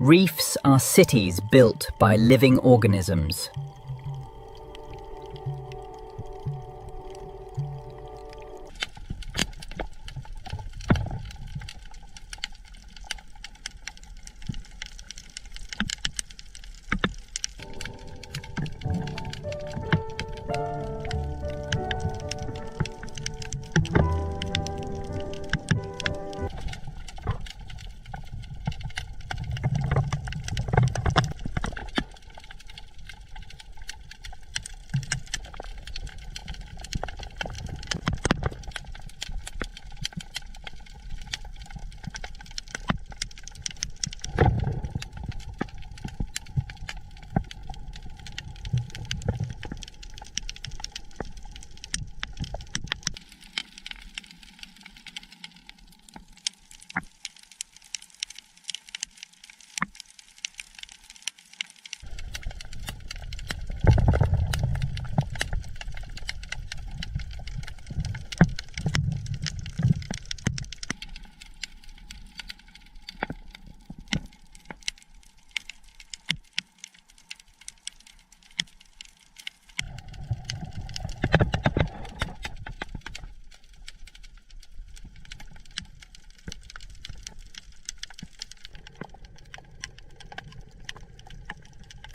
Reefs are cities built by living organisms.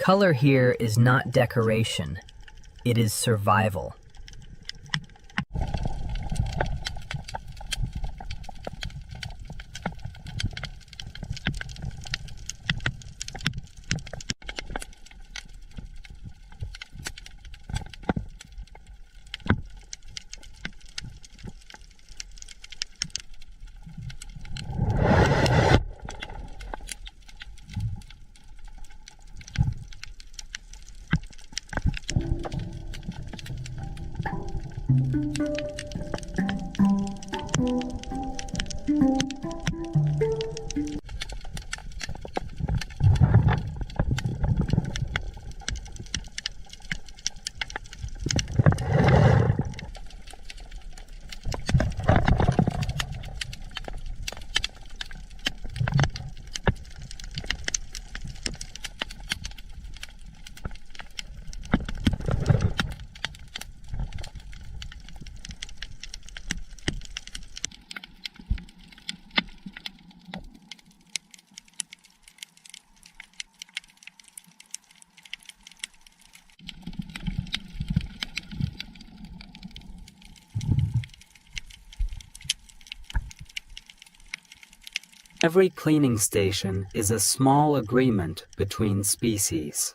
Color here is not decoration, it is survival. Every cleaning station is a small agreement between species.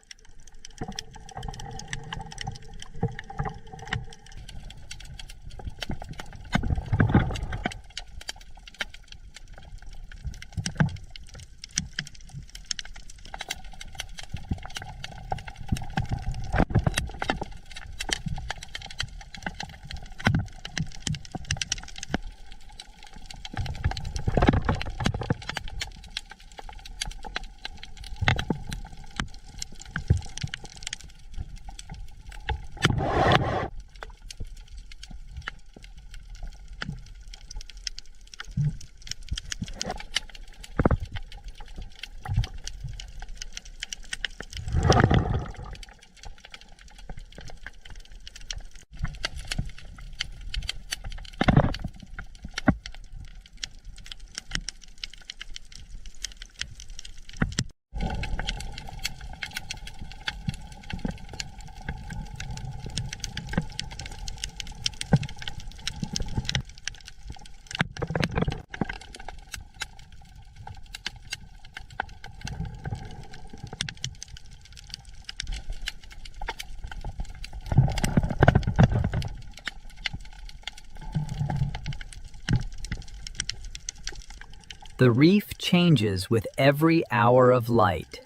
The reef changes with every hour of light.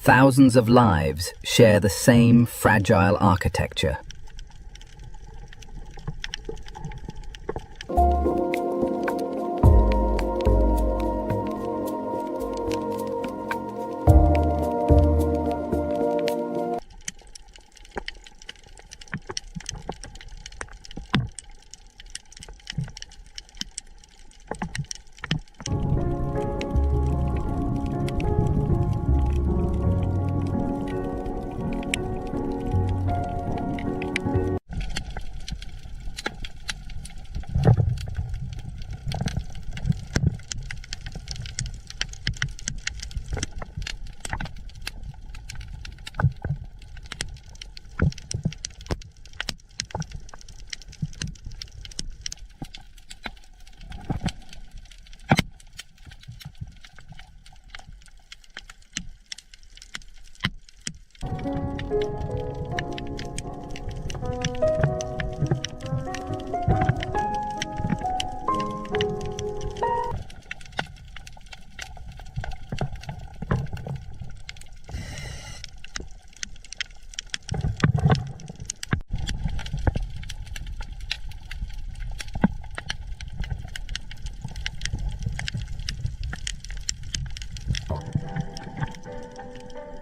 Thousands of lives share the same fragile architecture.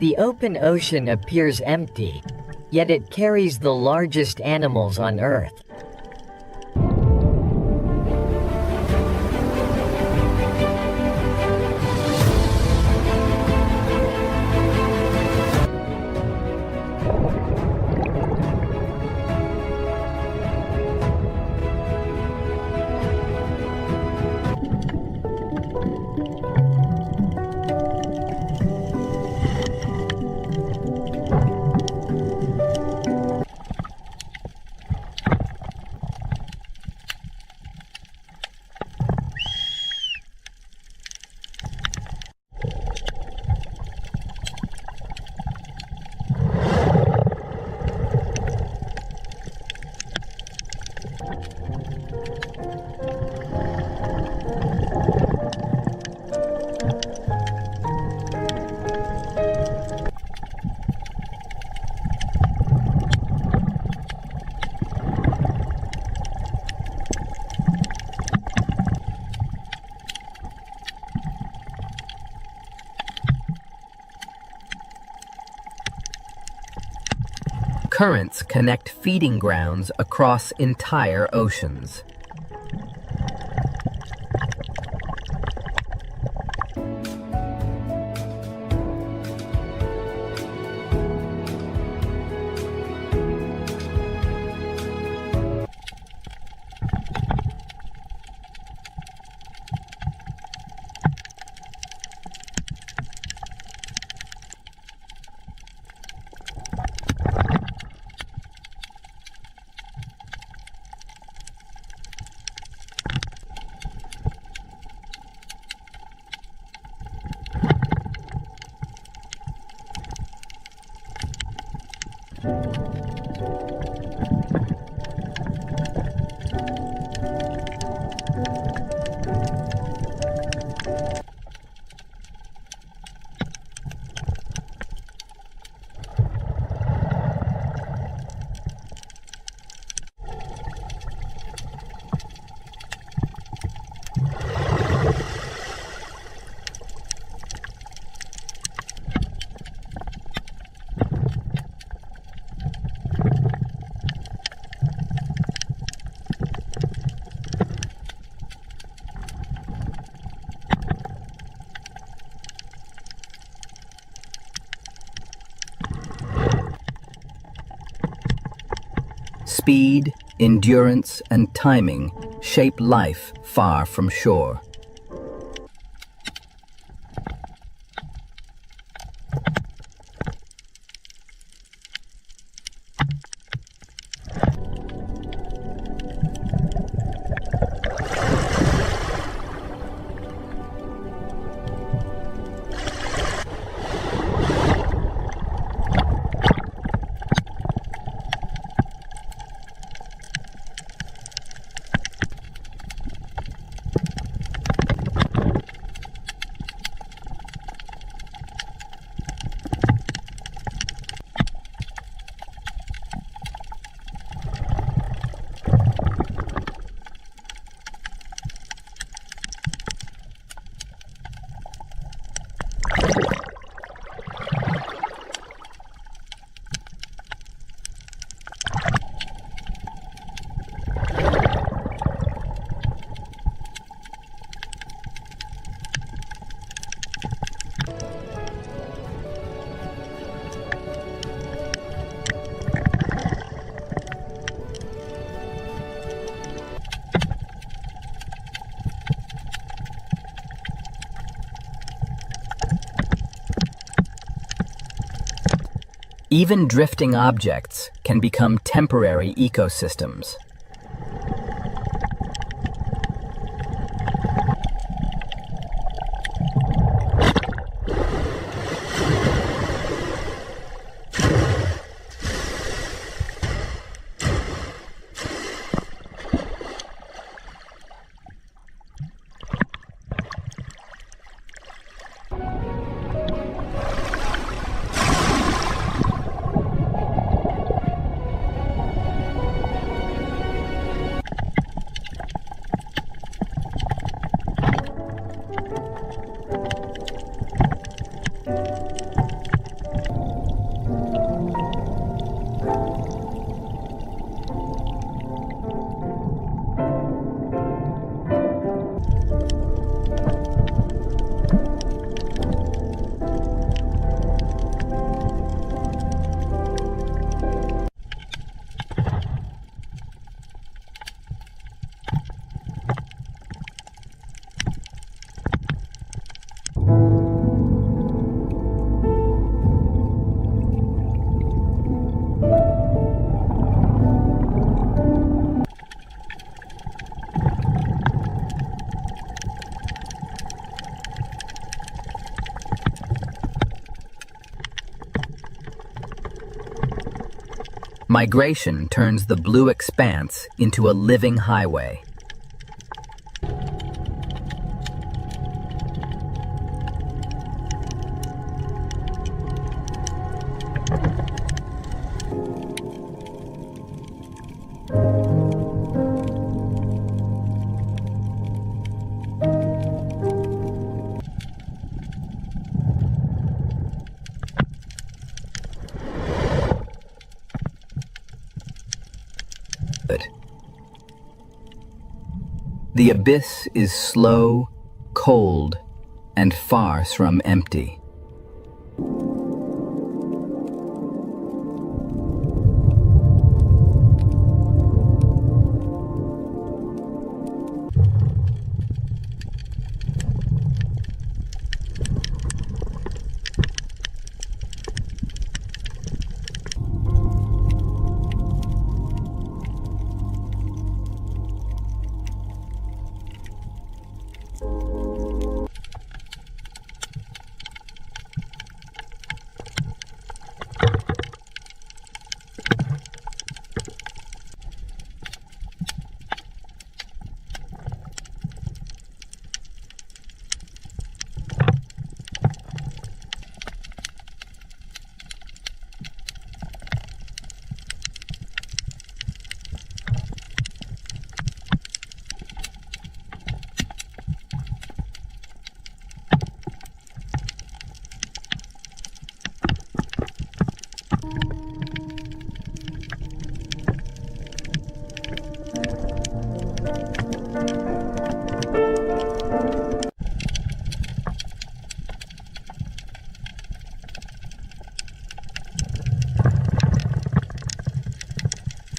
The open ocean appears empty, yet it carries the largest animals on Earth. Currents connect feeding grounds across entire oceans. Speed, endurance, and timing shape life far from shore. Even drifting objects can become temporary ecosystems. Migration turns the blue expanse into a living highway. The abyss is slow, cold, and far from empty.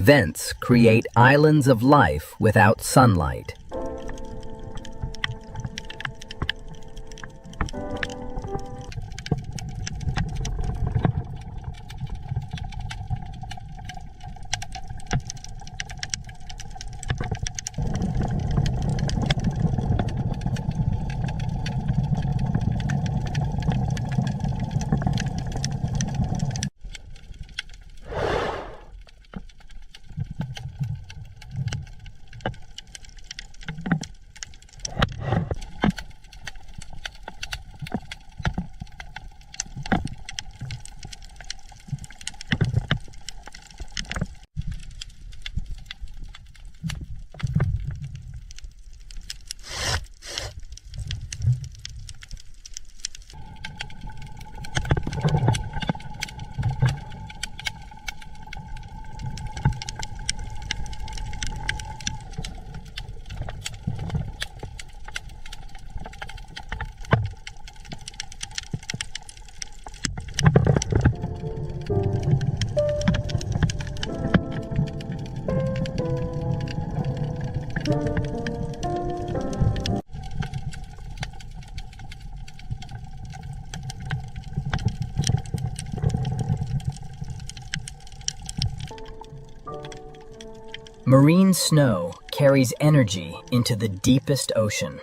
Vents create islands of life without sunlight. Marine snow carries energy into the deepest ocean.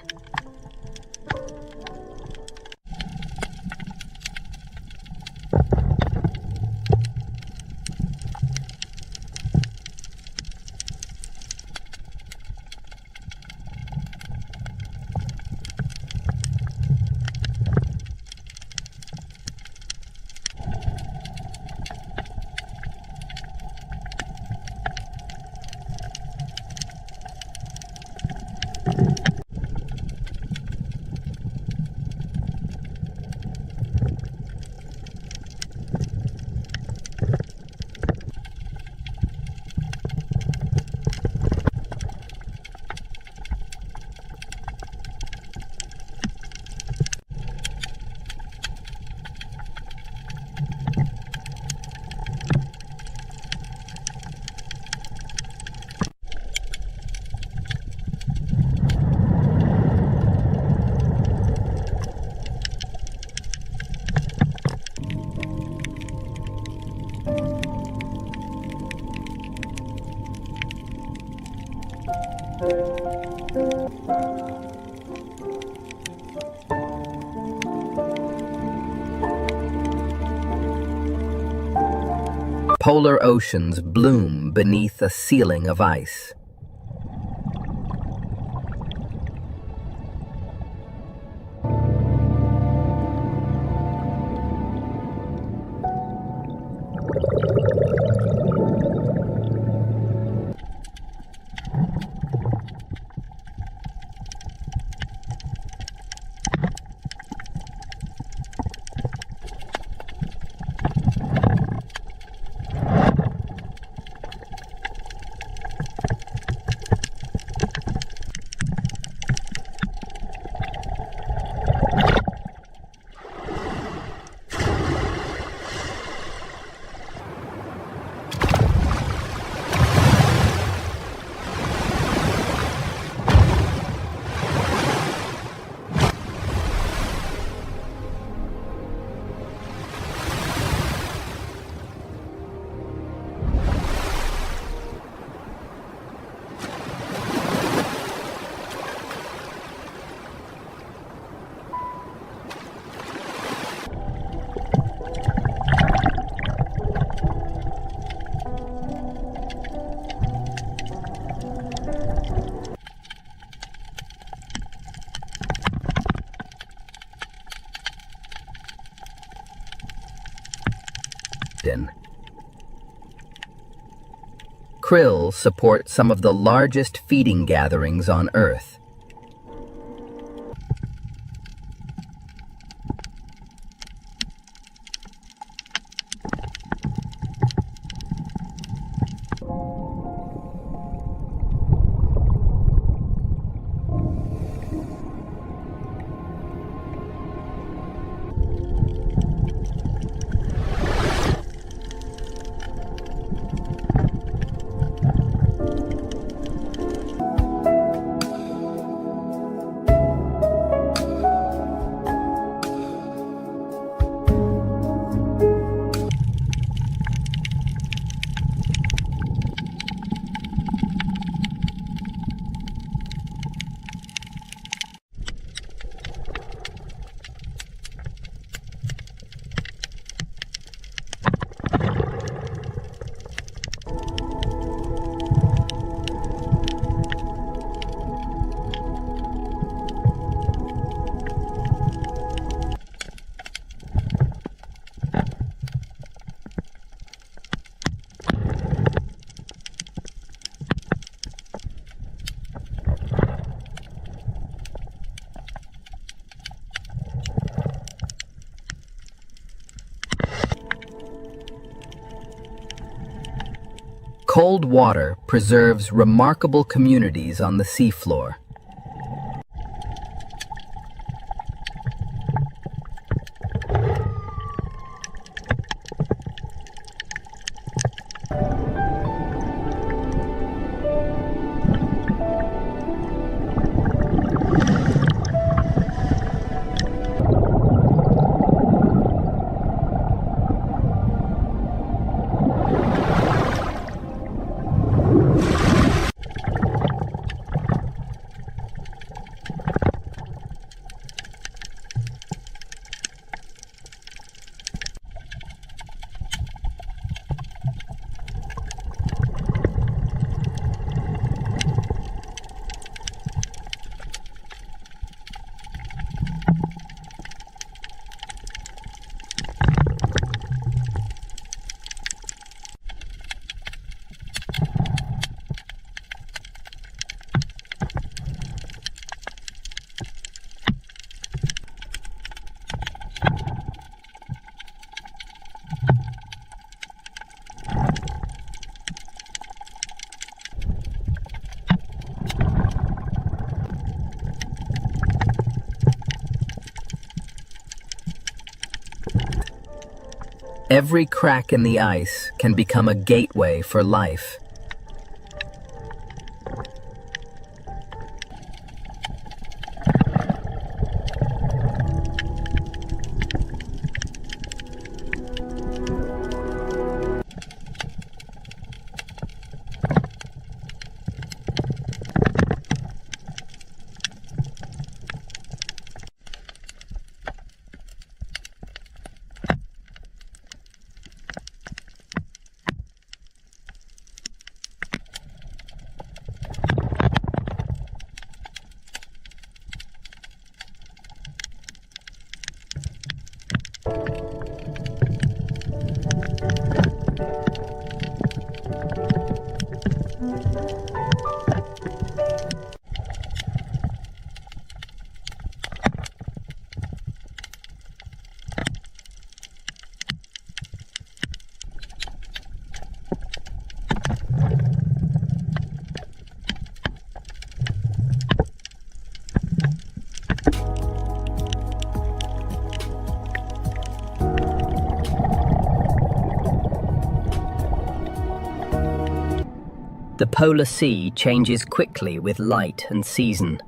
Polar oceans bloom beneath a ceiling of ice. Krill support some of the largest feeding gatherings on Earth. Cold water preserves remarkable communities on the seafloor. Every crack in the ice can become a gateway for life. The polar sea changes quickly with light and season.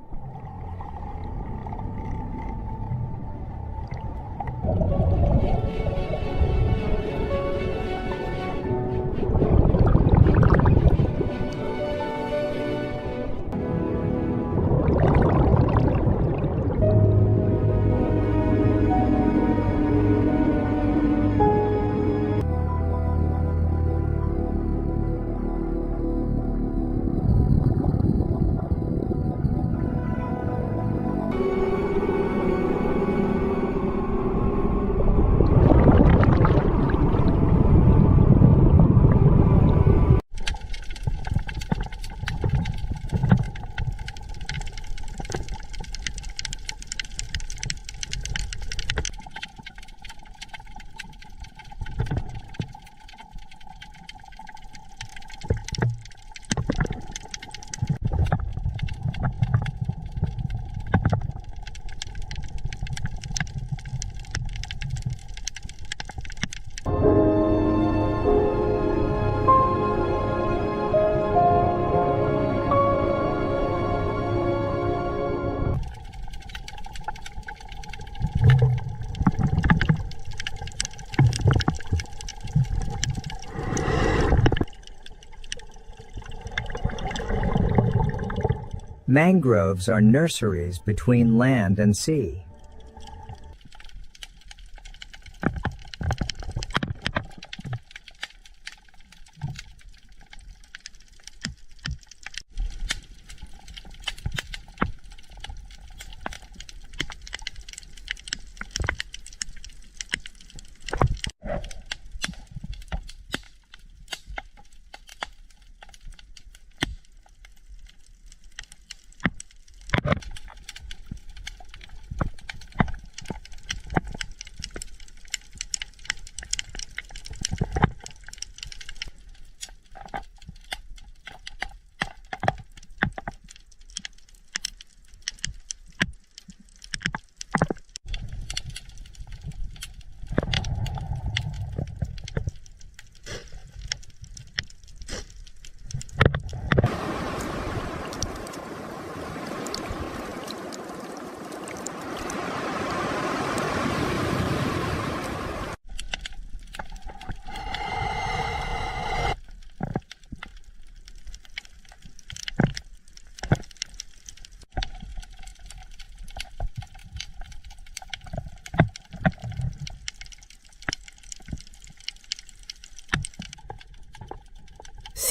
Mangroves are nurseries between land and sea.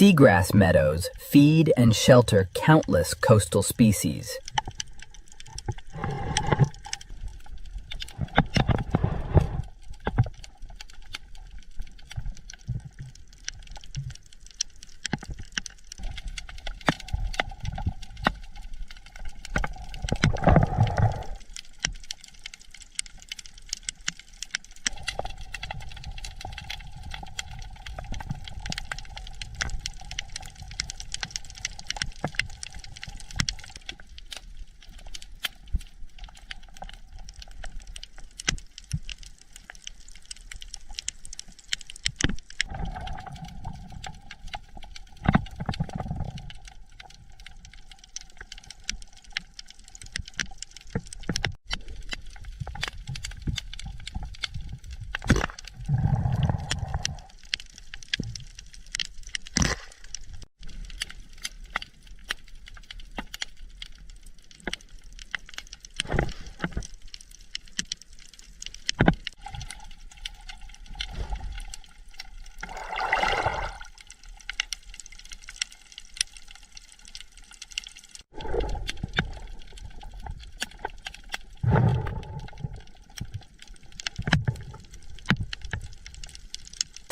Seagrass meadows feed and shelter countless coastal species.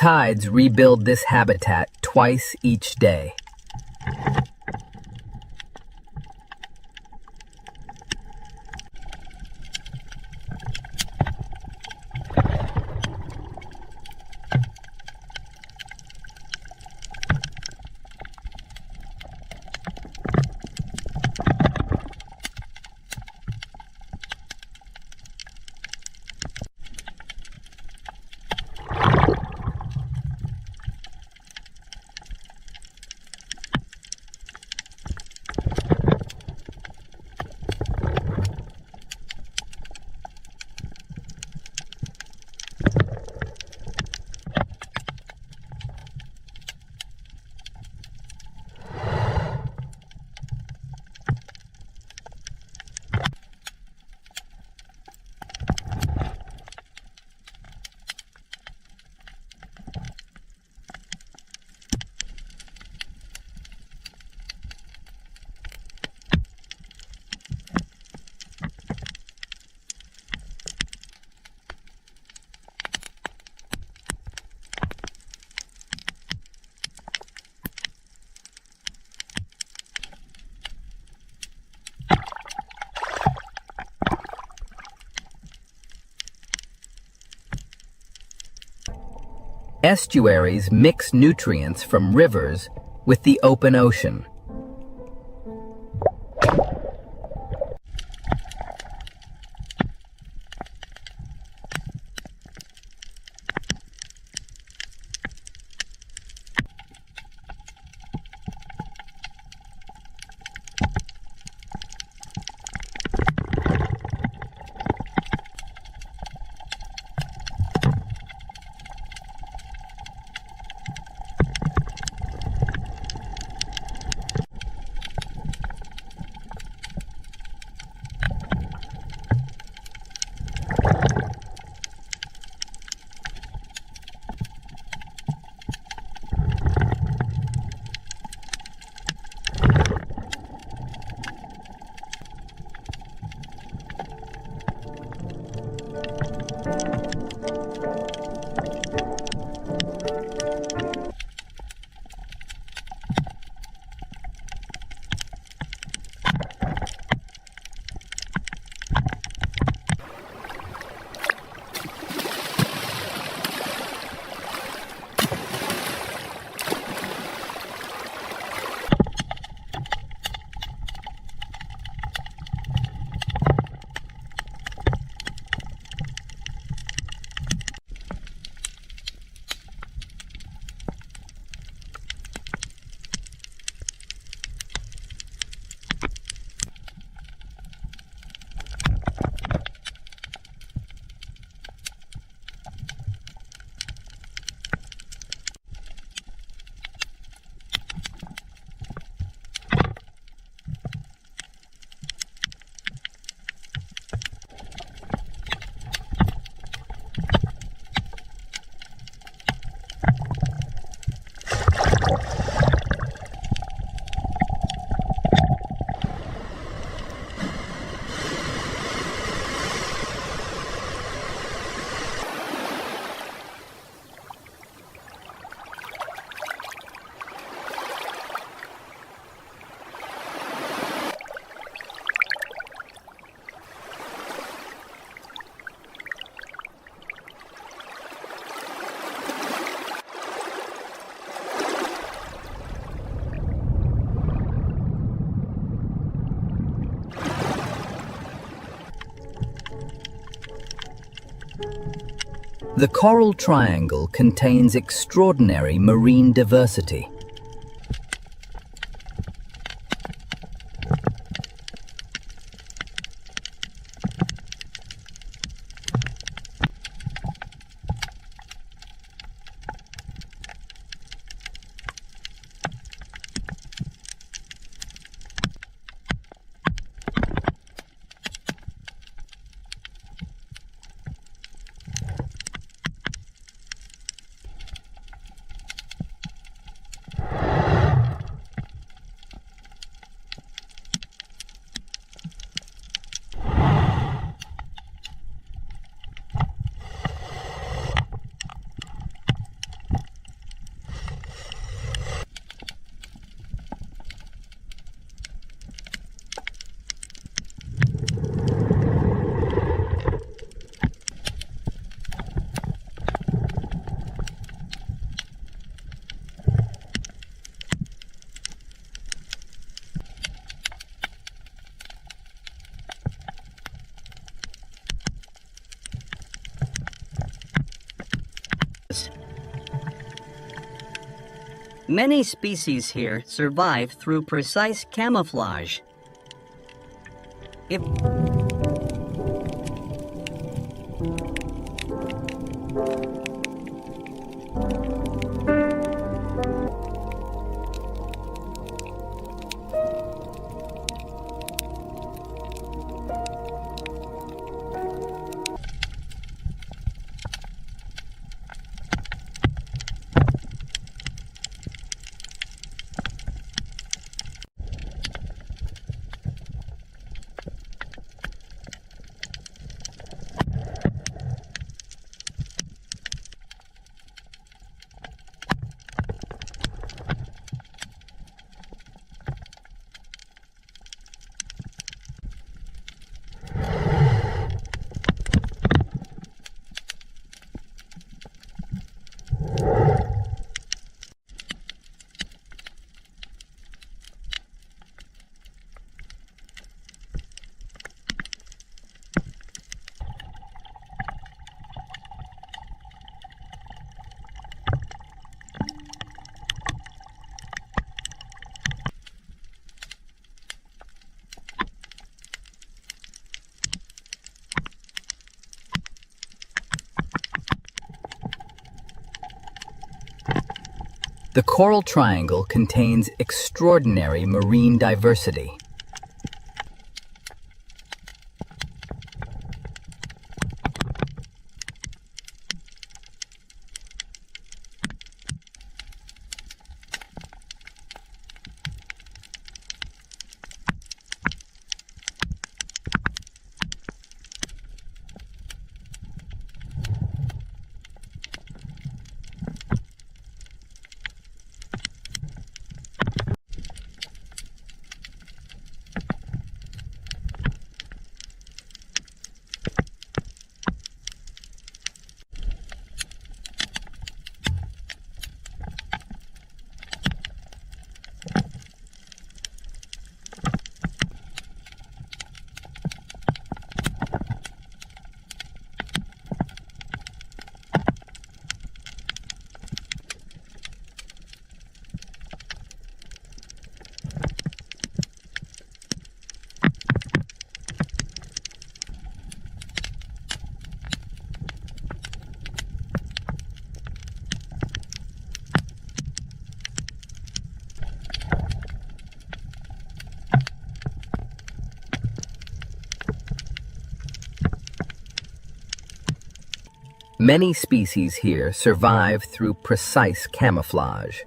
Tides rebuild this habitat twice each day. Estuaries mix nutrients from rivers with the open ocean. The Coral Triangle contains extraordinary marine diversity. Many species here survive through precise camouflage. If The Coral Triangle contains extraordinary marine diversity. Many species here survive through precise camouflage.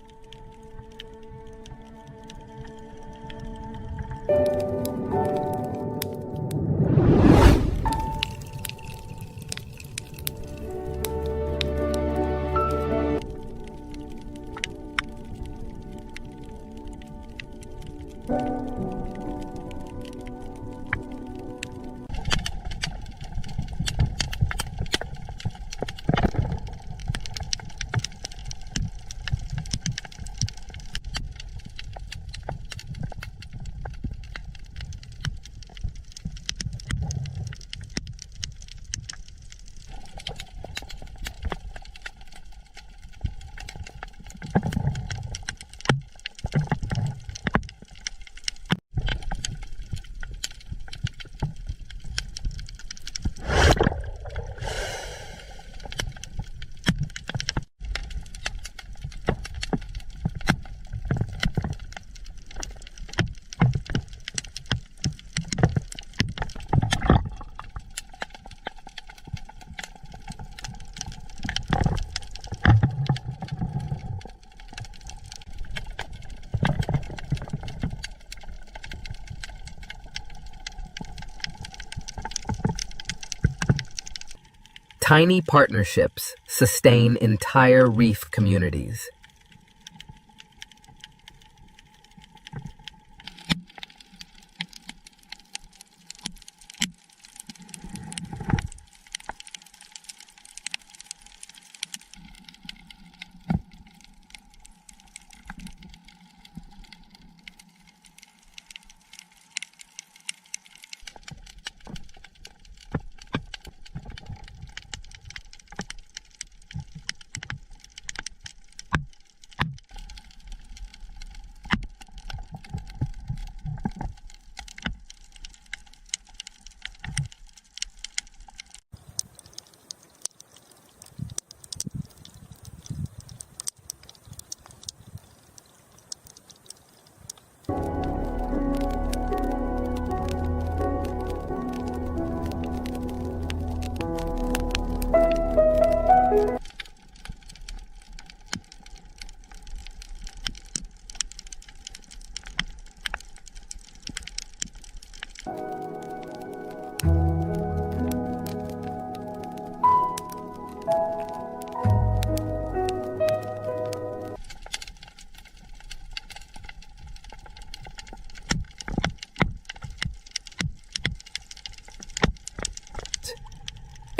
Tiny partnerships sustain entire reef communities.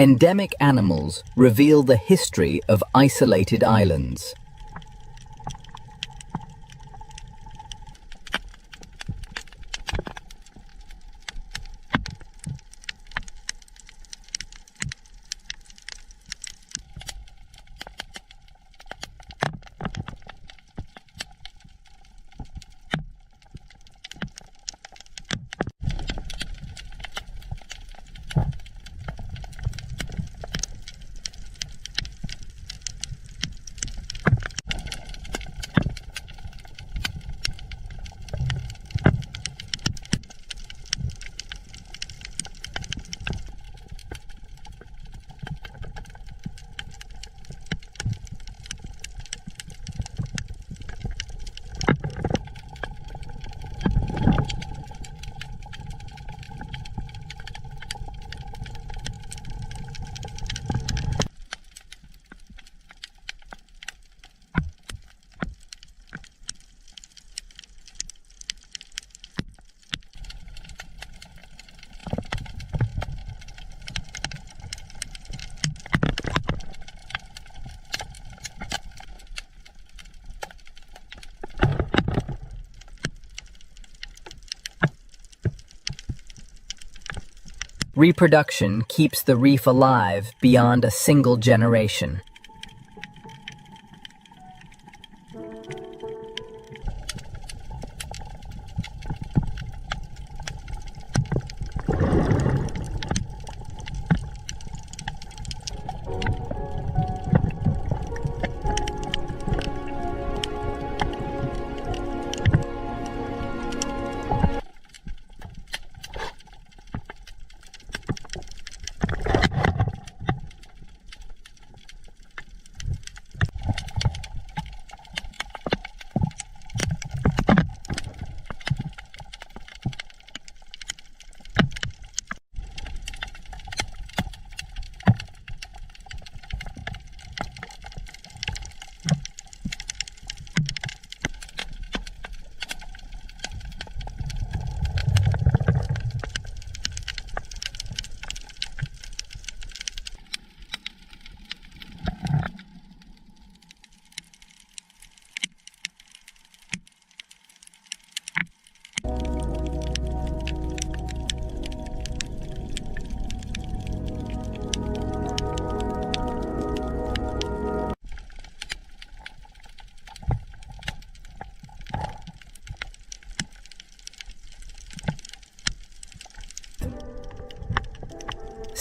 Endemic animals reveal the history of isolated islands. Reproduction keeps the reef alive beyond a single generation.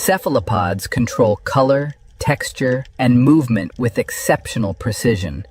Cephalopods control color, texture, and movement with exceptional precision.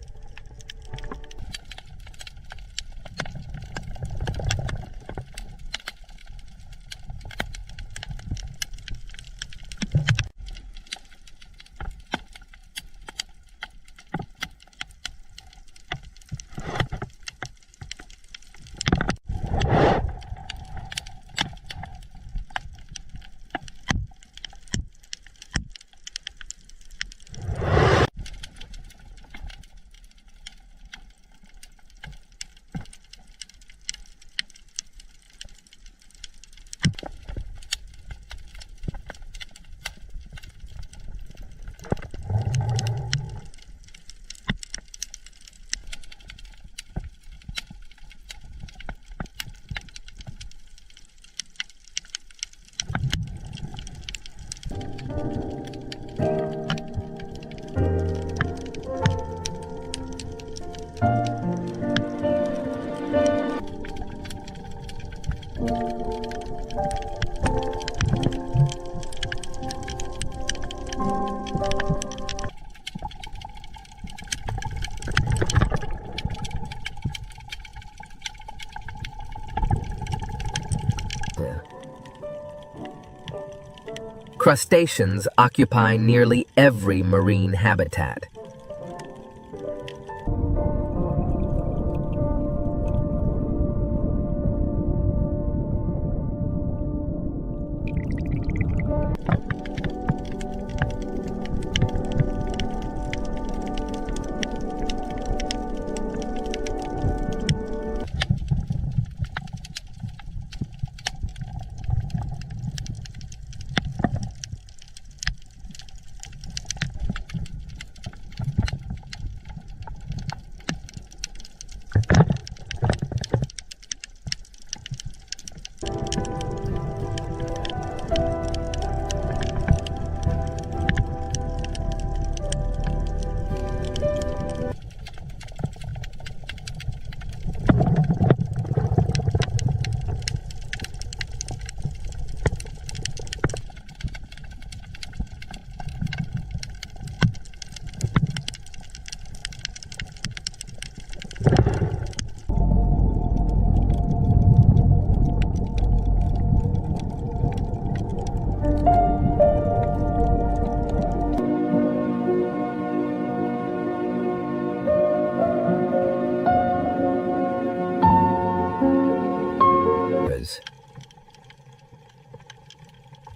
Crustaceans occupy nearly every marine habitat.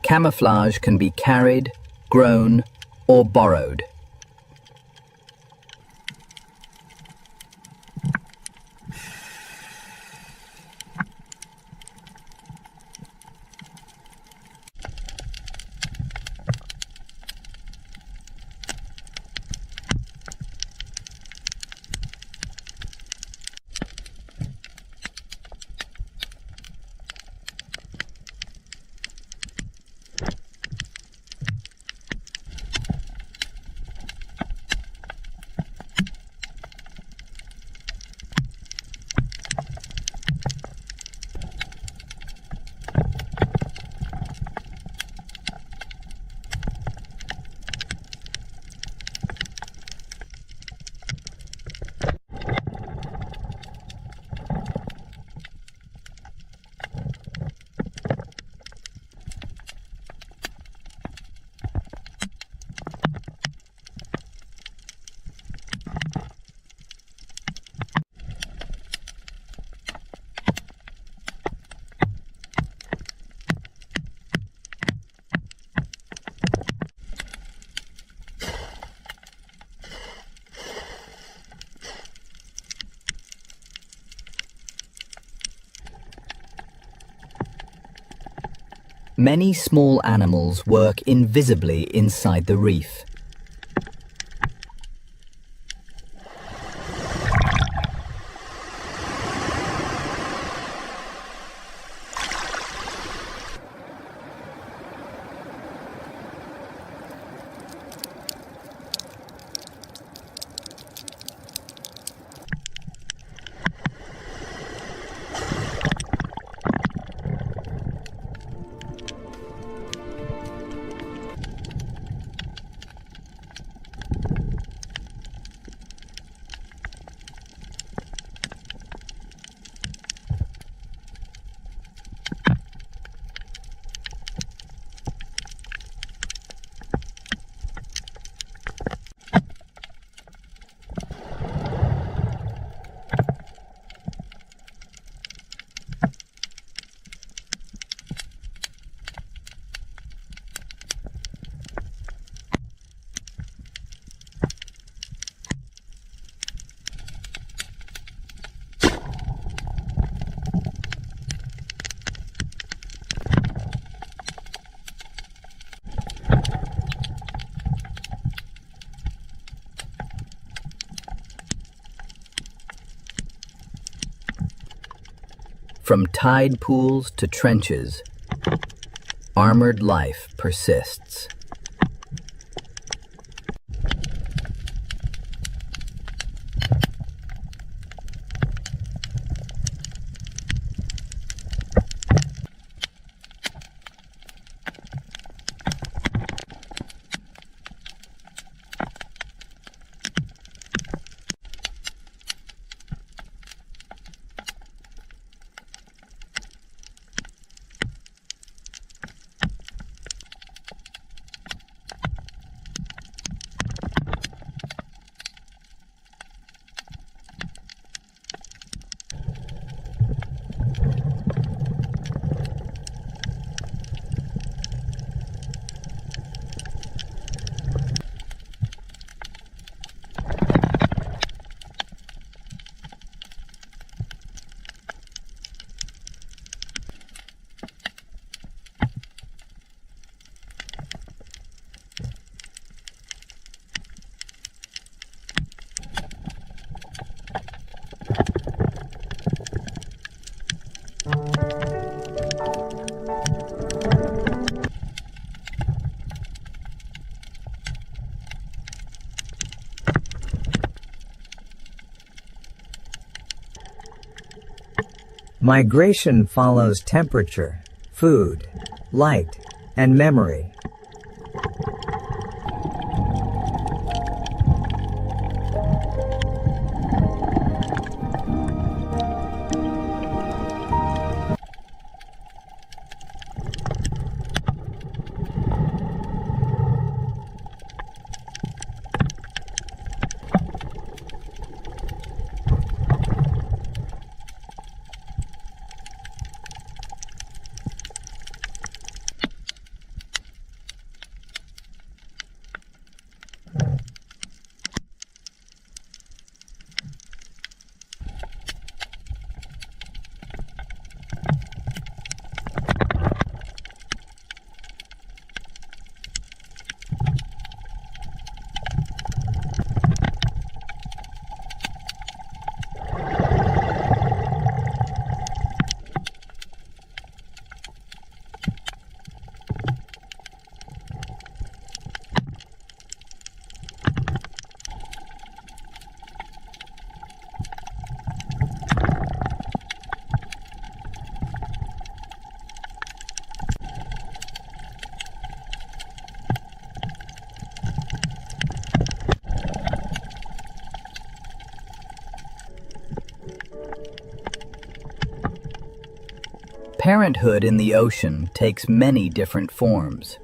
Camouflage can be carried, grown, or borrowed. Many small animals work invisibly inside the reef. From tide pools to trenches, armored life persists. Migration follows temperature, food, light, and memory. Parenthood in the ocean takes many different forms.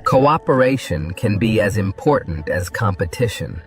Cooperation can be as important as competition.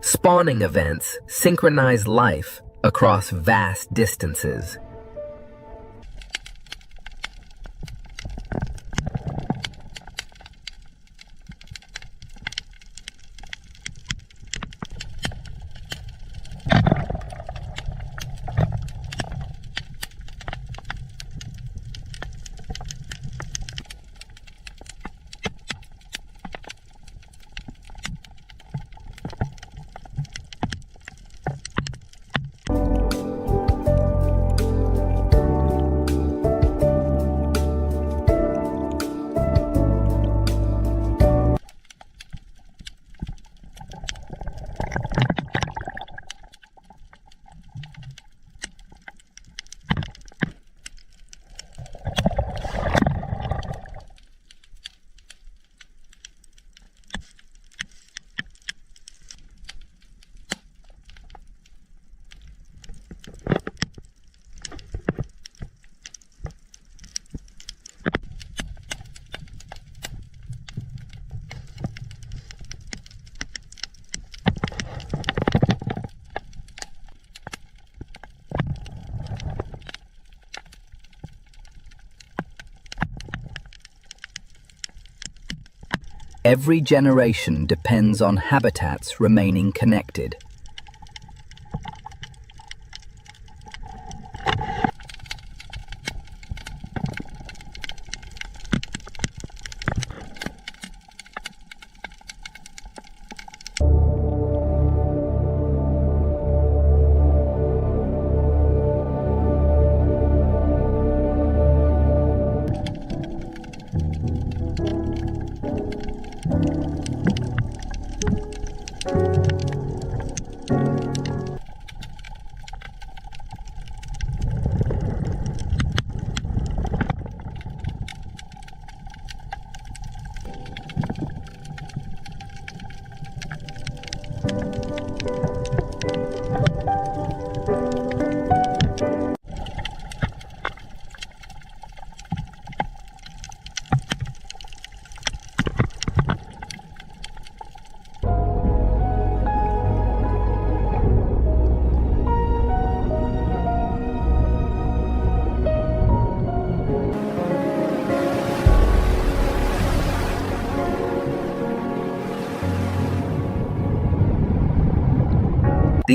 Spawning events synchronize life across vast distances. Every generation depends on habitats remaining connected.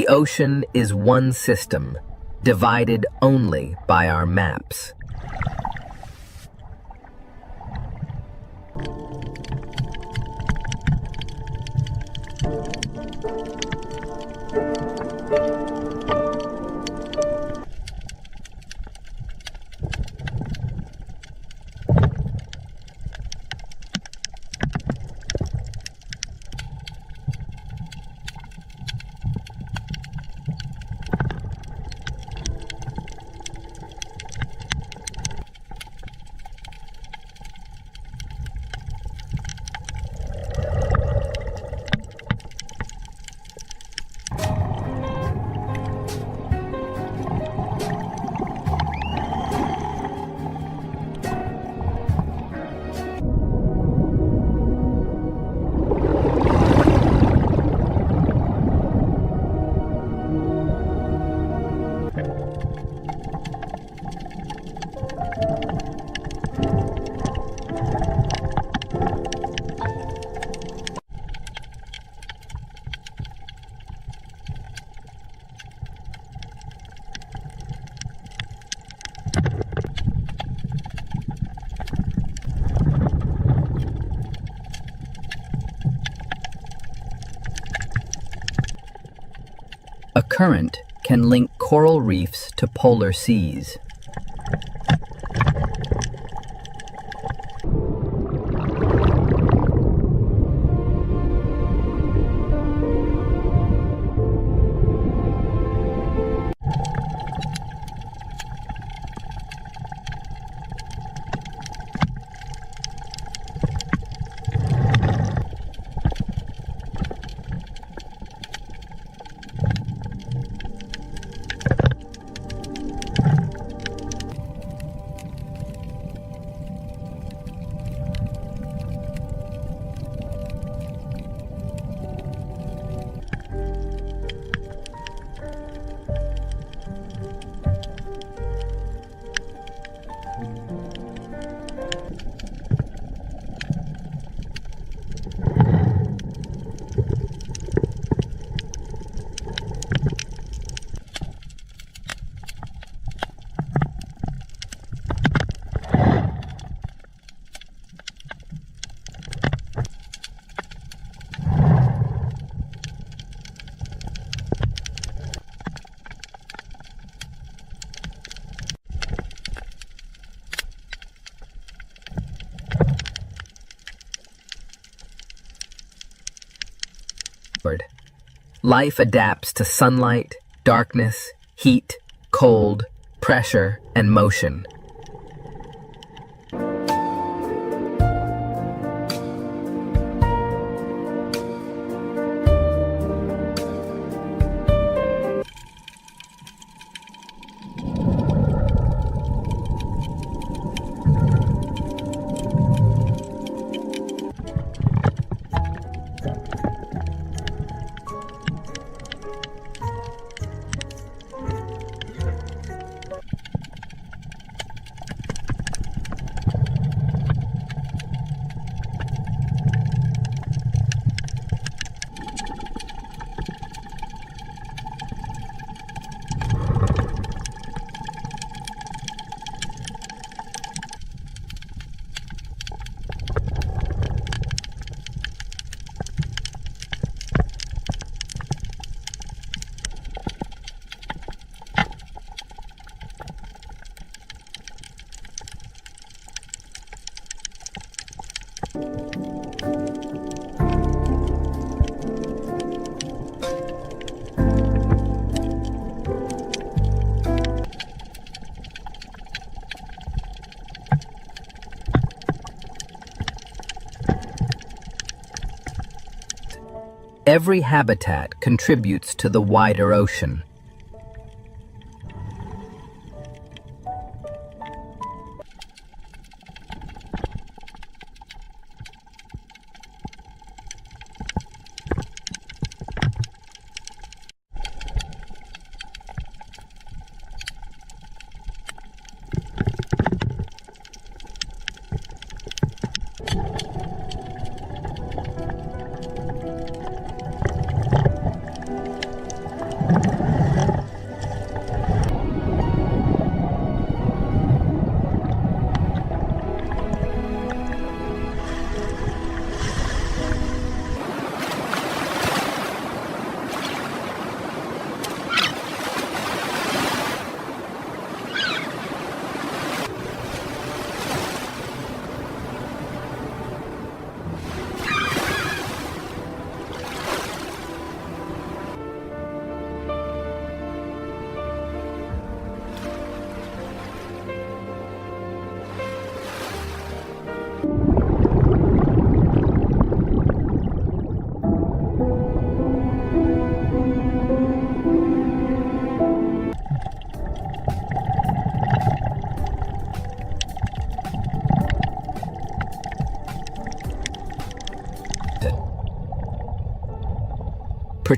The ocean is one system, divided only by our maps. A current can link coral reefs to polar seas. Life adapts to sunlight, darkness, heat, cold, pressure, and motion. Every habitat contributes to the wider ocean.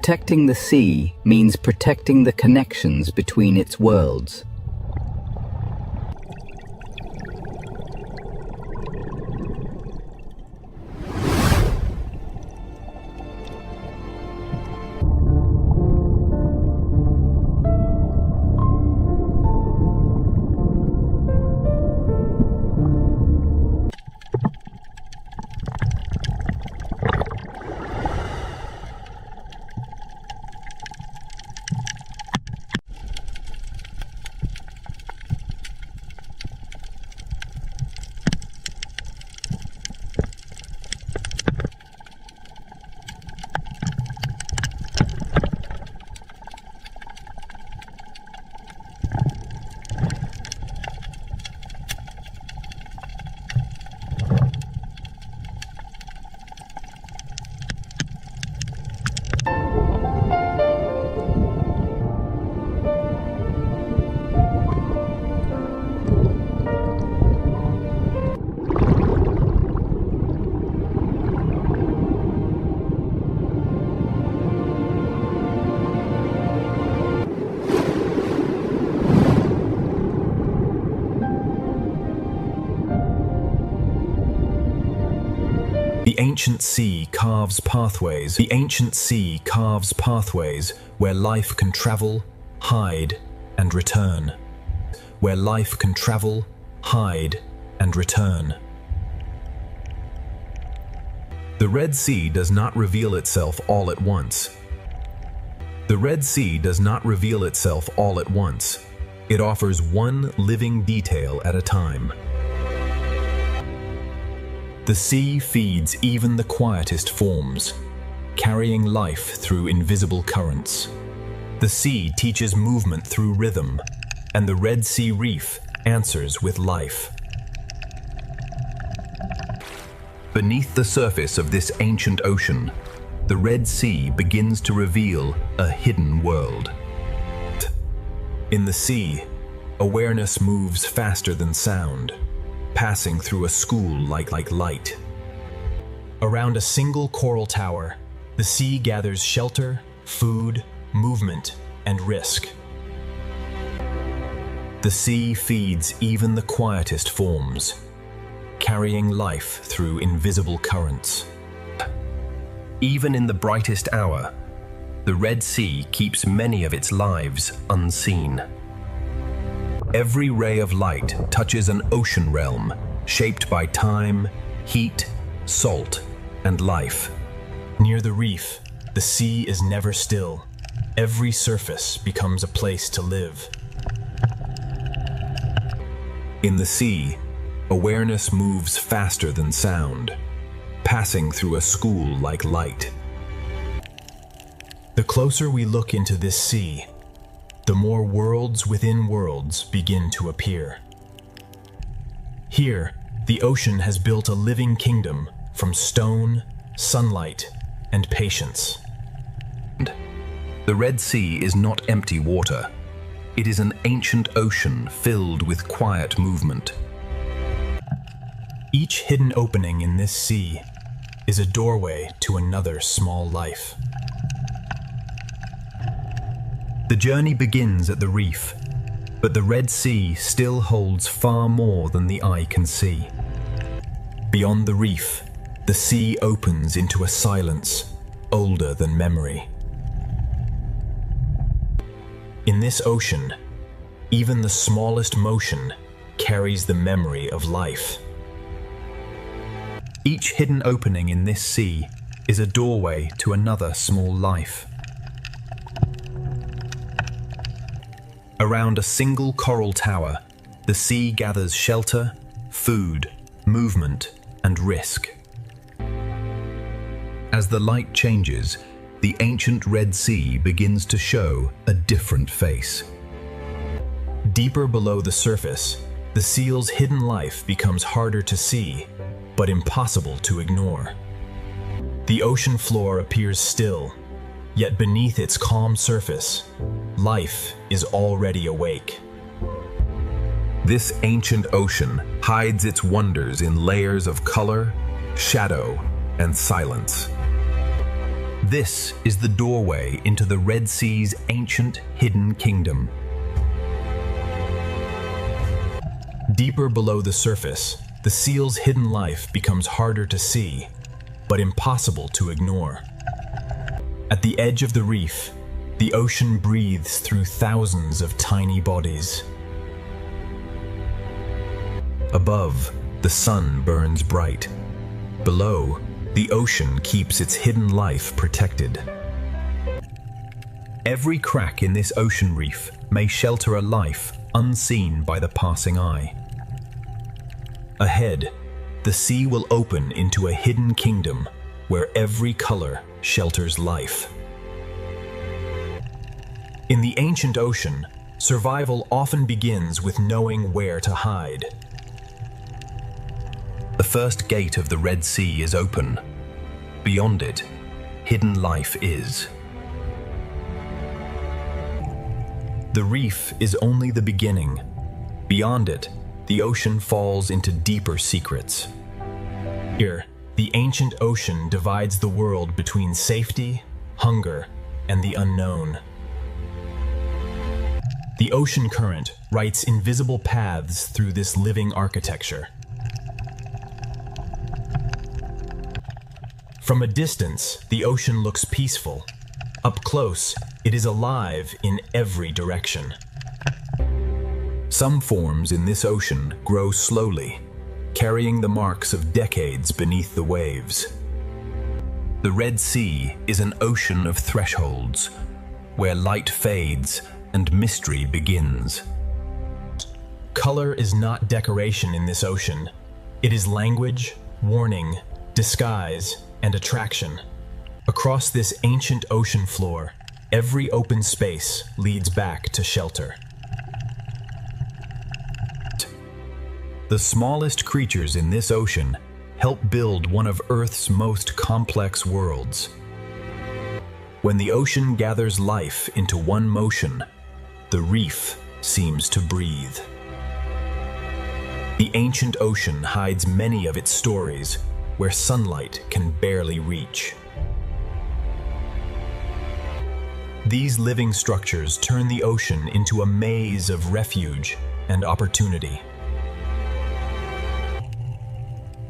Protecting the sea means protecting the connections between its worlds. The ancient sea carves pathways. The ancient sea carves pathways where life can travel, hide, and return. Where life can travel, hide, and return. The Red Sea does not reveal itself all at once. The Red Sea does not reveal itself all at once. It offers one living detail at a time. The sea feeds even the quietest forms, carrying life through invisible currents. The sea teaches movement through rhythm, and the Red Sea Reef answers with life. Beneath the surface of this ancient ocean, the Red Sea begins to reveal a hidden world. In the sea, awareness moves faster than sound, passing through a school like light. Around a single coral tower, the sea gathers shelter, food, movement, and risk. The sea feeds even the quietest forms, carrying life through invisible currents. Even in the brightest hour, the Red Sea keeps many of its lives unseen. Every ray of light touches an ocean realm shaped by time, heat, salt, and life. Near the reef, the sea is never still. Every surface becomes a place to live. In the sea, awareness moves faster than sound, passing through a school like light. The closer we look into this sea, the more worlds within worlds begin to appear. Here, the ocean has built a living kingdom from stone, sunlight, and patience. The Red Sea is not empty water. It is an ancient ocean filled with quiet movement. Each hidden opening in this sea is a doorway to another small life. The journey begins at the reef, but the Red Sea still holds far more than the eye can see. Beyond the reef, the sea opens into a silence older than memory. In this ocean, even the smallest motion carries the memory of life. Each hidden opening in this sea is a doorway to another small life. Around a single coral tower, the sea gathers shelter, food, movement, and risk. As the light changes, the ancient Red Sea begins to show a different face. Deeper below the surface, the seal's hidden life becomes harder to see, but impossible to ignore. The ocean floor appears still, yet beneath its calm surface, life is already awake. This ancient ocean hides its wonders in layers of color, shadow, and silence. This is the doorway into the Red Sea's ancient hidden kingdom. Deeper below the surface, the seal's hidden life becomes harder to see, but impossible to ignore. At the edge of the reef, the ocean breathes through thousands of tiny bodies. Above, the sun burns bright. Below, the ocean keeps its hidden life protected. Every crack in this ocean reef may shelter a life unseen by the passing eye. Ahead, the sea will open into a hidden kingdom where every color shelters life. In the ancient ocean, survival often begins with knowing where to hide. The first gate of the Red Sea is open. Beyond it, hidden life is. The reef is only the beginning. Beyond it, the ocean falls into deeper secrets. Here, the ancient ocean divides the world between safety, hunger, and the unknown. The ocean current writes invisible paths through this living architecture. From a distance, the ocean looks peaceful. Up close, it is alive in every direction. Some forms in this ocean grow slowly, carrying the marks of decades beneath the waves. The Red Sea is an ocean of thresholds, where light fades and mystery begins. Color is not decoration in this ocean. It is language, warning, disguise, and attraction. Across this ancient ocean floor, every open space leads back to shelter. The smallest creatures in this ocean help build one of Earth's most complex worlds. When the ocean gathers life into one motion, the reef seems to breathe. The ancient ocean hides many of its stories where sunlight can barely reach. These living structures turn the ocean into a maze of refuge and opportunity.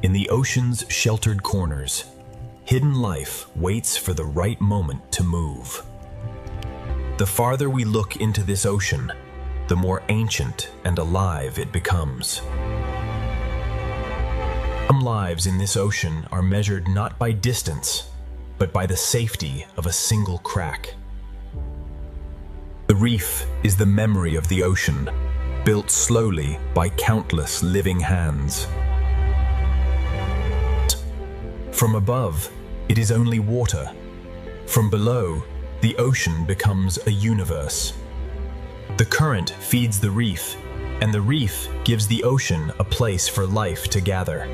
In the ocean's sheltered corners, hidden life waits for the right moment to move. The farther we look into this ocean, the more ancient and alive it becomes. Some lives in this ocean are measured not by distance, but by the safety of a single crack. The reef is the memory of the ocean, built slowly by countless living hands. From above, it is only water. From below, the ocean becomes a universe. The current feeds the reef, and the reef gives the ocean a place for life to gather.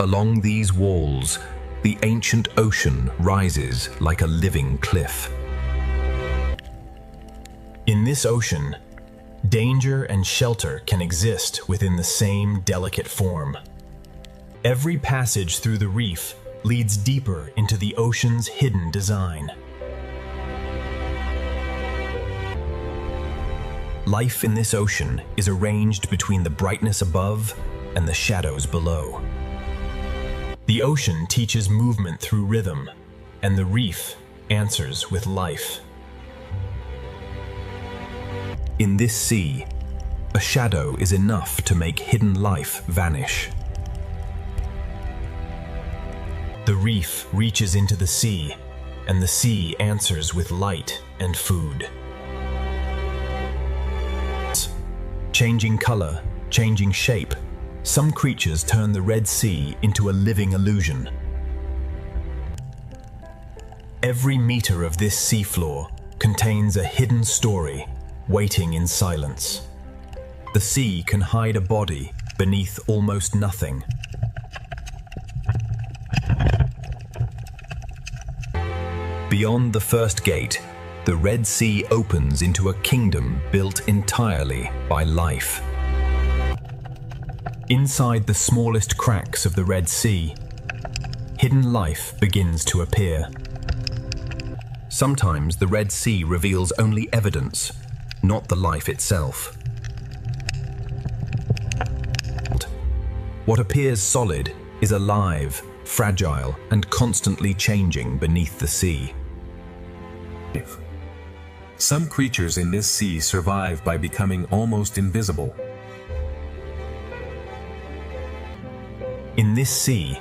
Along these walls, the ancient ocean rises like a living cliff. In this ocean, danger and shelter can exist within the same delicate form. Every passage through the reef leads deeper into the ocean's hidden design. Life in this ocean is arranged between the brightness above and the shadows below. The ocean teaches movement through rhythm, and the reef answers with life. In this sea, a shadow is enough to make hidden life vanish. The reef reaches into the sea, and the sea answers with light and food. Changing color, changing shape, some creatures turn the Red Sea into a living illusion. Every meter of this seafloor contains a hidden story waiting in silence. The sea can hide a body beneath almost nothing. Beyond the first gate, the Red Sea opens into a kingdom built entirely by life. Inside the smallest cracks of the Red Sea, hidden life begins to appear. Sometimes the Red Sea reveals only evidence, not the life itself. What appears solid is alive, fragile, and constantly changing beneath the sea. Some creatures in this sea survive by becoming almost invisible. In this sea,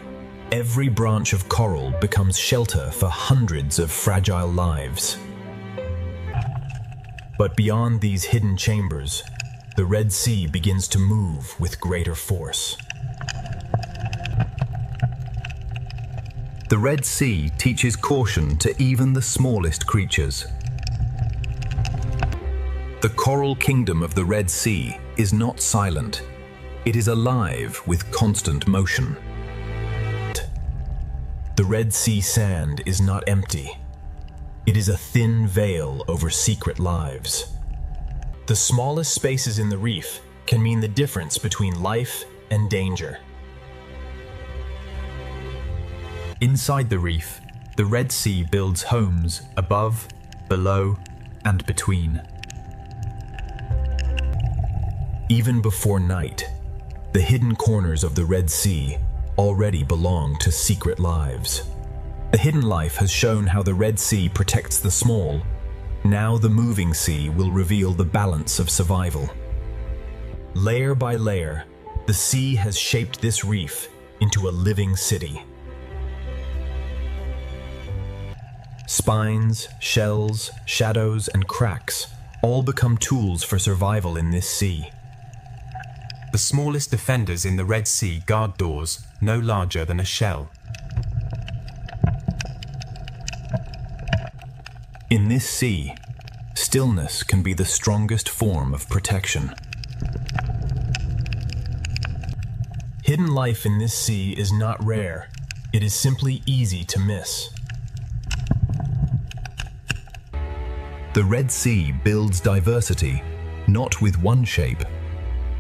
every branch of coral becomes shelter for hundreds of fragile lives. But beyond these hidden chambers, the Red Sea begins to move with greater force. The Red Sea teaches caution to even the smallest creatures. The coral kingdom of the Red Sea is not silent. It is alive with constant motion. The Red Sea sand is not empty. It is a thin veil over secret lives. The smallest spaces in the reef can mean the difference between life and danger. Inside the reef, the Red Sea builds homes above, below, and between. Even before night, the hidden corners of the Red Sea already belong to secret lives. The hidden life has shown how the Red Sea protects the small. Now the moving sea will reveal the balance of survival. Layer by layer, the sea has shaped this reef into a living city. Spines, shells, shadows, and cracks all become tools for survival in this sea. The smallest defenders in the Red Sea guard doors no larger than a shell. In this sea, stillness can be the strongest form of protection. Hidden life in this sea is not rare. It is simply easy to miss. The Red Sea builds diversity, not with one shape,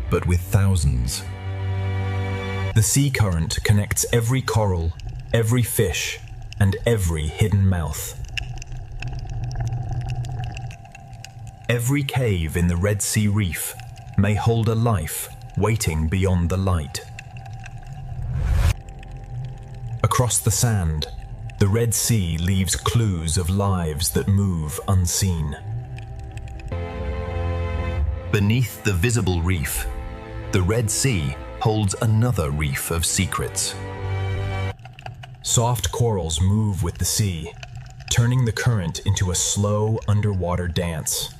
but with thousands. The sea current connects every coral, every fish, and every hidden mouth. Every cave in the Red Sea reef may hold a life waiting beyond the light. Across the sand, the Red Sea leaves clues of lives that move unseen. Beneath the visible reef, the Red Sea holds another reef of secrets. Soft corals move with the sea, turning the current into a slow underwater dance.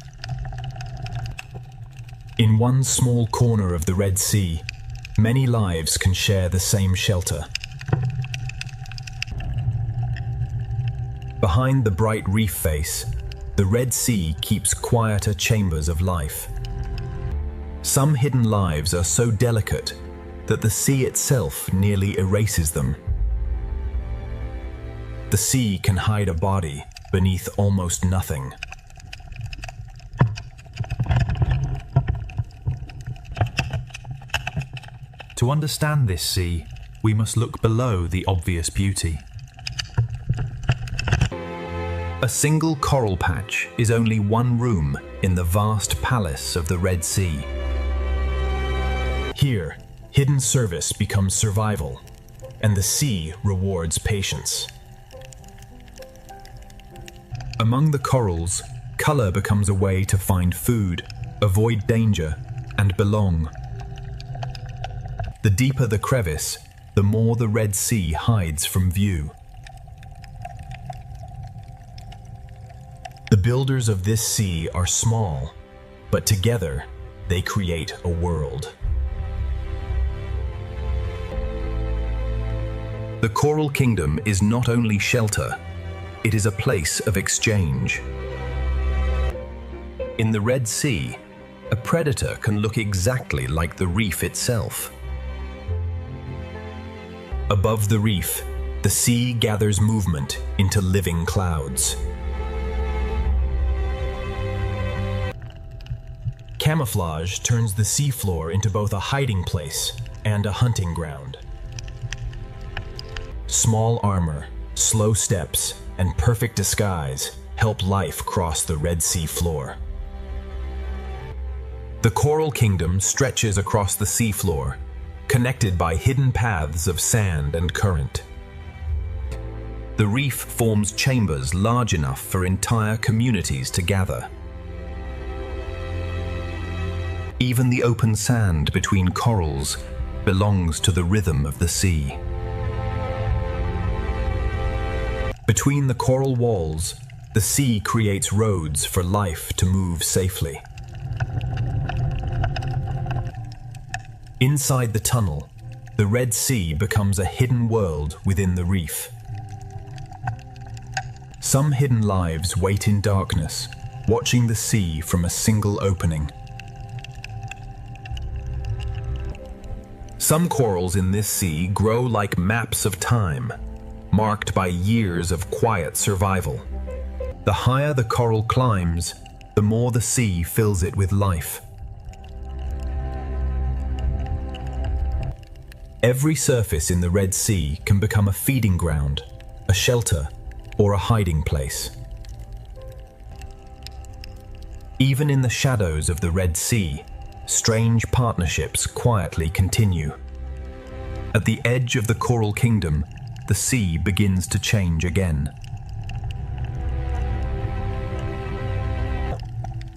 In one small corner of the Red Sea, many lives can share the same shelter. Behind the bright reef face, the Red Sea keeps quieter chambers of life. Some hidden lives are so delicate that the sea itself nearly erases them. The sea can hide a body beneath almost nothing. To understand this sea, we must look below the obvious beauty. A single coral patch is only one room in the vast palace of the Red Sea. Here, hidden service becomes survival, and the sea rewards patience. Among the corals, color becomes a way to find food, avoid danger, and belong. The deeper the crevice, the more the Red Sea hides from view. The builders of this sea are small, but together they create a world. The Coral Kingdom is not only shelter, it is a place of exchange. In the Red Sea, a predator can look exactly like the reef itself. Above the reef, the sea gathers movement into living clouds. Camouflage turns the seafloor into both a hiding place and a hunting ground. Small armor, slow steps, and perfect disguise help life cross the Red Sea floor. The Coral Kingdom stretches across the seafloor, connected by hidden paths of sand and current. The reef forms chambers large enough for entire communities to gather. Even the open sand between corals belongs to the rhythm of the sea. Between the coral walls, the sea creates roads for life to move safely. Inside the tunnel, the Red Sea becomes a hidden world within the reef. Some hidden lives wait in darkness, watching the sea from a single opening. Some corals in this sea grow like maps of time, marked by years of quiet survival. The higher the coral climbs, the more the sea fills it with life. Every surface in the Red Sea can become a feeding ground, a shelter, or a hiding place. Even in the shadows of the Red Sea, strange partnerships quietly continue. At the edge of the Coral Kingdom, the sea begins to change again.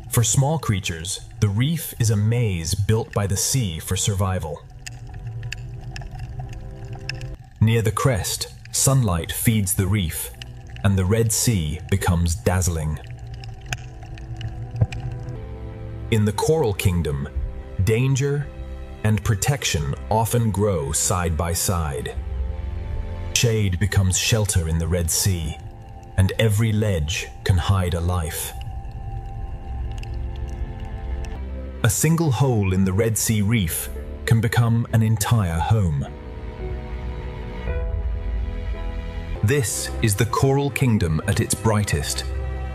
For small creatures, the reef is a maze built by the sea for survival. Near the crest, sunlight feeds the reef, and the Red Sea becomes dazzling. In the Coral Kingdom, danger and protection often grow side by side. Shade becomes shelter in the Red Sea, and every ledge can hide a life. A single hole in the Red Sea reef can become an entire home. This is the Coral Kingdom at its brightest,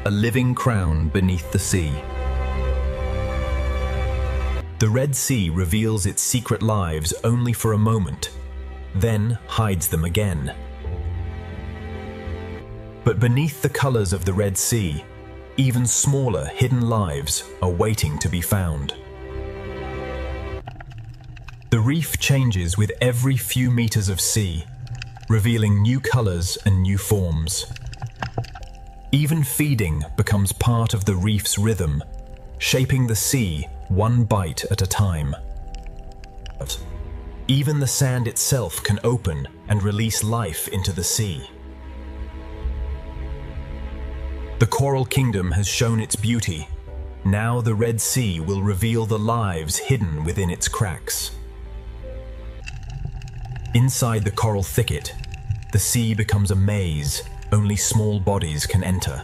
a living crown beneath the sea. The Red Sea reveals its secret lives only for a moment, then hides them again. But beneath the colors of the Red Sea, even smaller hidden lives are waiting to be found. The reef changes with every few meters of sea, revealing new colors and new forms. Even feeding becomes part of the reef's rhythm, shaping the sea one bite at a time. Even the sand itself can open and release life into the sea. The Coral Kingdom has shown its beauty. Now the Red Sea will reveal the lives hidden within its cracks. Inside the coral thicket, the sea becomes a maze only small bodies can enter.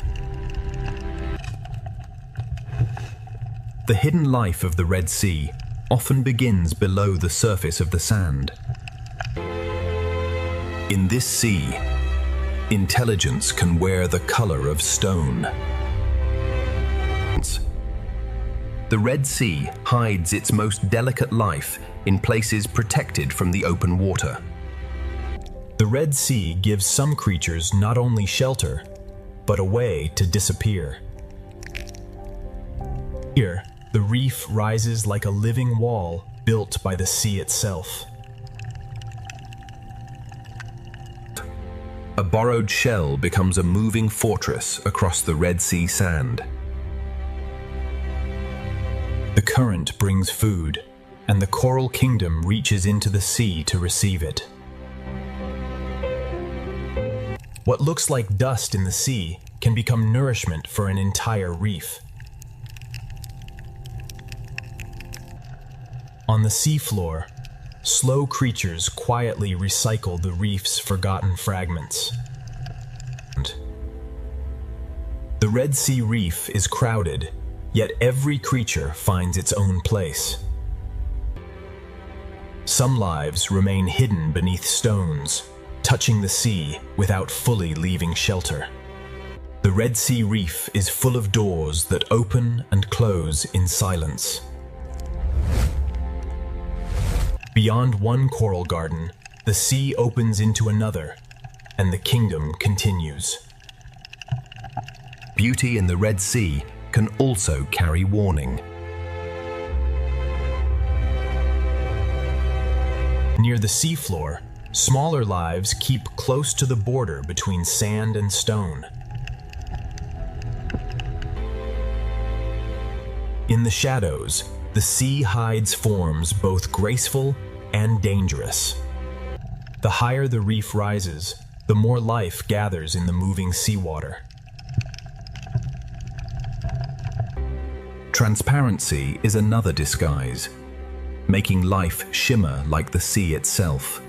The hidden life of the Red Sea often begins below the surface of the sand. In this sea, intelligence can wear the color of stone. The Red Sea hides its most delicate life in places protected from the open water. The Red Sea gives some creatures not only shelter, but a way to disappear. Here, the reef rises like a living wall built by the sea itself. A borrowed shell becomes a moving fortress across the Red Sea sand. The current brings food, and the Coral Kingdom reaches into the sea to receive it. What looks like dust in the sea can become nourishment for an entire reef. On the seafloor, slow creatures quietly recycle the reef's forgotten fragments. The Red Sea reef is crowded, yet every creature finds its own place. Some lives remain hidden beneath stones, touching the sea without fully leaving shelter. The Red Sea reef is full of doors that open and close in silence. Beyond one coral garden, the sea opens into another, and the kingdom continues. Beauty in the Red Sea can also carry warning. Near the seafloor, smaller lives keep close to the border between sand and stone. In the shadows, the sea hides forms both graceful and dangerous. The higher the reef rises, the more life gathers in the moving seawater. Transparency is another disguise, making life shimmer like the sea itself.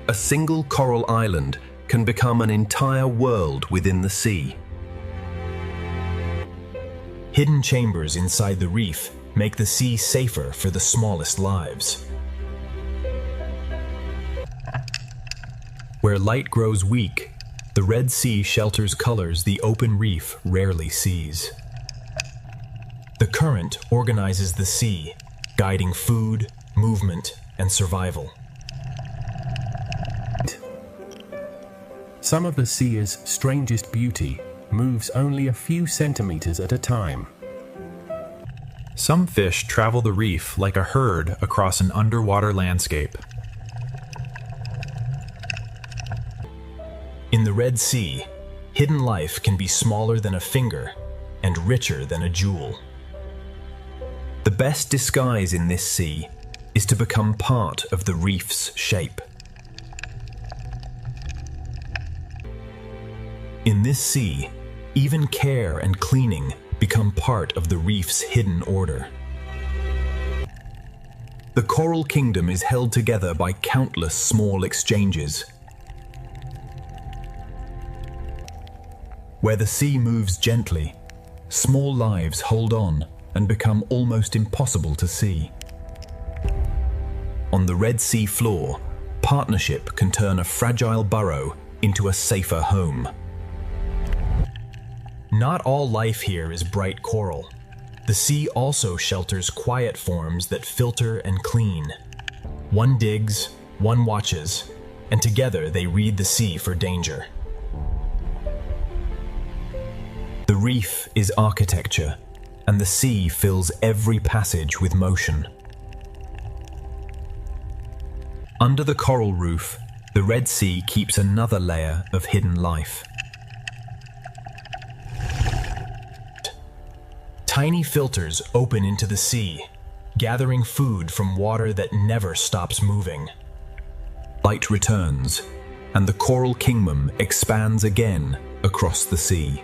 A single coral island can become an entire world within the sea. Hidden chambers inside the reef make the sea safer for the smallest lives. Where light grows weak, the Red Sea shelters colors the open reef rarely sees. The current organizes the sea, guiding food, movement, and survival. Some of the sea's strangest beauty moves only a few centimeters at a time. Some fish travel the reef like a herd across an underwater landscape. In the Red Sea, hidden life can be smaller than a finger and richer than a jewel. The best disguise in this sea is to become part of the reef's shape. In this sea, even care and cleaning become part of the reef's hidden order. The coral kingdom is held together by countless small exchanges. Where the sea moves gently, small lives hold on and become almost impossible to see. On the Red Sea floor, partnership can turn a fragile burrow into a safer home. Not all life here is bright coral. The sea also shelters quiet forms that filter and clean. One digs, one watches, and together they read the sea for danger. The reef is architecture, and the sea fills every passage with motion. Under the coral roof, the Red Sea keeps another layer of hidden life. Tiny filters open into the sea, gathering food from water that never stops moving. Light returns, and the coral kingdom expands again across the sea.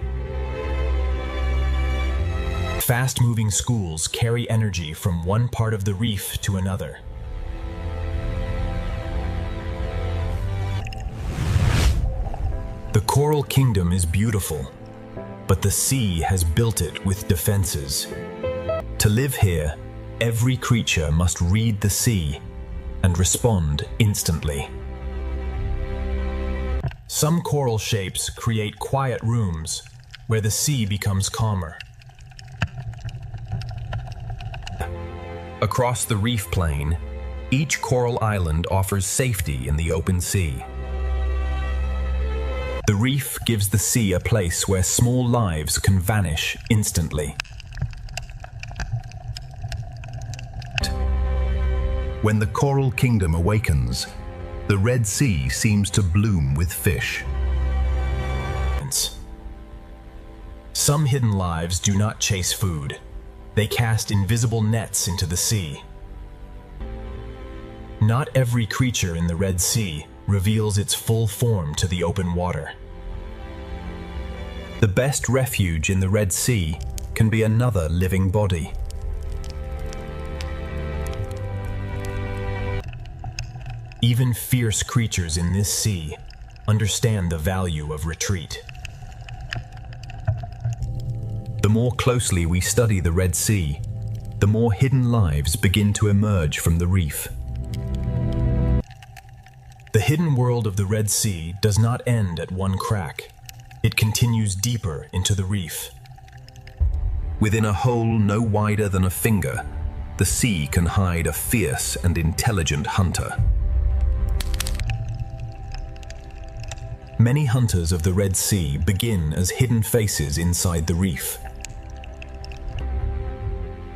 Fast-moving schools carry energy from one part of the reef to another. The coral kingdom is beautiful, but the sea has built it with defenses. To live here, every creature must read the sea and respond instantly. Some coral shapes create quiet rooms where the sea becomes calmer. Across the reef plain, each coral island offers safety in the open sea. The reef gives the sea a place where small lives can vanish instantly. When the coral kingdom awakens, the Red Sea seems to bloom with fish. Some hidden lives do not chase food. They cast invisible nets into the sea. Not every creature in the Red Sea reveals its full form to the open water. The best refuge in the Red Sea can be another living body. Even fierce creatures in this sea understand the value of retreat. The more closely we study the Red Sea, the more hidden lives begin to emerge from the reef. The hidden world of the Red Sea does not end at one crack. It continues deeper into the reef. Within a hole no wider than a finger, the sea can hide a fierce and intelligent hunter. Many hunters of the Red Sea begin as hidden faces inside the reef.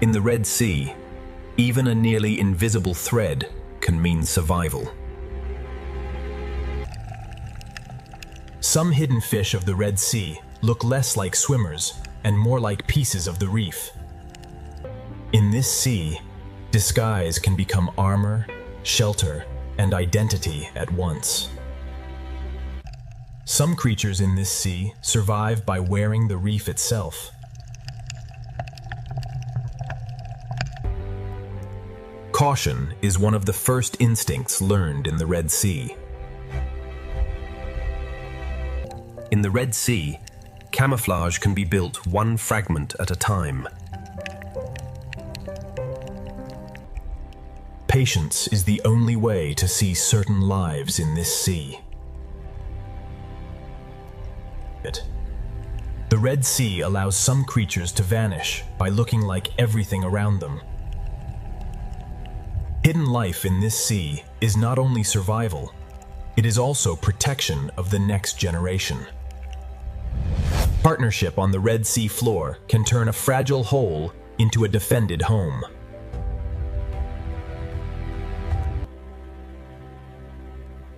In the Red Sea, even a nearly invisible thread can mean survival. Some hidden fish of the Red Sea look less like swimmers and more like pieces of the reef. In this sea, disguise can become armor, shelter, and identity at once. Some creatures in this sea survive by wearing the reef itself. Caution is one of the first instincts learned in the Red Sea. In the Red Sea, camouflage can be built one fragment at a time. Patience is the only way to see certain lives in this sea. The Red Sea allows some creatures to vanish by looking like everything around them. Hidden life in this sea is not only survival, it is also protection of the next generation. Partnership on the Red Sea floor can turn a fragile hole into a defended home.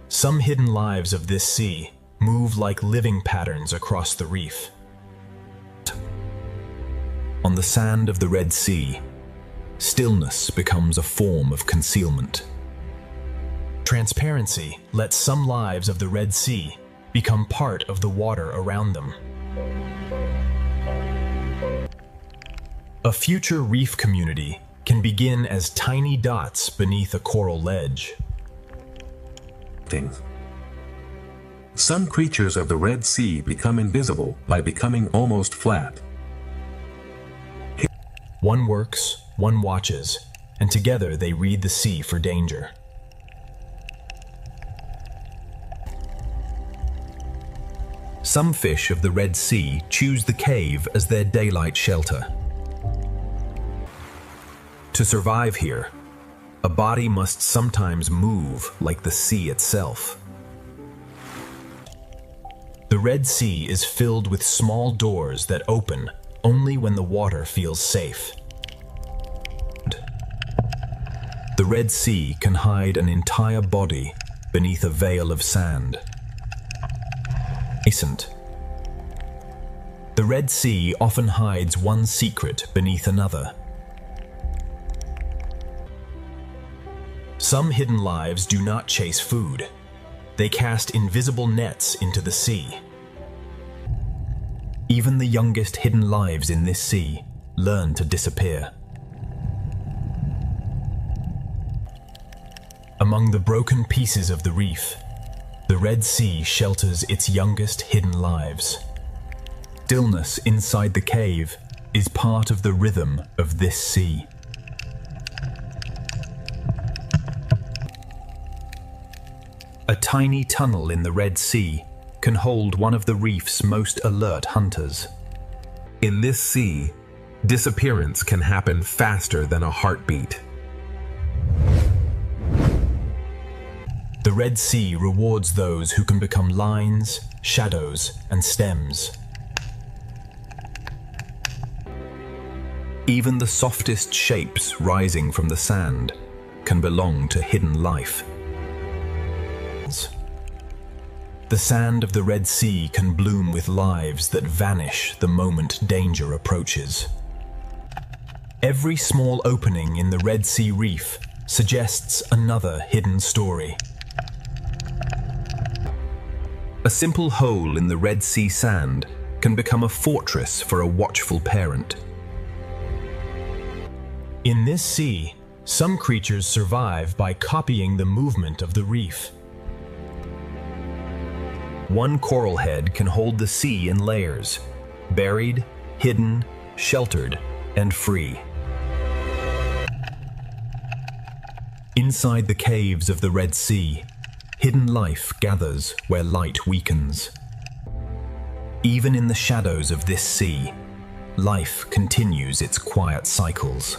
Some hidden lives of this sea move like living patterns across the reef. On the sand of the Red Sea, stillness becomes a form of concealment. Transparency lets some lives of the Red Sea become part of the water around them. A future reef community can begin as tiny dots beneath a coral ledge. Some creatures of the Red Sea become invisible by becoming almost flat. One works, one watches, and together they read the sea for danger. Some fish of the Red Sea choose the cave as their daylight shelter. To survive here, a body must sometimes move like the sea itself. The Red Sea is filled with small doors that open only when the water feels safe. The Red Sea can hide an entire body beneath a veil of sand. The Red Sea often hides one secret beneath another. Some hidden lives do not chase food. They cast invisible nets into the sea. Even the youngest hidden lives in this sea learn to disappear. Among the broken pieces of the reef, the Red Sea shelters its youngest hidden lives. Stillness inside the cave is part of the rhythm of this sea. A tiny tunnel in the Red Sea can hold one of the reef's most alert hunters. In this sea, disappearance can happen faster than a heartbeat. The Red Sea rewards those who can become lines, shadows, and stems. Even the softest shapes rising from the sand can belong to hidden life. The sand of the Red Sea can bloom with lives that vanish the moment danger approaches. Every small opening in the Red Sea reef suggests another hidden story. A simple hole in the Red Sea sand can become a fortress for a watchful parent. In this sea, some creatures survive by copying the movement of the reef. One coral head can hold the sea in layers, buried, hidden, sheltered, and free. Inside the caves of the Red Sea, hidden life gathers where light weakens. Even in the shadows of this sea, life continues its quiet cycles.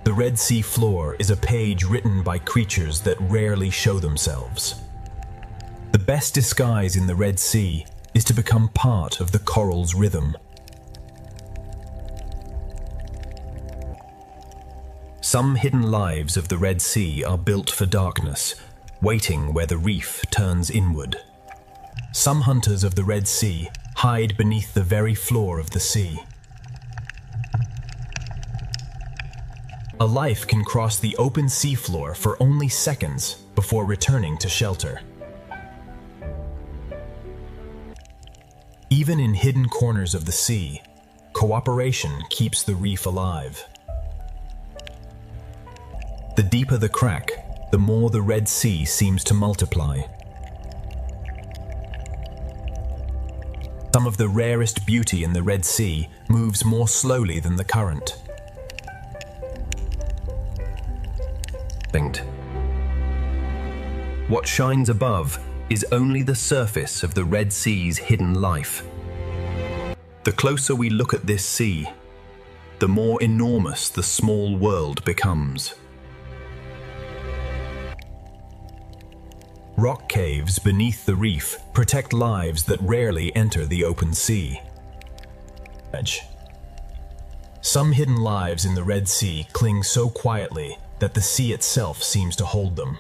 The Red Sea floor is a page written by creatures that rarely show themselves. The best disguise in the Red Sea is to become part of the coral's rhythm. Some hidden lives of the Red Sea are built for darkness, waiting where the reef turns inward. Some hunters of the Red Sea hide beneath the very floor of the sea. A life can cross the open seafloor for only seconds before returning to shelter. Even in hidden corners of the sea, cooperation keeps the reef alive. The deeper the crack, the more the Red Sea seems to multiply. Some of the rarest beauty in the Red Sea moves more slowly than the current. What shines above is only the surface of the Red Sea's hidden life. The closer we look at this sea, the more enormous the small world becomes. Rock caves beneath the reef protect lives that rarely enter the open sea. Some hidden lives in the Red Sea cling so quietly that the sea itself seems to hold them.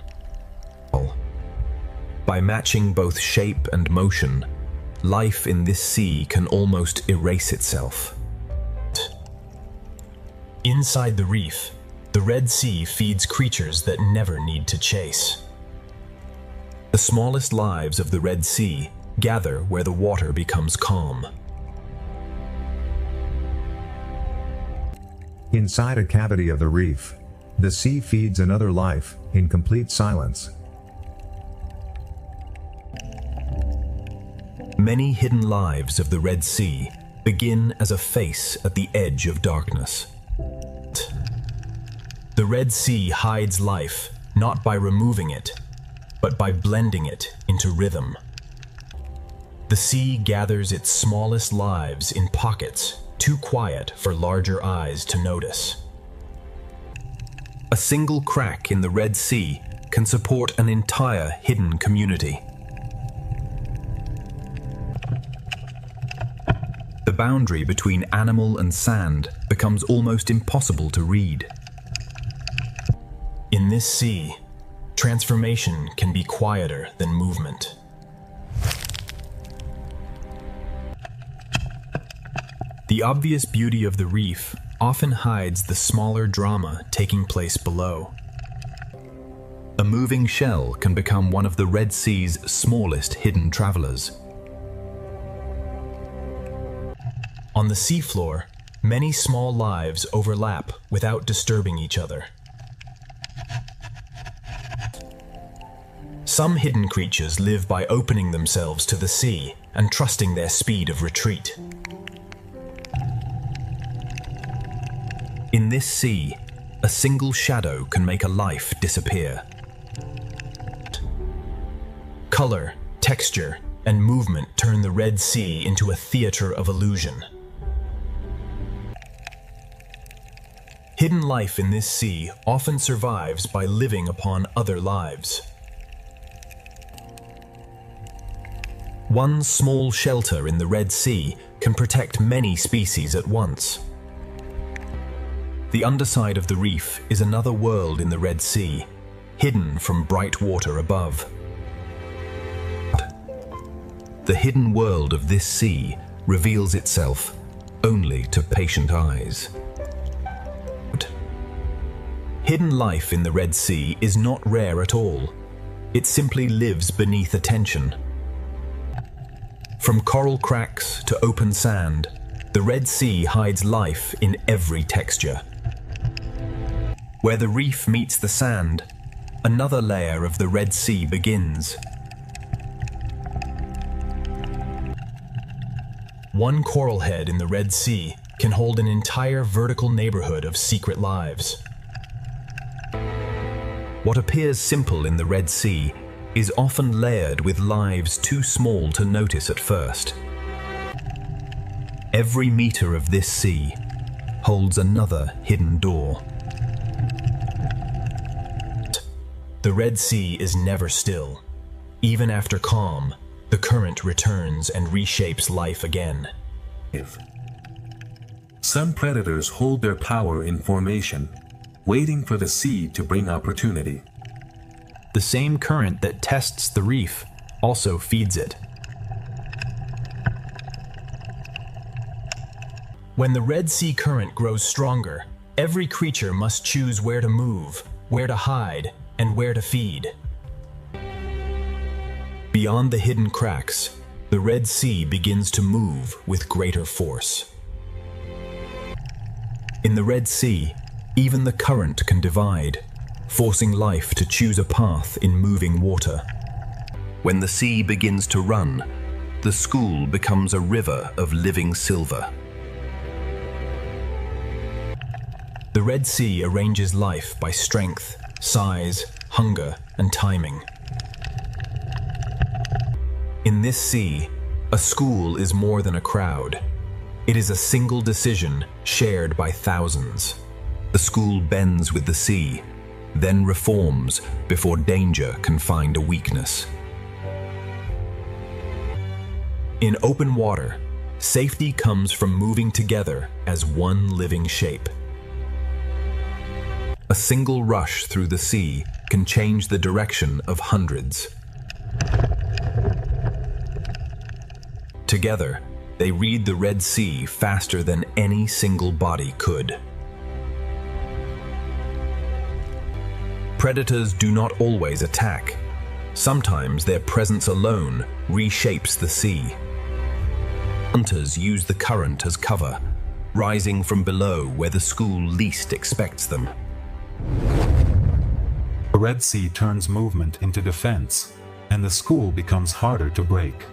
By matching both shape and motion, life in this sea can almost erase itself. Inside the reef, the Red Sea feeds creatures that never need to chase. The smallest lives of the Red Sea gather where the water becomes calm. Inside a cavity of the reef, the sea feeds another life, in complete silence. Many hidden lives of the Red Sea begin as a face at the edge of darkness. The Red Sea hides life not by removing it, but by blending it into rhythm. The sea gathers its smallest lives in pockets too quiet for larger eyes to notice. A single crack in the Red Sea can support an entire hidden community. The boundary between animal and sand becomes almost impossible to read. In this sea, transformation can be quieter than movement. The obvious beauty of the reef often hides the smaller drama taking place below. A moving shell can become one of the Red Sea's smallest hidden travelers. On the seafloor, many small lives overlap without disturbing each other. Some hidden creatures live by opening themselves to the sea and trusting their speed of retreat. In this sea, a single shadow can make a life disappear. Color, texture, and movement turn the Red Sea into a theater of illusion. Hidden life in this sea often survives by living upon other lives. One small shelter in the Red Sea can protect many species at once. The underside of the reef is another world in the Red Sea, hidden from bright water above. The hidden world of this sea reveals itself only to patient eyes. Hidden life in the Red Sea is not rare at all. It simply lives beneath attention. From coral cracks to open sand, the Red Sea hides life in every texture. Where the reef meets the sand, another layer of the Red Sea begins. One coral head in the Red Sea can hold an entire vertical neighborhood of secret lives. What appears simple in the Red Sea is often layered with lives too small to notice at first. Every meter of this sea holds another hidden door. The Red Sea is never still. Even after calm, the current returns and reshapes life again. Some predators hold their power in formation, waiting for the sea to bring opportunity. The same current that tests the reef also feeds it. When the Red Sea current grows stronger, every creature must choose where to move, where to hide, and where to feed. Beyond the hidden cracks, the Red Sea begins to move with greater force. In the Red Sea, even the current can divide, forcing life to choose a path in moving water. When the sea begins to run, the school becomes a river of living silver. The Red Sea arranges life by strength, size, hunger, and timing. In this sea, a school is more than a crowd. It is a single decision shared by thousands. The school bends with the sea, then reforms before danger can find a weakness. In open water, safety comes from moving together as one living shape. A single rush through the sea can change the direction of hundreds. Together, they read the Red Sea faster than any single body could. Predators do not always attack. Sometimes their presence alone reshapes the sea. Hunters use the current as cover, rising from below where the school least expects them. The Red Sea turns movement into defense, and the school becomes harder to break.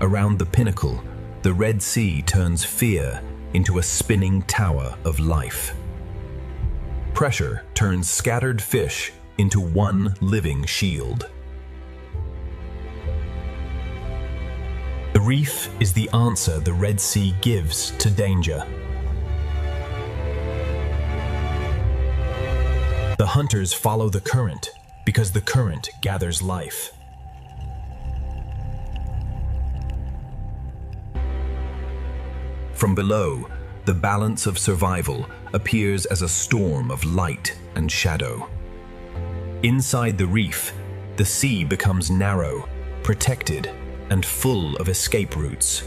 Around the pinnacle, the Red Sea turns fear into a spinning tower of life. Pressure turns scattered fish into one living shield. The reef is the answer the Red Sea gives to danger. The hunters follow the current because the current gathers life. From below, the balance of survival appears as a storm of light and shadow. Inside the reef, the sea becomes narrow, protected, and full of escape routes.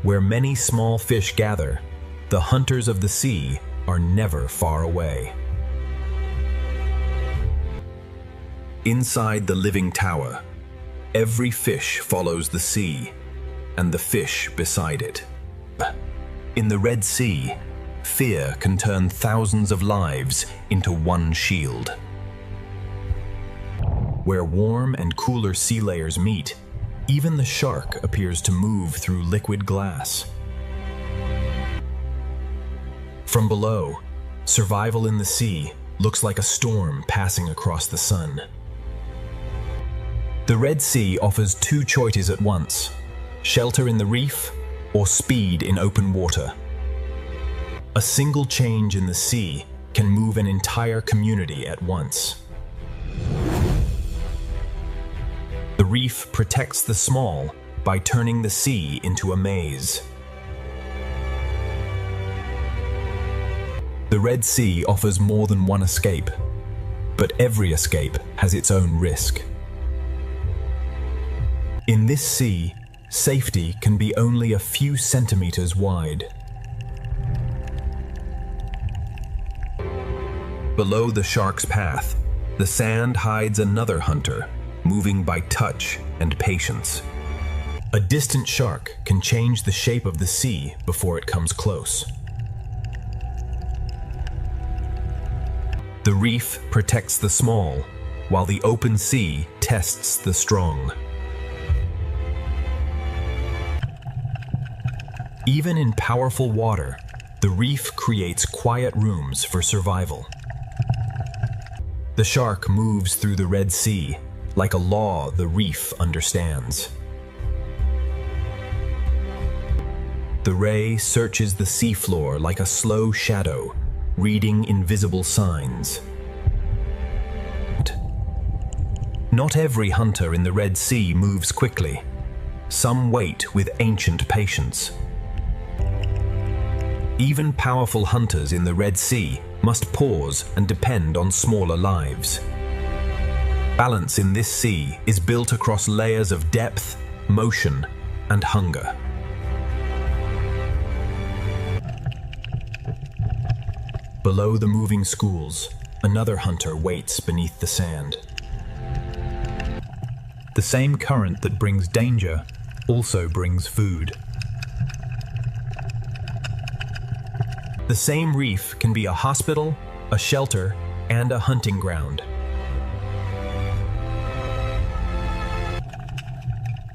Where many small fish gather, the hunters of the sea are never far away. Inside the living tower, every fish follows the sea, and the fish beside it. In the Red Sea, fear can turn thousands of lives into one shield. Where warm and cooler sea layers meet, even the shark appears to move through liquid glass. From below, survival in the sea looks like a storm passing across the sun. The Red Sea offers two choices at once: shelter in the reef or speed in open water. A single change in the sea can move an entire community at once. The reef protects the small by turning the sea into a maze. The Red Sea offers more than one escape, but every escape has its own risk. In this sea, safety can be only a few centimeters wide. Below the shark's path, the sand hides another hunter, moving by touch and patience. A distant shark can change the shape of the sea before it comes close. The reef protects the small, while the open sea tests the strong. Even in powerful water, the reef creates quiet rooms for survival. The shark moves through the Red Sea like a law the reef understands. The ray searches the seafloor like a slow shadow, reading invisible signs. Not every hunter in the Red Sea moves quickly. Some wait with ancient patience. Even powerful hunters in the Red Sea must pause and depend on smaller lives. Balance in this sea is built across layers of depth, motion, and hunger. Below the moving schools, another hunter waits beneath the sand. The same current that brings danger also brings food. The same reef can be a hospital, a shelter, and a hunting ground.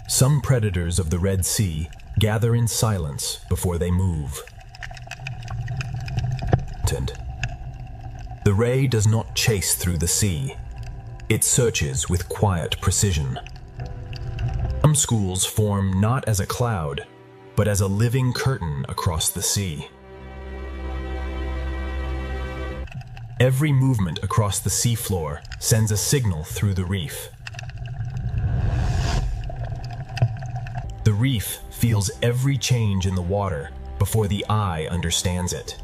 Some predators of the Red Sea gather in silence before they move. The ray does not chase through the sea. It searches with quiet precision. Some schools form not as a cloud, but as a living curtain across the sea. Every movement across the seafloor sends a signal through the reef. The reef feels every change in the water before the eye understands it.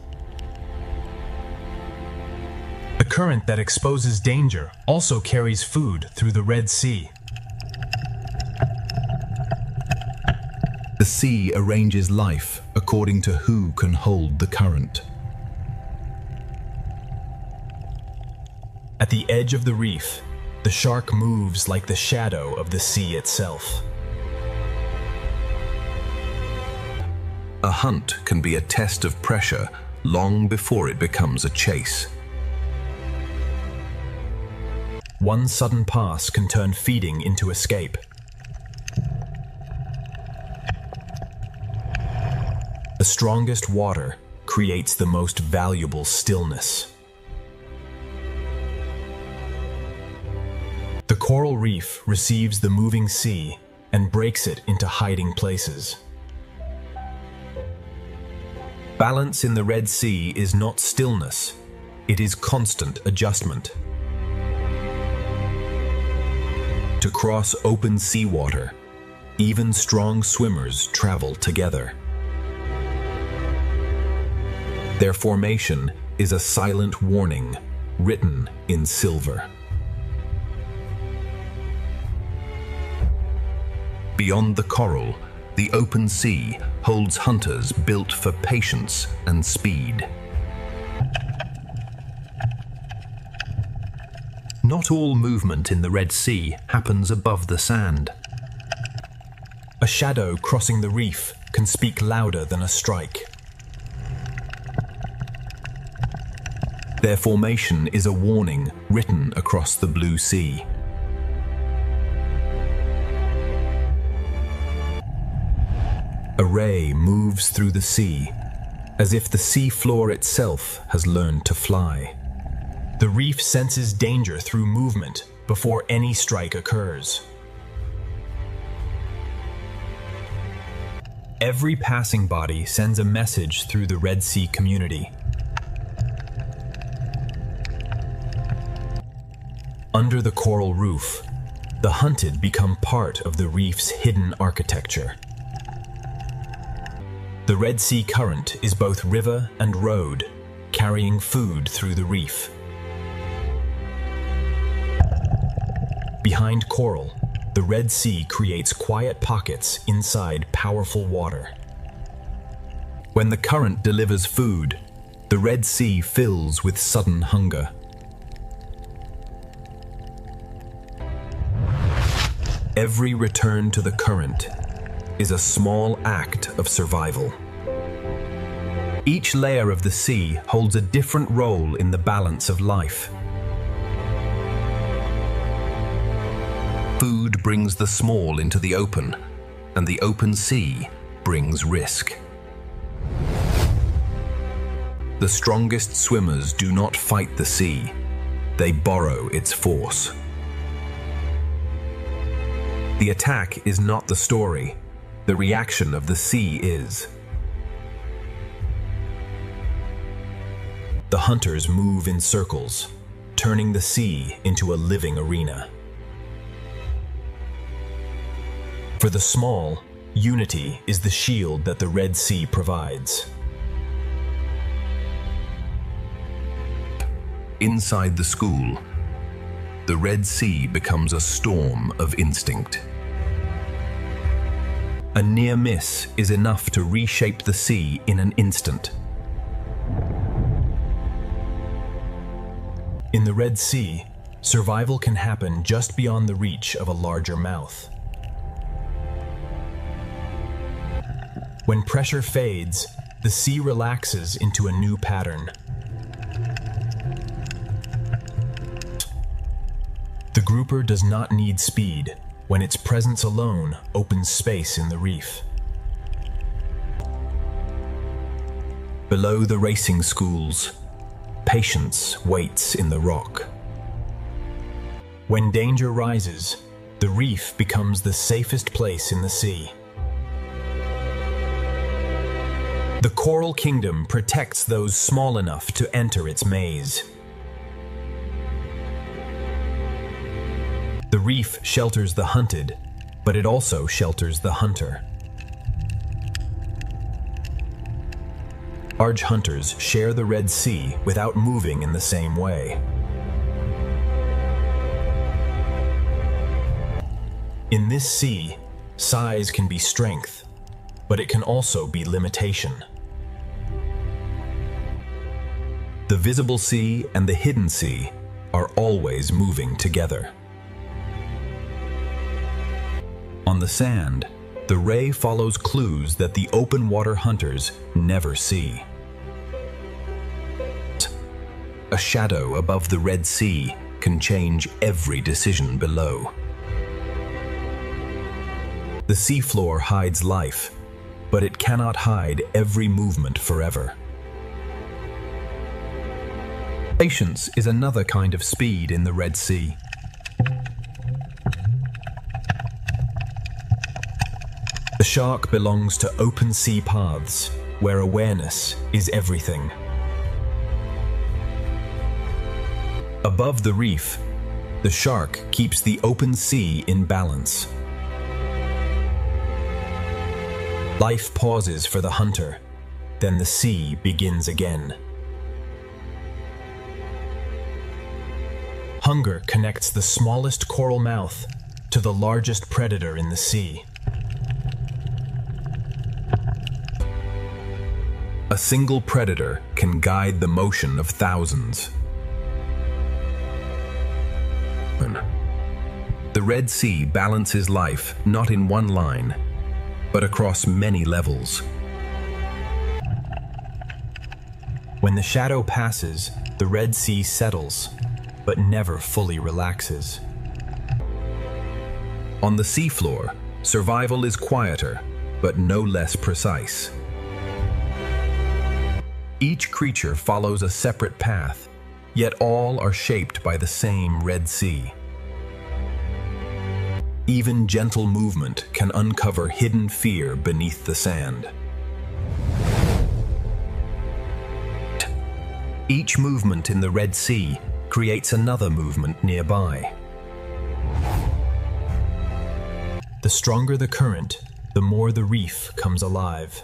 The current that exposes danger also carries food through the Red Sea. The sea arranges life according to who can hold the current. At the edge of the reef, the shark moves like the shadow of the sea itself. A hunt can be a test of pressure long before it becomes a chase. One sudden pass can turn feeding into escape. The strongest water creates the most valuable stillness. The coral reef receives the moving sea and breaks it into hiding places. Balance in the Red Sea is not stillness, it is constant adjustment. To cross open seawater, even strong swimmers travel together. Their formation is a silent warning written in silver. Beyond the coral, the open sea holds hunters built for patience and speed. Not all movement in the Red Sea happens above the sand. A shadow crossing the reef can speak louder than a strike. Their formation is a warning written across the blue sea. A ray moves through the sea, as if the sea floor itself has learned to fly. The reef senses danger through movement before any strike occurs. Every passing body sends a message through the Red Sea community. Under the coral roof, the hunted become part of the reef's hidden architecture. The Red Sea current is both river and road, carrying food through the reef. Behind coral, the Red Sea creates quiet pockets inside powerful water. When the current delivers food, the Red Sea fills with sudden hunger. Every return to the current is a small act of survival. Each layer of the sea holds a different role in the balance of life. Food brings the small into the open, and the open sea brings risk. The strongest swimmers do not fight the sea, they borrow its force. The attack is not the story, the reaction of the sea is. the hunters move in circles, turning the sea into a living arena. For the small, unity is the shield that the Red Sea provides. Inside the school, the Red Sea becomes a storm of instinct. A near miss is enough to reshape the sea in an instant. In the Red Sea, survival can happen just beyond the reach of a larger mouth. When pressure fades, the sea relaxes into a new pattern. The grouper does not need speed when its presence alone opens space in the reef. Below the racing schools, patience waits in the rock. When danger rises, the reef becomes the safest place in the sea. The Coral Kingdom protects those small enough to enter its maze. The reef shelters the hunted, but it also shelters the hunter. Large hunters share the Red Sea without moving in the same way. In this sea, size can be strength, but it can also be limitation. The visible sea and the hidden sea are always moving together. On the sand, the ray follows clues that the open water hunters never see. A shadow above the Red Sea can change every decision below. The seafloor hides life, but it cannot hide every movement forever. Patience is another kind of speed in the Red Sea. The shark belongs to open sea paths, where awareness is everything. Above the reef, the shark keeps the open sea in balance. Life pauses for the hunter, then the sea begins again. Hunger connects the smallest coral mouth to the largest predator in the sea. A single predator can guide the motion of thousands. The Red Sea balances life not in one line, but across many levels. When the shadow passes, the Red Sea settles, but never fully relaxes. On the seafloor, survival is quieter, but no less precise. Each creature follows a separate path, yet all are shaped by the same Red Sea. Even gentle movement can uncover hidden fear beneath the sand. Each movement in the Red Sea creates another movement nearby. The stronger the current, the more the reef comes alive.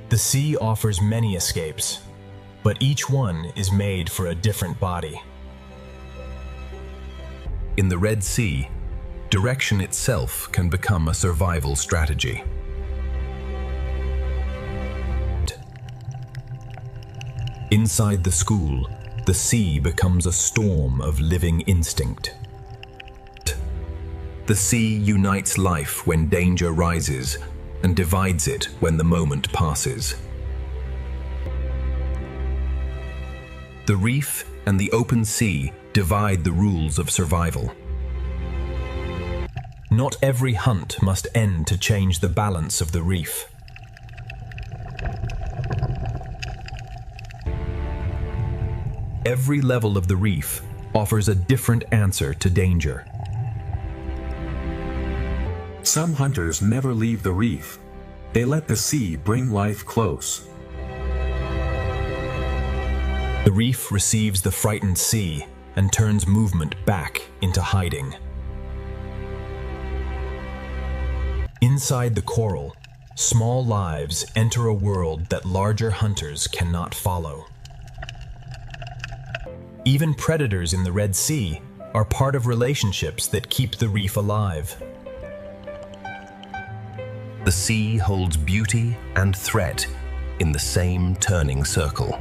The sea offers many escapes, but each one is made for a different body. In the Red Sea, direction itself can become a survival strategy. Inside the school, the sea becomes a storm of living instinct. The sea unites life when danger rises and divides it when the moment passes. The reef and the open sea divide the rules of survival. Not every hunt must end to change the balance of the reef. Every level of the reef offers a different answer to danger. Some hunters never leave the reef. They let the sea bring life close. The reef receives the frightened sea and turns movement back into hiding. Inside the coral, small lives enter a world that larger hunters cannot follow. Even predators in the Red Sea are part of relationships that keep the reef alive. The sea holds beauty and threat in the same turning circle.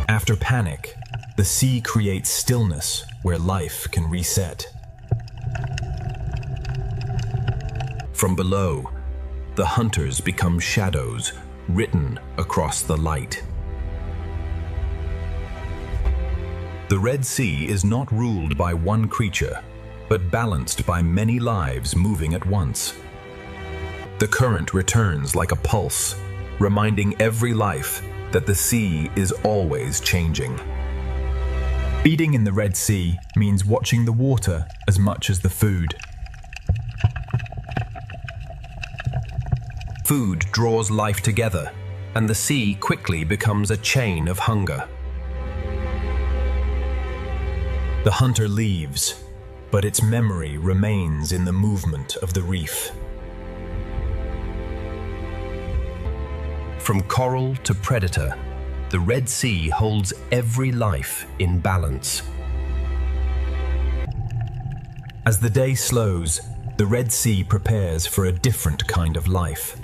After panic, the sea creates stillness where life can reset. From below, the hunters become shadows written across the light. The Red Sea is not ruled by one creature, but balanced by many lives moving at once. The current returns like a pulse, reminding every life that the sea is always changing. Feeding in the Red Sea means watching the water as much as the food. Food draws life together, and the sea quickly becomes a chain of hunger. The hunter leaves, but its memory remains in the movement of the reef. From coral to predator, the Red Sea holds every life in balance. As the day slows, the Red Sea prepares for a different kind of life.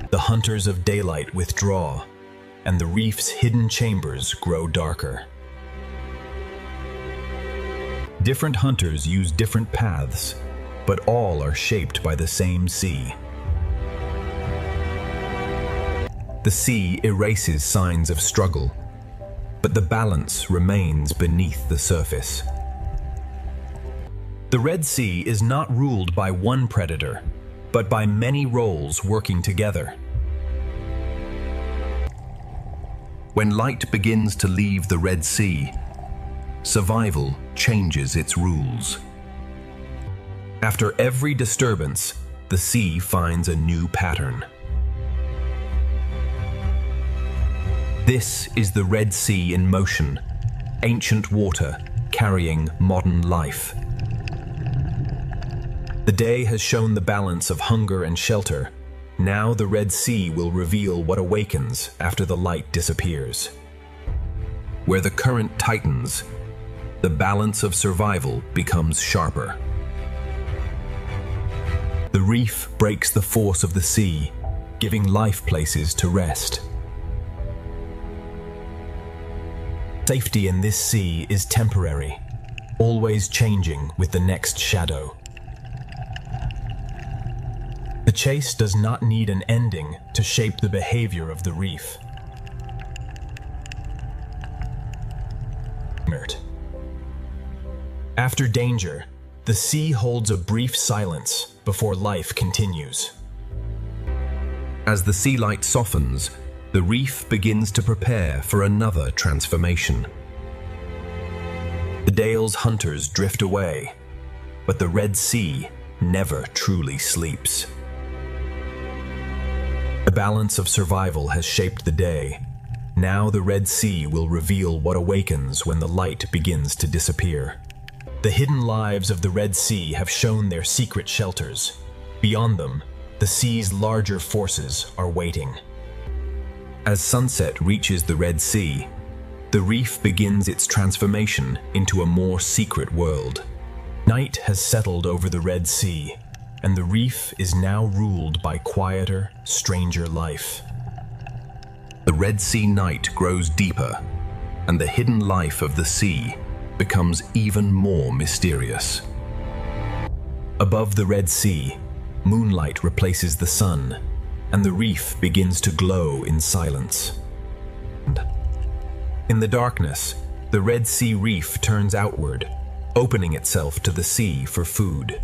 The hunters of daylight withdraw, and the reef's hidden chambers grow darker. Different hunters use different paths, but all are shaped by the same sea. The sea erases signs of struggle, but the balance remains beneath the surface. The Red Sea is not ruled by one predator, but by many roles working together. When light begins to leave the Red Sea, survival changes its rules. After every disturbance, the sea finds a new pattern. This is the Red Sea in motion, ancient water carrying modern life. The day has shown the balance of hunger and shelter. Now the Red Sea will reveal what awakens after the light disappears. Where the current tightens, the balance of survival becomes sharper. The reef breaks the force of the sea, giving life places to rest. Safety in this sea is temporary, always changing with the next shadow. The chase does not need an ending to shape the behavior of the reef. After danger, the sea holds a brief silence before life continues. As the sea light softens, the reef begins to prepare for another transformation. The Dale's hunters drift away, but the Red Sea never truly sleeps. The balance of survival has shaped the day. Now the Red Sea will reveal what awakens when the light begins to disappear. The hidden lives of the Red Sea have shown their secret shelters. Beyond them, the sea's larger forces are waiting. As sunset reaches the Red Sea, the reef begins its transformation into a more secret world. Night has settled over the Red Sea, and the reef is now ruled by quieter, stranger life. The Red Sea night grows deeper, and the hidden life of the sea becomes even more mysterious. Above the Red Sea, moonlight replaces the sun, and the reef begins to glow in silence. In the darkness, the Red Sea reef turns outward, opening itself to the sea for food.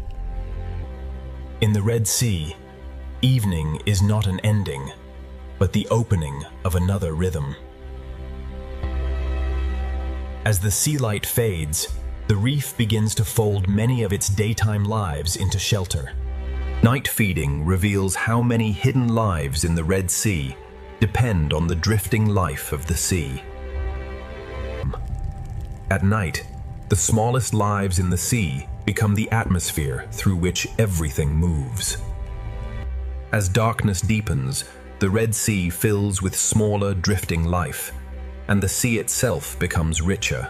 In the Red Sea, evening is not an ending, but the opening of another rhythm. As the sea light fades, The reef begins to fold many of its daytime lives into shelter. Night feeding reveals how many hidden lives in the Red Sea depend on the drifting life of the sea. At night, the smallest lives in the sea become the atmosphere through which everything moves. As darkness deepens, the Red Sea fills with smaller drifting life, and the sea itself becomes richer.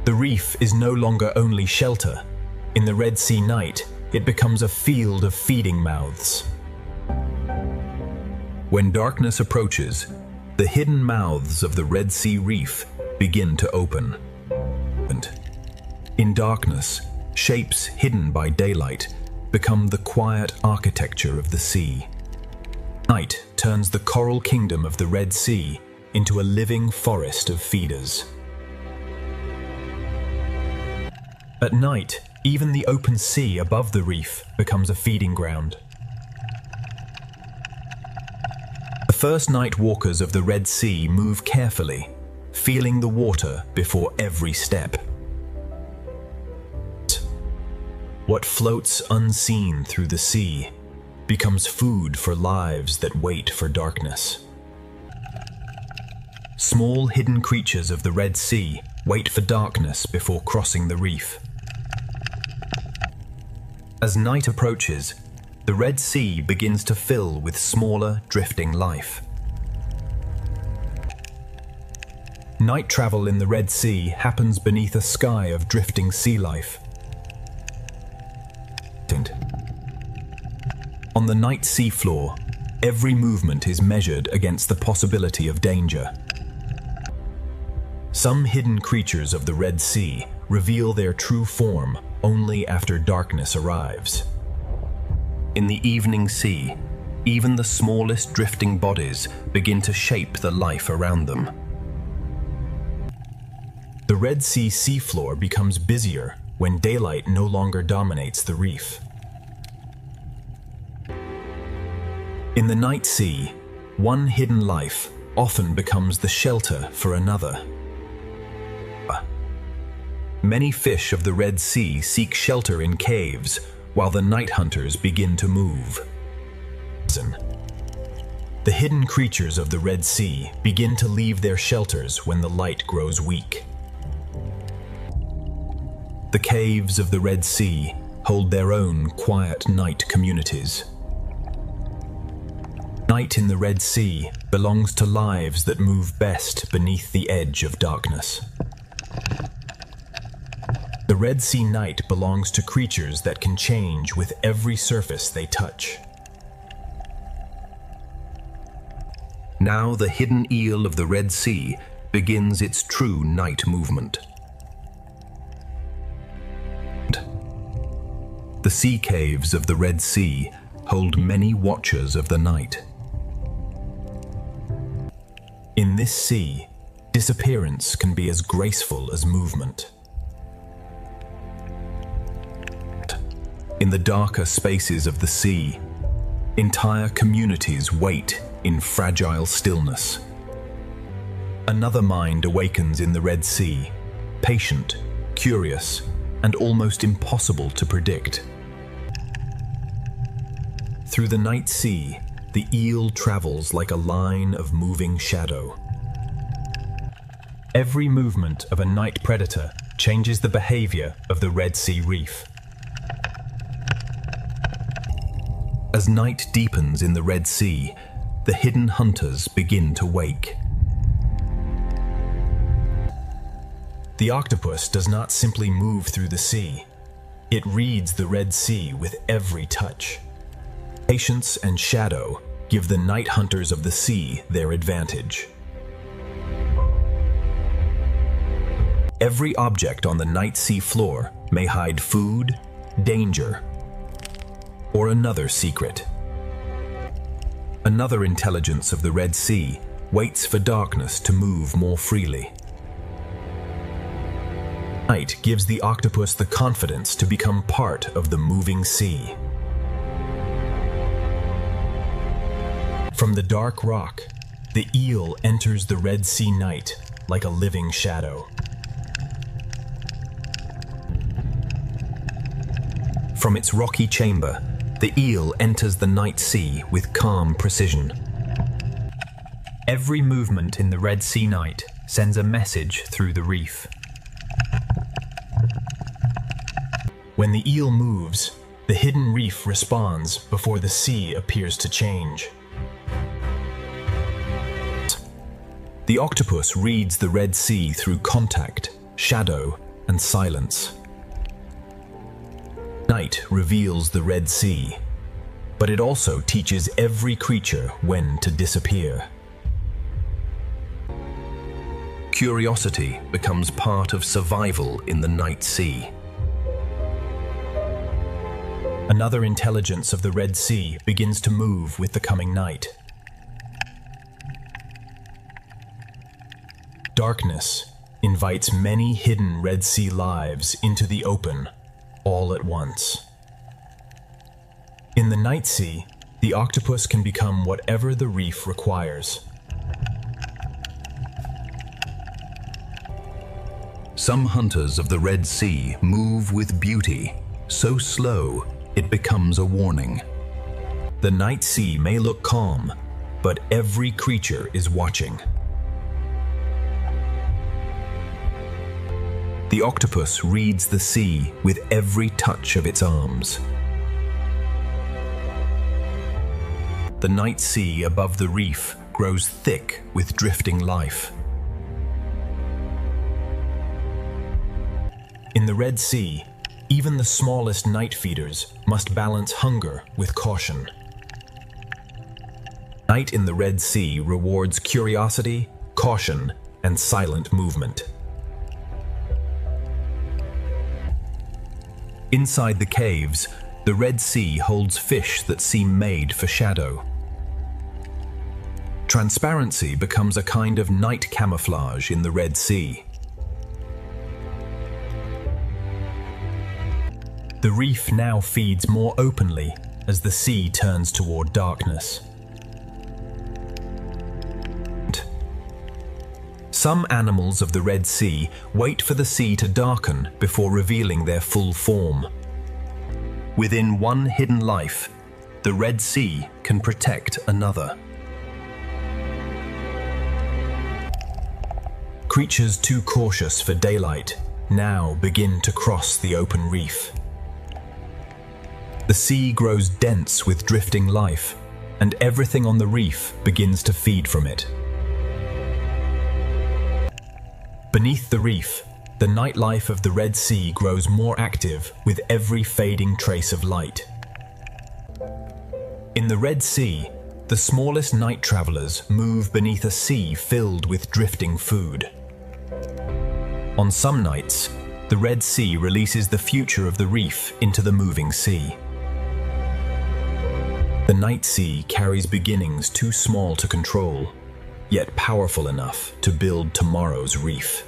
The reef is no longer only shelter. In the Red Sea night, it becomes a field of feeding mouths. When darkness approaches, the hidden mouths of the Red Sea reef begin to open. And in darkness, shapes hidden by daylight become the quiet architecture of the sea. Night turns the coral kingdom of the Red Sea into a living forest of feeders. At night, even the open sea above the reef becomes a feeding ground. The first night walkers of the Red Sea move carefully, feeling the water before every step. What floats unseen through the sea becomes food for lives that wait for darkness. Small hidden creatures of the Red Sea wait for darkness before crossing the reef. As night approaches, the Red Sea begins to fill with smaller, drifting life. Night travel in the Red Sea happens beneath a sky of drifting sea life. On the night seafloor, every movement is measured against the possibility of danger. Some hidden creatures of the Red Sea reveal their true form only after darkness arrives. In the evening sea, even the smallest drifting bodies begin to shape the life around them. The Red Sea seafloor becomes busier when daylight no longer dominates the reef. In the night sea, one hidden life often becomes the shelter for another. Many fish of the Red Sea seek shelter in caves while the night hunters begin to move. The hidden creatures of the Red Sea begin to leave their shelters when the light grows weak. The caves of the Red Sea hold their own quiet night communities. Night in the Red Sea belongs to lives that move best beneath the edge of darkness. The Red Sea night belongs to creatures that can change with every surface they touch. Now the hidden eel of the Red Sea begins its true night movement. The sea caves of the Red Sea hold many watchers of the night. In this sea, disappearance can be as graceful as movement. In the darker spaces of the sea, entire communities wait in fragile stillness. Another mind awakens in the Red Sea, patient, curious, and almost impossible to predict. Through the night sea, the eel travels like a line of moving shadow. Every movement of a night predator changes the behavior of the Red Sea reef. As night deepens in the Red Sea, the hidden hunters begin to wake. The octopus does not simply move through the sea. It reads the Red Sea with every touch. Patience and shadow give the night hunters of the sea their advantage. Every object on the night sea floor may hide food, danger, or another secret. Another intelligence of the Red Sea waits for darkness to move more freely. Night gives the octopus the confidence to become part of the moving sea. From the dark rock, the eel enters the Red Sea night like a living shadow. From its rocky chamber, the eel enters the night sea with calm precision. Every movement in the Red Sea night sends a message through the reef. When the eel moves, the hidden reef responds before the sea appears to change. The octopus reads the Red Sea through contact, shadow, and silence. Night reveals the Red Sea, but it also teaches every creature when to disappear. Curiosity becomes part of survival in the night sea. Another intelligence of the Red Sea begins to move with the coming night. Darkness invites many hidden Red Sea lives into the open, all at once. In the night sea, the octopus can become whatever the reef requires. Some hunters of the Red Sea move with beauty, so slow it becomes a warning. The night sea may look calm, but every creature is watching. The octopus reads the sea with every touch of its arms. The night sea above the reef grows thick with drifting life. In the Red Sea, even the smallest night feeders must balance hunger with caution. Night in the Red Sea rewards curiosity, caution, and silent movement. Inside the caves, the Red Sea holds fish that seem made for shadow. Transparency becomes a kind of night camouflage in the Red Sea. The reef now feeds more openly as the sea turns toward darkness. Some animals of the Red Sea wait for the sea to darken before revealing their full form. Within one hidden life, the Red Sea can protect another. Creatures too cautious for daylight now begin to cross the open reef. The sea grows dense with drifting life, and everything on the reef begins to feed from it. Beneath the reef, the nightlife of the Red Sea grows more active with every fading trace of light. In the Red Sea, the smallest night travelers move beneath a sea filled with drifting food. On some nights, the Red Sea releases the future of the reef into the moving sea. The night sea carries beginnings too small to control, yet powerful enough to build tomorrow's reef.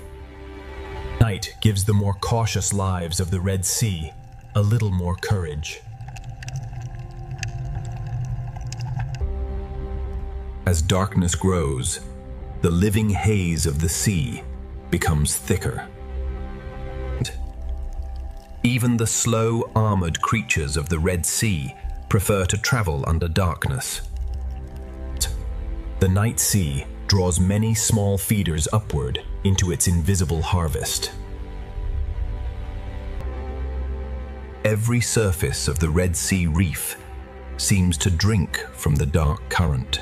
Night gives the more cautious lives of the Red Sea a little more courage. As darkness grows, the living haze of the sea becomes thicker. Even the slow, armored creatures of the Red Sea prefer to travel under darkness. The night sea draws many small feeders upward into its invisible harvest. Every surface of the Red Sea reef seems to drink from the dark current.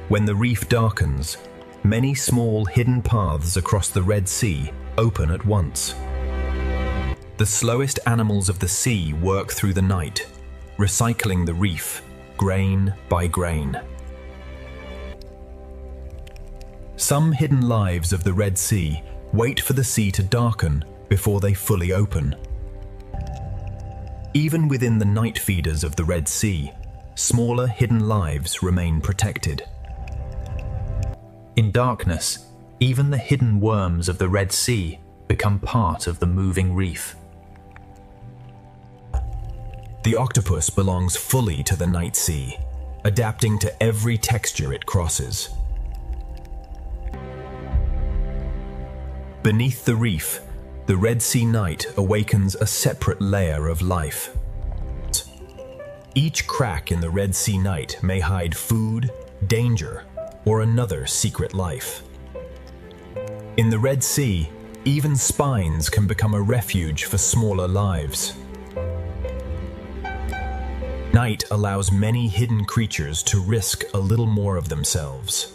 When the reef darkens, many small hidden paths across the Red Sea open at once. The slowest animals of the sea work through the night, recycling the reef, grain by grain. Some hidden lives of the Red Sea wait for the sea to darken before they fully open. Even within the night feeders of the Red Sea, smaller hidden lives remain protected. In darkness, even the hidden worms of the Red Sea become part of the moving reef. The octopus belongs fully to the night sea, adapting to every texture it crosses. Beneath the reef, the Red Sea night awakens a separate layer of life. Each crack in the Red Sea night may hide food, danger, or another secret life. In the Red Sea, even spines can become a refuge for smaller lives. Night allows many hidden creatures to risk a little more of themselves.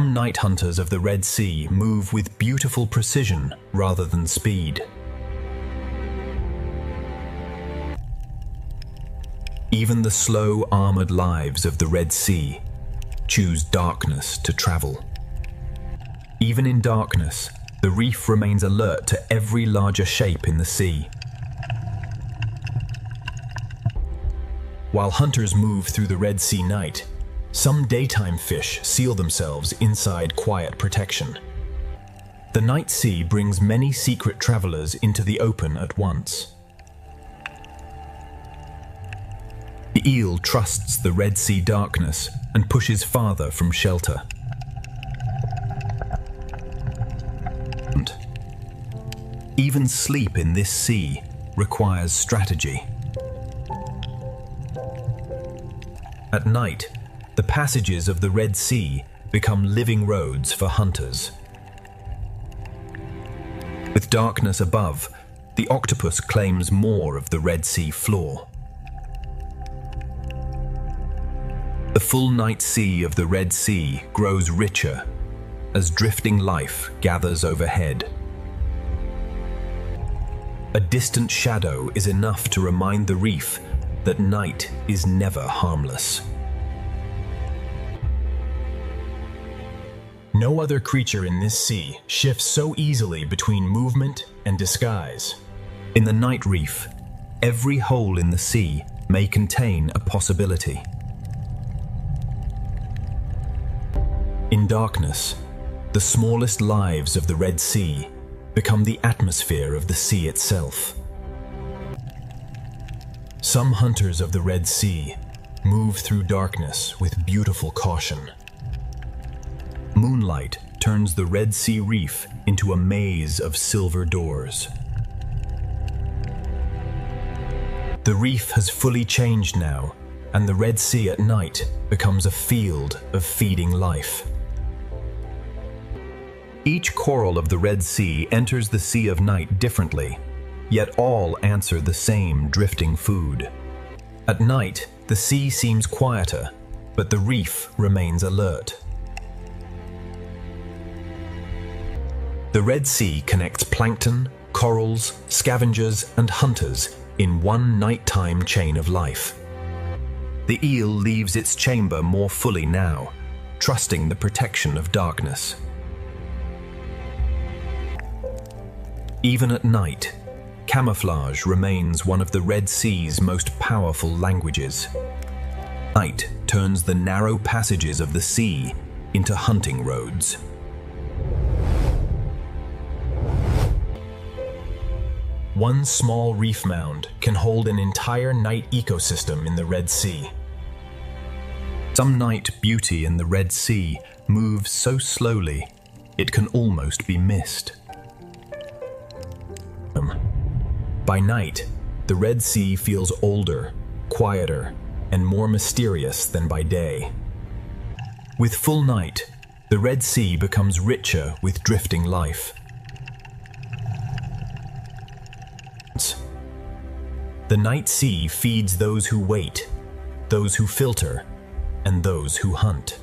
Some night hunters of the Red Sea move with beautiful precision rather than speed. Even the slow, armored lives of the Red Sea choose darkness to travel. Even in darkness, the reef remains alert to every larger shape in the sea. While hunters move through the Red Sea night, some daytime fish seal themselves inside quiet protection. The night sea brings many secret travelers into the open at once. The eel trusts the Red Sea darkness and pushes farther from shelter. Even sleep in this sea requires strategy. At night, the passages of the Red Sea become living roads for hunters. With darkness above, the octopus claims more of the Red Sea floor. The full night sea of the Red Sea grows richer as drifting life gathers overhead. A distant shadow is enough to remind the reef that night is never harmless. No other creature in this sea shifts so easily between movement and disguise. In the night reef, every hole in the sea may contain a possibility. In darkness, the smallest lives of the Red Sea become the atmosphere of the sea itself. Some hunters of the Red Sea move through darkness with beautiful caution. Moonlight turns the Red Sea reef into a maze of silver doors. The reef has fully changed now, and the Red Sea at night becomes a field of feeding life. Each coral of the Red Sea enters the Sea of Night differently, yet all answer the same drifting food. At night, the sea seems quieter, but the reef remains alert. The Red Sea connects plankton, corals, scavengers, and hunters in one nighttime chain of life. The eel leaves its chamber more fully now, trusting the protection of darkness. Even at night, camouflage remains one of the Red Sea's most powerful languages. Night turns the narrow passages of the sea into hunting roads. One small reef mound can hold an entire night ecosystem in the Red Sea. Some night beauty in the Red Sea moves so slowly, it can almost be missed. By night, the Red Sea feels older, quieter, and more mysterious than by day. With full night, the Red Sea becomes richer with drifting life. The night sea feeds those who wait, those who filter, and those who hunt.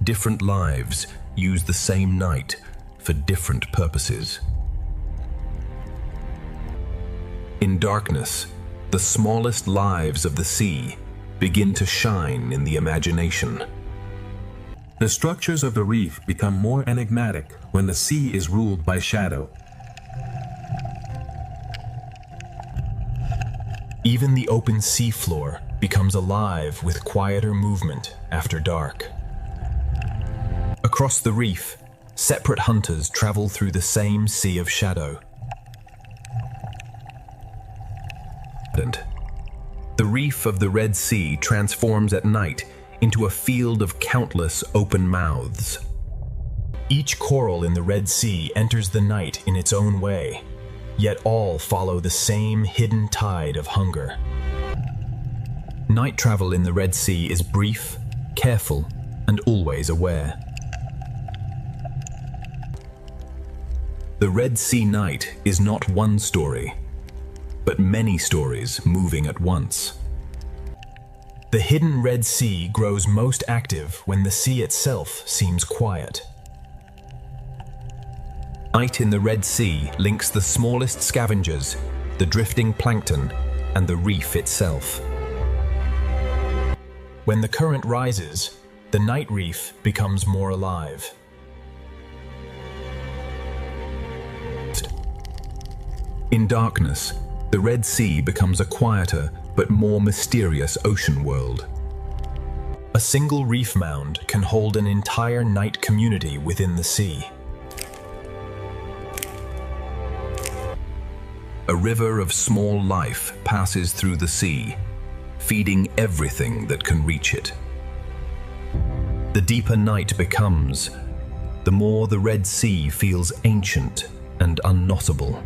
Different lives use the same night for different purposes. In darkness, the smallest lives of the sea begin to shine in the imagination. The structures of the reef become more enigmatic when the sea is ruled by shadow. Even the open seafloor becomes alive with quieter movement after dark. Across the reef, separate hunters travel through the same sea of shadow. The reef of the Red Sea transforms at night into a field of countless open mouths. Each coral in the Red Sea enters the night in its own way, yet all follow the same hidden tide of hunger. Night travel in the Red Sea is brief, careful, and always aware. The Red Sea night is not one story, but many stories moving at once. The hidden Red Sea grows most active when the sea itself seems quiet. Night in the Red Sea links the smallest scavengers, the drifting plankton, and the reef itself. When the current rises, the night reef becomes more alive. In darkness, the Red Sea becomes a quieter but more mysterious ocean world. A single reef mound can hold an entire night community within the sea. A river of small life passes through the sea, feeding everything that can reach it. The deeper night becomes, the more the Red Sea feels ancient and unknotable.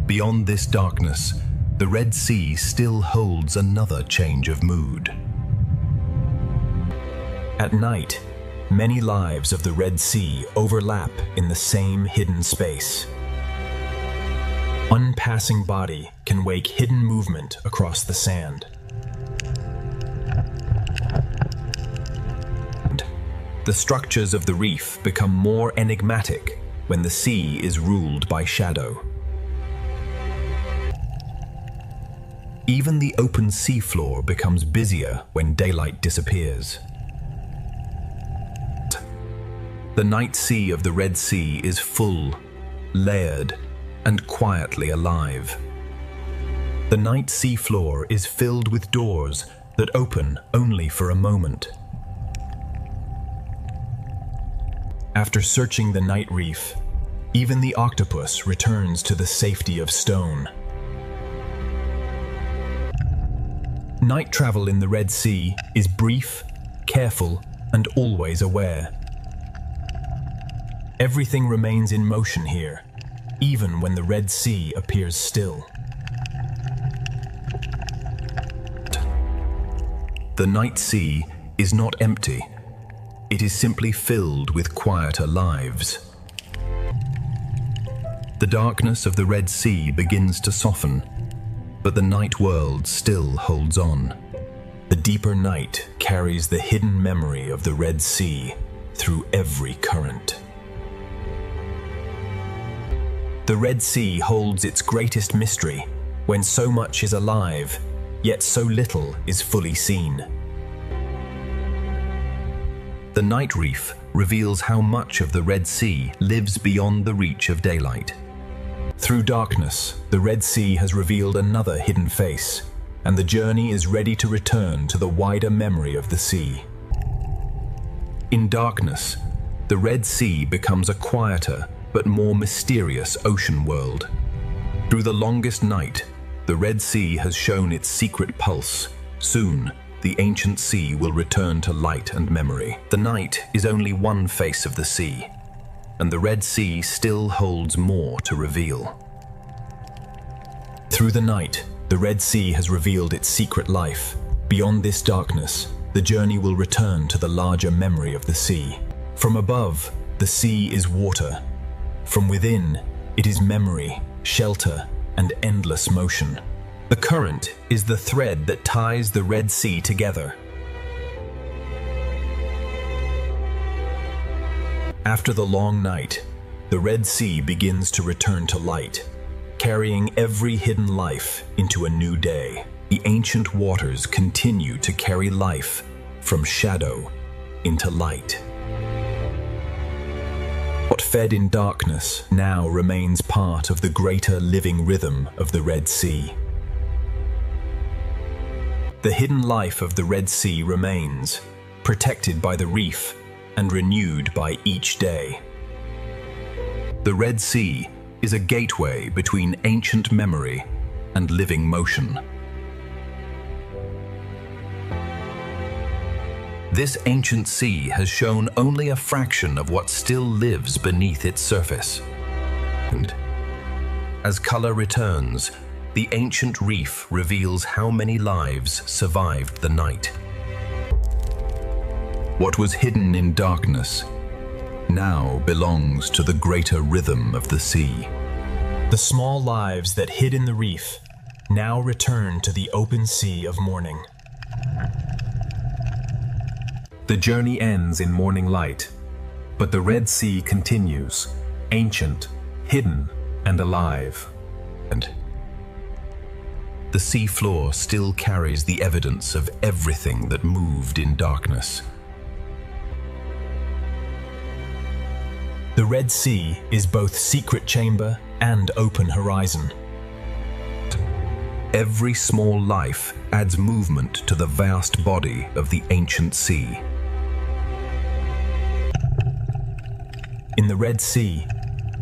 Beyond this darkness, the Red Sea still holds another change of mood. At night, many lives of the Red Sea overlap in the same hidden space. One passing body can wake hidden movement across the sand. The structures of the reef become more enigmatic when the sea is ruled by shadow. Even the open seafloor becomes busier when daylight disappears. The night sea of the Red Sea is full, layered, and quietly alive. The night seafloor is filled with doors that open only for a moment. After searching the night reef, even the octopus returns to the safety of stone. Night travel in the Red Sea is brief, careful, and always aware. Everything remains in motion here, even when the Red Sea appears still. The night sea is not empty. It is simply filled with quieter lives. The darkness of the Red Sea begins to soften, but the night world still holds on. The deeper night carries the hidden memory of the Red Sea through every current. The Red Sea holds its greatest mystery when so much is alive, yet so little is fully seen. The night reef reveals how much of the Red Sea lives beyond the reach of daylight. Through darkness, the Red Sea has revealed another hidden face, and the journey is ready to return to the wider memory of the sea. In darkness, the Red Sea becomes a quieter but more mysterious ocean world. Through the longest night, the Red Sea has shown its secret pulse. Soon, the ancient sea will return to light and memory. The night is only one face of the sea, and the Red Sea still holds more to reveal. Through the night, the Red Sea has revealed its secret life. Beyond this darkness, the journey will return to the larger memory of the sea. From above, the sea is water. From within, it is memory, shelter, and endless motion. The current is the thread that ties the Red Sea together. After the long night, the Red Sea begins to return to light, carrying every hidden life into a new day. The ancient waters continue to carry life from shadow into light. What fed in darkness now remains part of the greater living rhythm of the Red Sea. The hidden life of the Red Sea remains, protected by the reef and renewed by each day. The Red Sea is a gateway between ancient memory and living motion. This ancient sea has shown only a fraction of what still lives beneath its surface. And as color returns, the ancient reef reveals how many lives survived the night. What was hidden in darkness now belongs to the greater rhythm of the sea. The small lives that hid in the reef now return to the open sea of morning. The journey ends in morning light, but the Red Sea continues, ancient, hidden, and alive. And the sea floor still carries the evidence of everything that moved in darkness. The Red Sea is both secret chamber and open horizon. Every small life adds movement to the vast body of the ancient sea. In the Red Sea,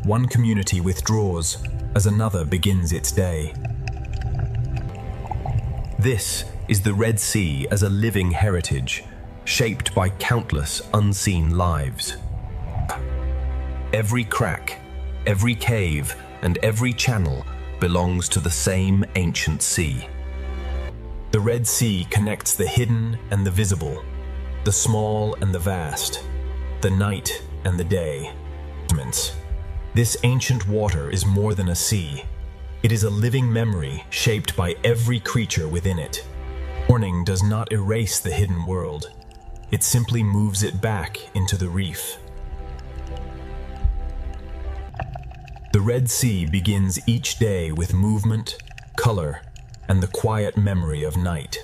one community withdraws as another begins its day. This is the Red Sea as a living heritage, shaped by countless unseen lives. Every crack, every cave, and every channel belongs to the same ancient sea. The Red Sea connects the hidden and the visible, the small and the vast, the night and the day. This ancient water is more than a sea. It is a living memory shaped by every creature within it. Morning does not erase the hidden world. It simply moves it back into the reef. The Red Sea begins each day with movement, color, and the quiet memory of night.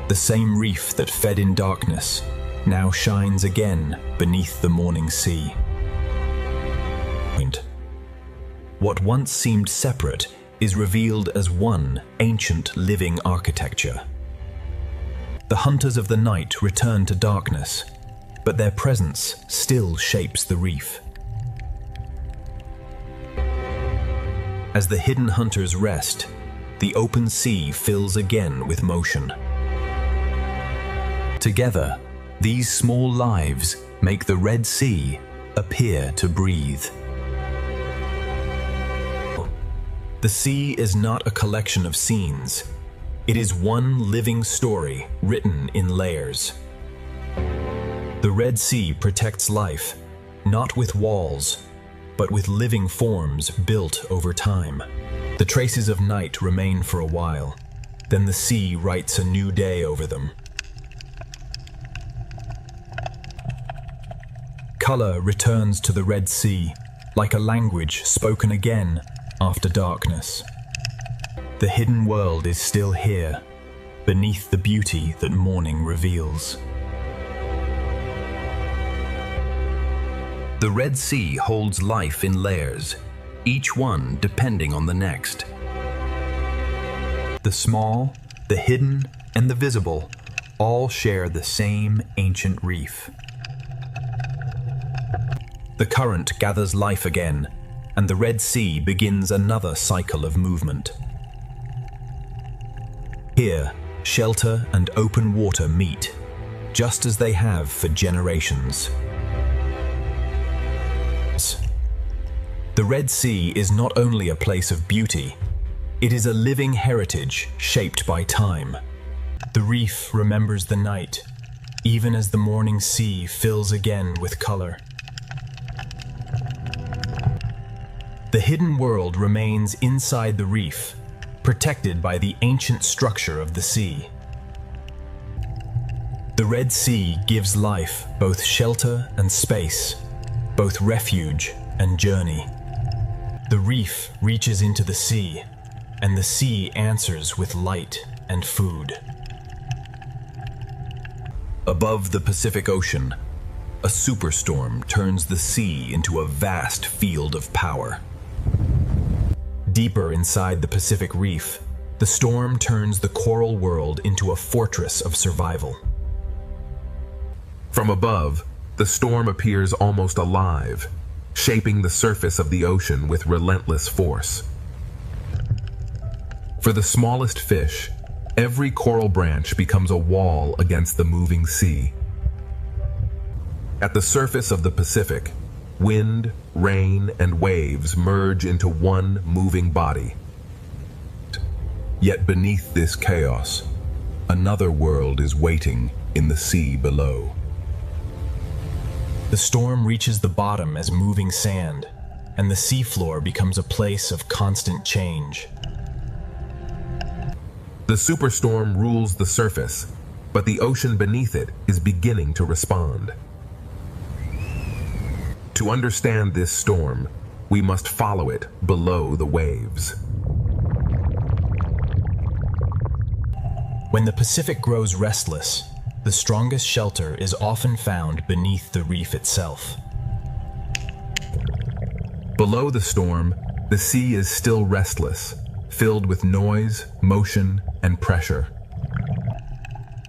The same reef that fed in darkness now shines again beneath the morning sea. What once seemed separate is revealed as one ancient living architecture. The hunters of the night return to darkness, but their presence still shapes the reef. As the hidden hunters rest, the open sea fills again with motion. Together, these small lives make the Red Sea appear to breathe. The sea is not a collection of scenes. It is one living story written in layers. The Red Sea protects life, not with walls, but with living forms built over time. The traces of night remain for a while, then the sea writes a new day over them. Color returns to the Red Sea, like a language spoken again after darkness. The hidden world is still here, beneath the beauty that morning reveals. The Red Sea holds life in layers, each one depending on the next. The small, the hidden, and the visible all share the same ancient reef. The current gathers life again, and the Red Sea begins another cycle of movement. Here, shelter and open water meet, just as they have for generations. The Red Sea is not only a place of beauty, it is a living heritage shaped by time. The reef remembers the night, even as the morning sea fills again with color. The hidden world remains inside the reef, protected by the ancient structure of the sea. The Red Sea gives life both shelter and space, both refuge and journey. The reef reaches into the sea, and the sea answers with light and food. Above the Pacific Ocean, a superstorm turns the sea into a vast field of power. Deeper inside the Pacific Reef, the storm turns the coral world into a fortress of survival. From above, the storm appears almost alive, shaping the surface of the ocean with relentless force. For the smallest fish, Every coral branch becomes a wall against the moving sea. At the surface of the Pacific, wind, rain, and waves merge into one moving body. Yet beneath this chaos, another world is waiting in the sea below. The storm reaches the bottom as moving sand, and the seafloor becomes a place of constant change. The superstorm rules the surface, but the ocean beneath it is beginning to respond. To understand this storm, we must follow it below the waves. When the Pacific grows restless, the strongest shelter is often found beneath the reef itself. Below the storm, the sea is still restless, filled with noise, motion, and pressure.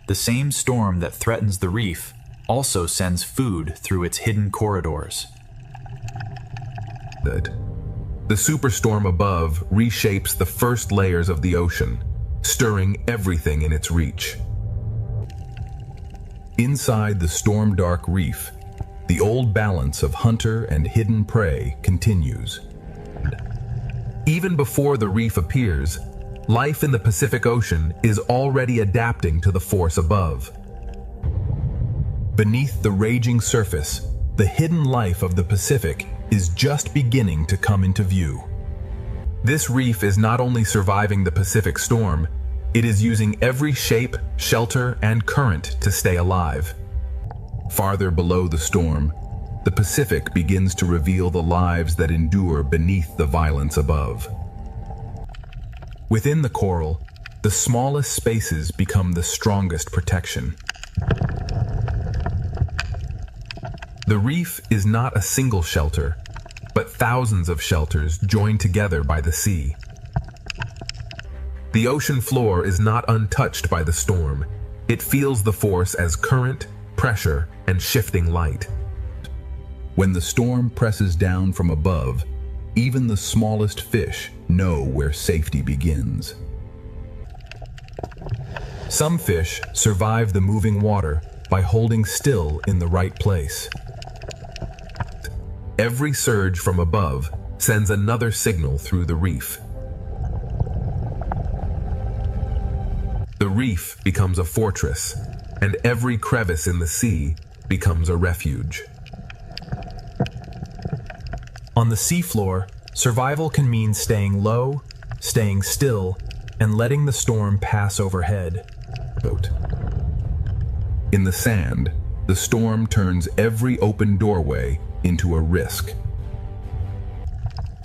The same storm that threatens the reef also sends food through its hidden corridors. The superstorm above reshapes the first layers of the ocean, stirring everything in its reach. Inside the storm-dark reef, the old balance of hunter and hidden prey continues. Even before the reef appears, life in the Pacific Ocean is already adapting to the force above. Beneath the raging surface, the hidden life of the Pacific is just beginning to come into view. This reef is not only surviving the Pacific storm, it is using every shape, shelter, and current to stay alive. Farther below the storm, the Pacific begins to reveal the lives that endure beneath the violence above. Within the coral, the smallest spaces become the strongest protection. The reef is not a single shelter, but thousands of shelters joined together by the sea. The ocean floor is not untouched by the storm. It feels the force as current, pressure, and shifting light. When the storm presses down from above, even the smallest fish know where safety begins. Some fish survive the moving water by holding still in the right place. Every surge from above sends another signal through the reef. The reef becomes a fortress, and every crevice in the sea becomes a refuge. On the seafloor, survival can mean staying low, staying still, and letting the storm pass overhead. In the sand, the storm turns every open doorway into a risk.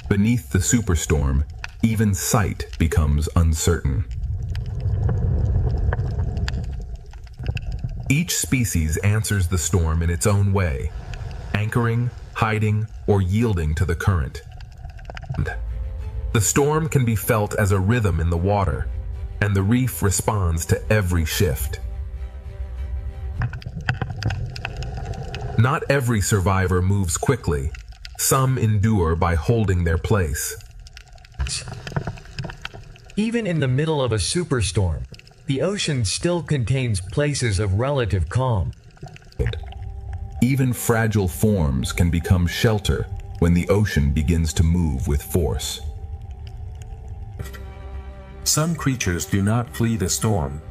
Beneath the superstorm, even sight becomes uncertain. Each species answers the storm in its own way, anchoring, hiding, or yielding to the current. The storm can be felt as a rhythm in the water, and the reef responds to every shift. Not every survivor moves quickly. Some endure by holding their place. Even in the middle of a superstorm, the ocean still contains places of relative calm. Even fragile forms can become shelter when the ocean begins to move with force. Some creatures do not flee the storm.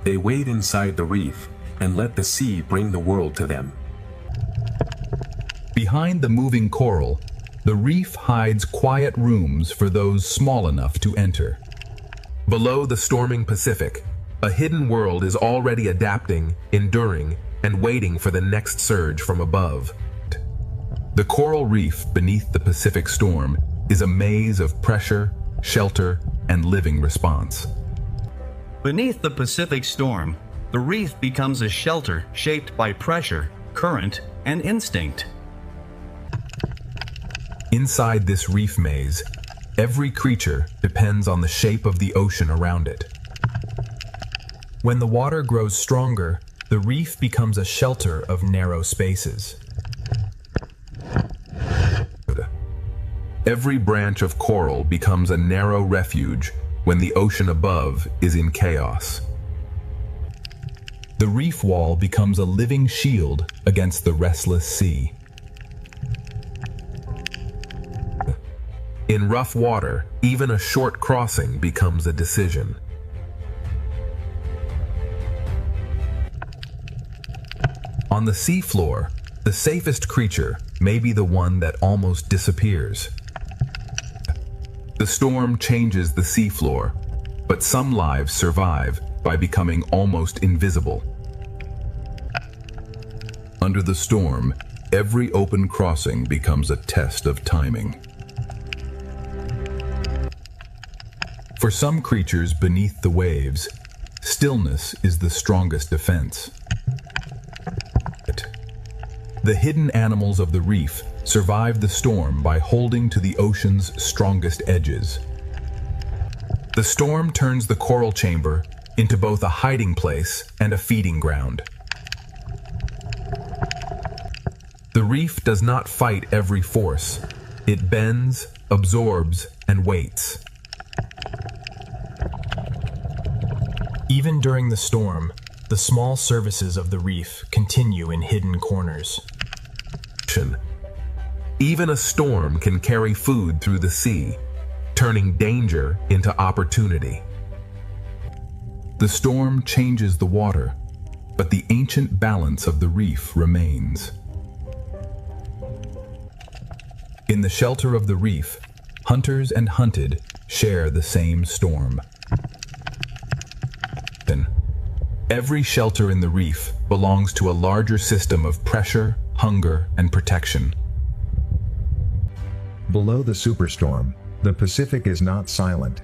They wait inside the reef and let the sea bring the world to them. Behind the moving coral, the reef hides quiet rooms for those small enough to enter. Below the storming Pacific, a hidden world is already adapting, enduring, and waiting for the next surge from above. The coral reef beneath the Pacific storm is a maze of pressure, shelter, and living response. Beneath the Pacific storm, the reef becomes a shelter shaped by pressure, current, and instinct. Inside this reef maze, every creature depends on the shape of the ocean around it. When the water grows stronger, the reef becomes a shelter of narrow spaces. Every branch of coral becomes a narrow refuge when the ocean above is in chaos. The reef wall becomes a living shield against the restless sea. In rough water, even a short crossing becomes a decision. On the seafloor, the safest creature may be the one that almost disappears. The storm changes the seafloor, but some lives survive by becoming almost invisible. Under the storm, every open crossing becomes a test of timing. For some creatures beneath the waves, stillness is the strongest defense. The hidden animals of the reef survive the storm by holding to the ocean's strongest edges. The storm turns the coral chamber into both a hiding place and a feeding ground. The reef does not fight every force. It bends, absorbs, and waits. Even during the storm, the small services of the reef continue in hidden corners. Even a storm can carry food through the sea, turning danger into opportunity. The storm changes the water, but the ancient balance of the reef remains. In the shelter of the reef, hunters and hunted share the same storm. Every shelter in the reef belongs to a larger system of pressure, hunger, and protection. Below the superstorm, the Pacific is not silent.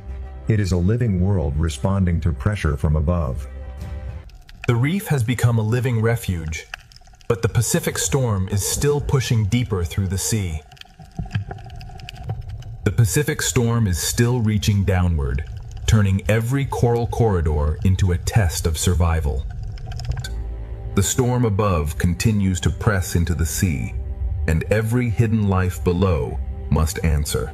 It is a living world responding to pressure from above. The reef has become a living refuge, but the Pacific storm is still pushing deeper through the sea. The Pacific storm is still reaching downward, turning every coral corridor into a test of survival. The storm above continues to press into the sea, and every hidden life below must answer.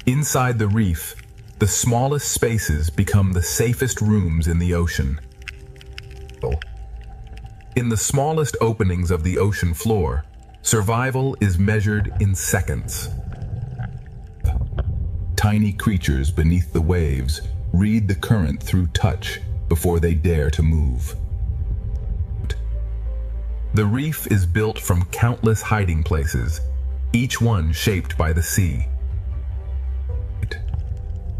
Inside the reef, the smallest spaces become the safest rooms in the ocean. In the smallest openings of the ocean floor, survival is measured in seconds. Tiny creatures beneath the waves read the current through touch before they dare to move. The reef is built from countless hiding places, each one shaped by the sea.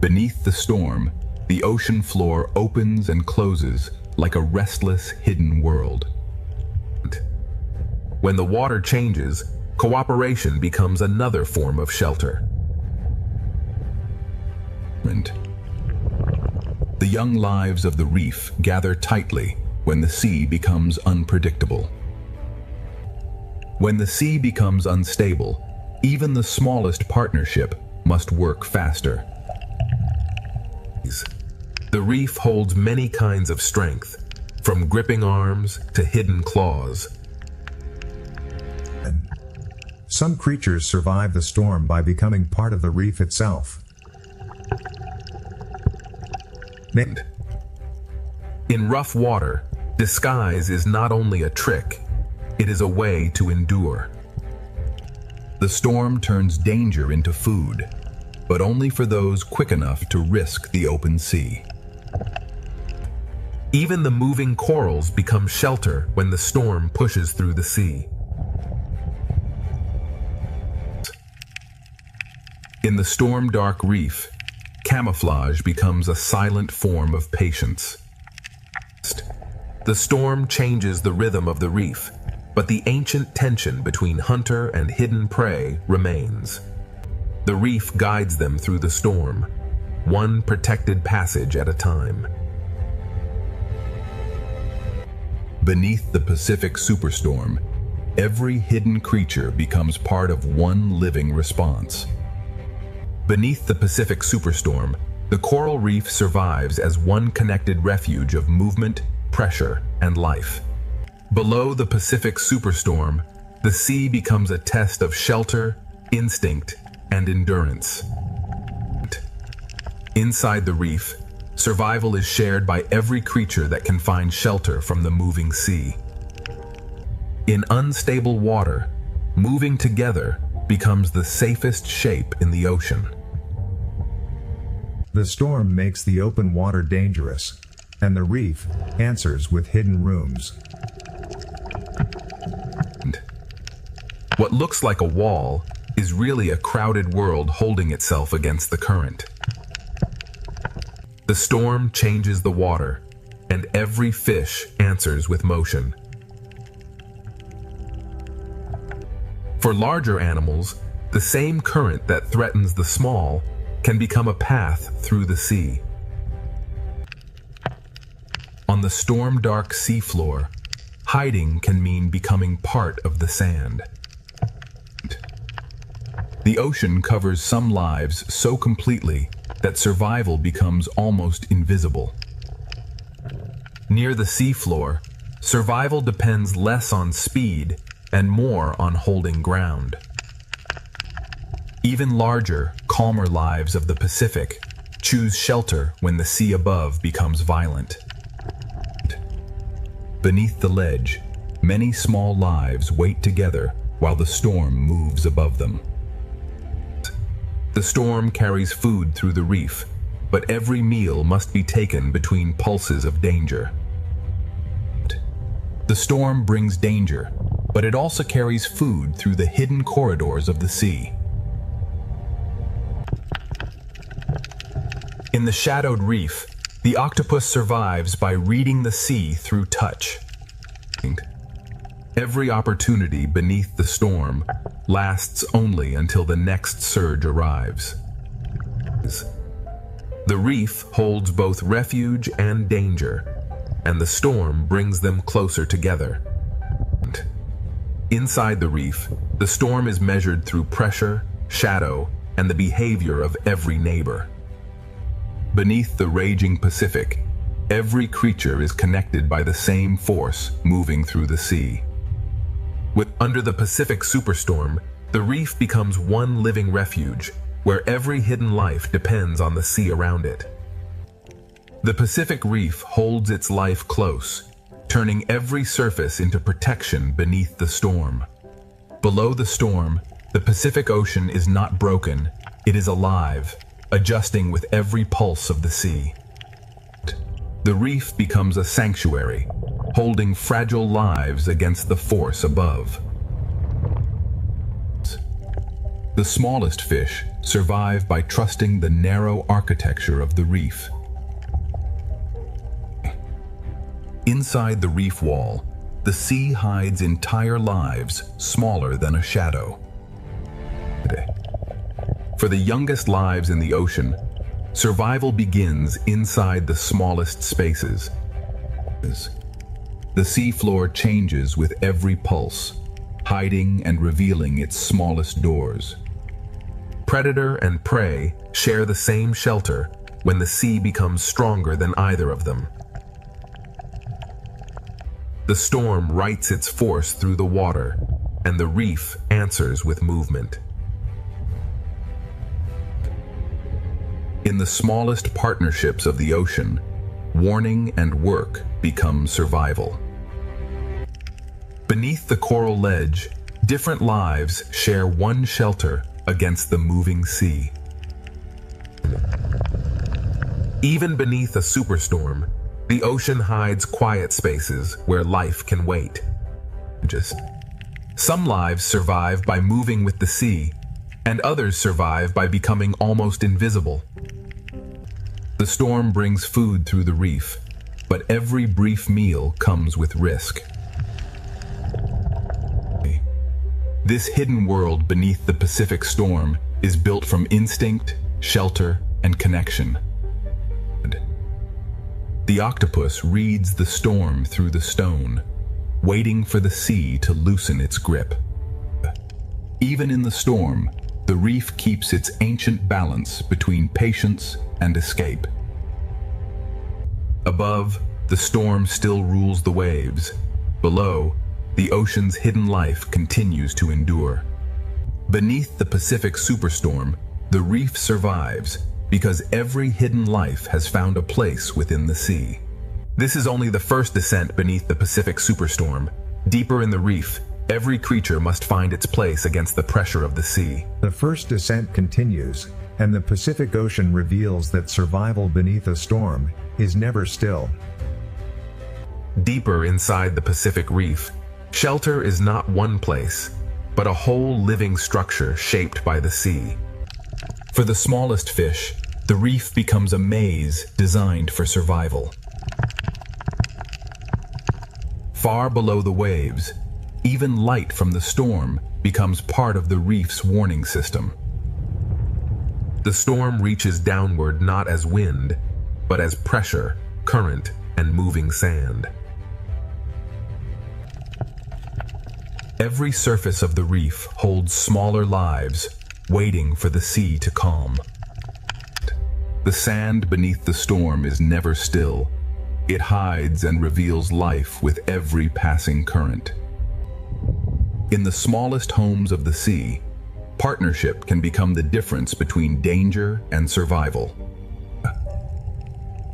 Beneath the storm, the ocean floor opens and closes like a restless, hidden world. When the water changes, cooperation becomes another form of shelter. The young lives of the reef gather tightly when the sea becomes unpredictable. When the sea becomes unstable, even the smallest partnership must work faster. The reef holds many kinds of strength, from gripping arms to hidden claws. Some creatures survive the storm by becoming part of the reef itself. In rough water, disguise is not only a trick, it is a way to endure. The storm turns danger into food, but only for those quick enough to risk the open sea. Even the moving corals become shelter when the storm pushes through the sea. In the storm-dark reef, camouflage becomes a silent form of patience. The storm changes the rhythm of the reef, but the ancient tension between hunter and hidden prey remains. The reef guides them through the storm, one protected passage at a time. Beneath the Pacific superstorm, every hidden creature becomes part of one living response. Beneath the Pacific superstorm, the coral reef survives as one connected refuge of movement, pressure, and life. Below the Pacific superstorm, the sea becomes a test of shelter, instinct, and endurance. Inside the reef, survival is shared by every creature that can find shelter from the moving sea. In unstable water, moving together becomes the safest shape in the ocean. The storm makes the open water dangerous, and the reef answers with hidden rooms. What looks like a wall is really a crowded world holding itself against the current. The storm changes the water, and every fish answers with motion. For larger animals, the same current that threatens the small can become a path through the sea. On the storm-dark seafloor, hiding can mean becoming part of the sand. The ocean covers some lives so completely that survival becomes almost invisible. Near the seafloor, survival depends less on speed and more on holding ground. Even larger, calmer lives of the Pacific choose shelter when the sea above becomes violent. Beneath the ledge, many small lives wait together while the storm moves above them. The storm carries food through the reef, but every meal must be taken between pulses of danger. The storm brings danger, but it also carries food through the hidden corridors of the sea. In the shadowed reef, the octopus survives by reading the sea through touch. Every opportunity beneath the storm lasts only until the next surge arrives. The reef holds both refuge and danger, and the storm brings them closer together. Inside the reef, the storm is measured through pressure, shadow, and the behavior of every neighbor. Beneath the raging Pacific, every creature is connected by the same force moving through the sea. Under the Pacific superstorm, the reef becomes one living refuge, where every hidden life depends on the sea around it. The Pacific Reef holds its life close, turning every surface into protection beneath the storm. Below the storm, the Pacific Ocean is not broken, it is alive, adjusting with every pulse of the sea. The reef becomes a sanctuary, holding fragile lives against the force above. The smallest fish survive by trusting the narrow architecture of the reef. Inside the reef wall, the sea hides entire lives smaller than a shadow. For the youngest lives in the ocean, survival begins inside the smallest spaces. The seafloor changes with every pulse, hiding and revealing its smallest doors. Predator and prey share the same shelter when the sea becomes stronger than either of them. The storm writes its force through the water, and the reef answers with movement. In the smallest partnerships of the ocean, warning and work become survival. Beneath the coral ledge, different lives share one shelter against the moving sea. Even beneath a superstorm, the ocean hides quiet spaces where life can wait. Some lives survive by moving with the sea, and others survive by becoming almost invisible. The storm brings food through the reef, but every brief meal comes with risk. This hidden world beneath the Pacific storm is built from instinct, shelter, and connection. The octopus reads the storm through the stone, waiting for the sea to loosen its grip. Even in the storm, the reef keeps its ancient balance between patience and escape. Above, the storm still rules the waves. Below, the ocean's hidden life continues to endure. Beneath the Pacific superstorm, the reef survives because every hidden life has found a place within the sea. This is only the first descent beneath the Pacific Superstorm. Deeper in the reef, every creature must find its place against the pressure of the sea. The first descent continues, and the Pacific Ocean reveals that survival beneath a storm is never still. Deeper inside the Pacific Reef, shelter is not one place, but a whole living structure shaped by the sea. For the smallest fish, the reef becomes a maze designed for survival. Far below the waves, even light from the storm becomes part of the reef's warning system. The storm reaches downward not as wind, but as pressure, current, and moving sand. Every surface of the reef holds smaller lives, waiting for the sea to calm. The sand beneath the storm is never still. It hides and reveals life with every passing current. In the smallest homes of the sea, partnership can become the difference between danger and survival.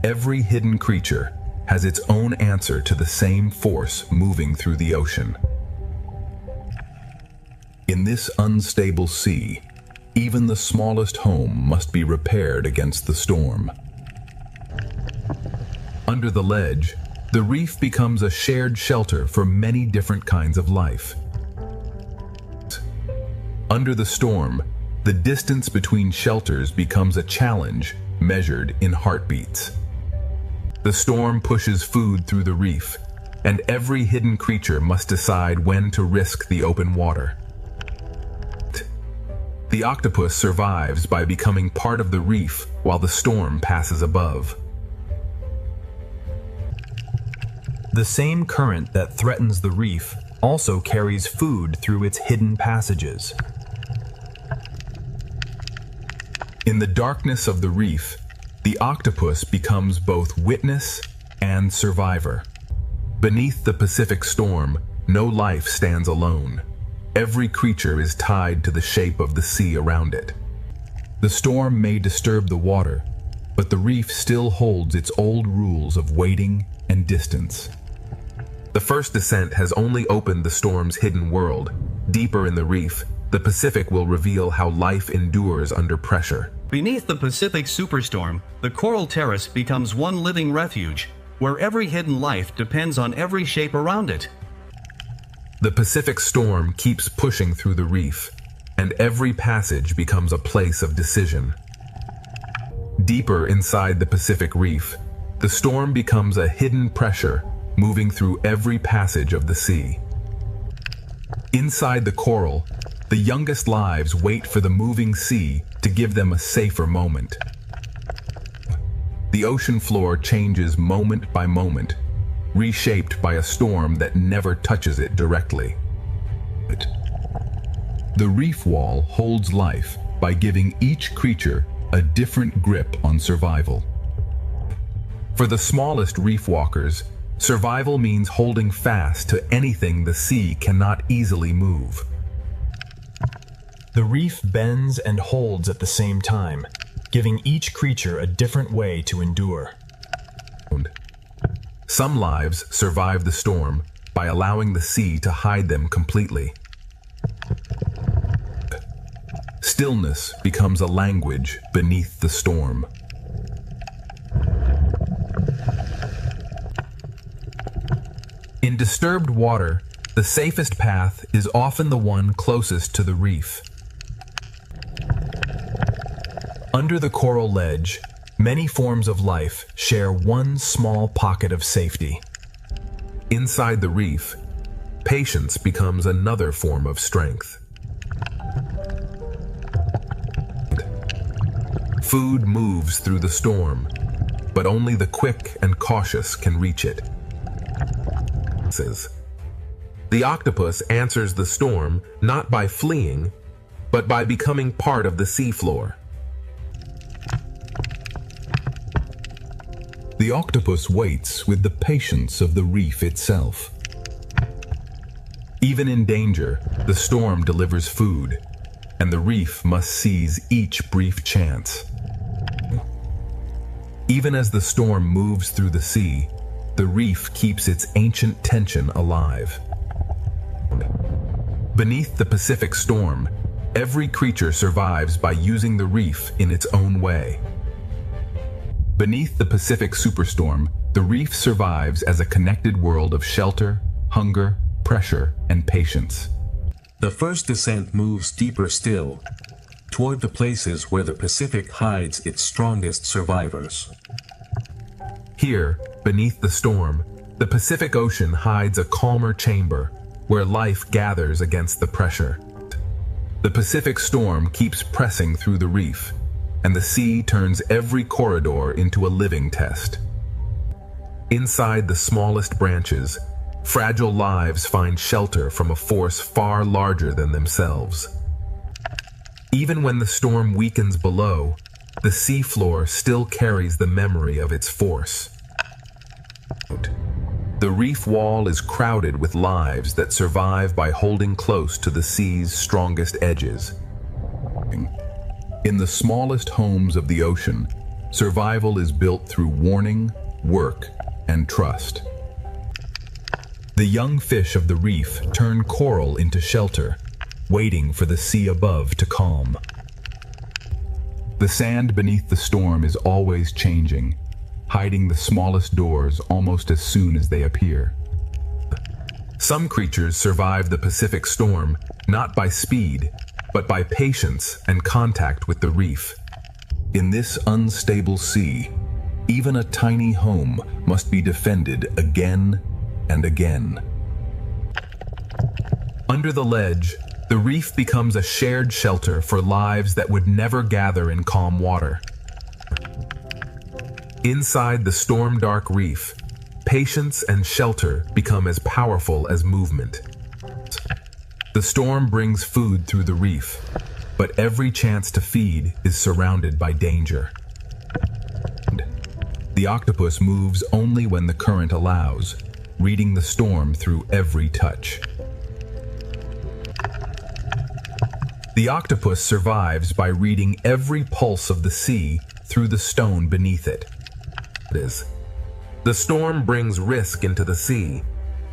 Every hidden creature has its own answer to the same force moving through the ocean. In this unstable sea, even the smallest home must be repaired against the storm. Under the ledge, the reef becomes a shared shelter for many different kinds of life. Under the storm, the distance between shelters becomes a challenge measured in heartbeats. The storm pushes food through the reef, and every hidden creature must decide when to risk the open water. The octopus survives by becoming part of the reef while the storm passes above. The same current that threatens the reef also carries food through its hidden passages. In the darkness of the reef, the octopus becomes both witness and survivor. Beneath the Pacific storm, no life stands alone. Every creature is tied to the shape of the sea around it. The storm may disturb the water, but the reef still holds its old rules of waiting and distance. The first descent has only opened the storm's hidden world. Deeper in the reef, the Pacific will reveal how life endures under pressure. Beneath the Pacific Superstorm, the coral terrace becomes one living refuge, where every hidden life depends on every shape around it. The Pacific storm keeps pushing through the reef, and every passage becomes a place of decision. Deeper inside the Pacific Reef, the storm becomes a hidden pressure moving through every passage of the sea. Inside the coral, the youngest lives wait for the moving sea to give them a safer moment. The ocean floor changes moment by moment, reshaped by a storm that never touches it directly. The reef wall holds life by giving each creature a different grip on survival. For the smallest reef walkers, survival means holding fast to anything the sea cannot easily move. The reef bends and holds at the same time, giving each creature a different way to endure. Some lives survive the storm by allowing the sea to hide them completely. Stillness becomes a language beneath the storm. In disturbed water, the safest path is often the one closest to the reef. Under the coral ledge, many forms of life share one small pocket of safety. Inside the reef, patience becomes another form of strength. Food moves through the storm, but only the quick and cautious can reach it. The octopus answers the storm not by fleeing, but by becoming part of the seafloor. The octopus waits with the patience of the reef itself. Even in danger, the storm delivers food, and the reef must seize each brief chance. Even as the storm moves through the sea, the reef keeps its ancient tension alive. Beneath the Pacific storm, every creature survives by using the reef in its own way. Beneath the Pacific superstorm, the reef survives as a connected world of shelter, hunger, pressure, and patience. The first descent moves deeper still, toward the places where the Pacific hides its strongest survivors. Here, beneath the storm, the Pacific Ocean hides a calmer chamber where life gathers against the pressure. The Pacific storm keeps pressing through the reef, and the sea turns every corridor into a living test. Inside the smallest branches, fragile lives find shelter from a force far larger than themselves. Even when the storm weakens below, the seafloor still carries the memory of its force. The reef wall is crowded with lives that survive by holding close to the sea's strongest edges. In the smallest homes of the ocean, survival is built through warning, work, and trust. The young fish of the reef turn coral into shelter, waiting for the sea above to calm. The sand beneath the storm is always changing, hiding the smallest doors almost as soon as they appear. Some creatures survive the Pacific storm not by speed, but by patience and contact with the reef. In this unstable sea, even a tiny home must be defended again and again. Under the ledge, the reef becomes a shared shelter for lives that would never gather in calm water. Inside the storm-dark reef, patience and shelter become as powerful as movement. The storm brings food through the reef, but every chance to feed is surrounded by danger. The octopus moves only when the current allows, reading the storm through every touch. The octopus survives by reading every pulse of the sea through the stone beneath it. The storm brings risk into the sea,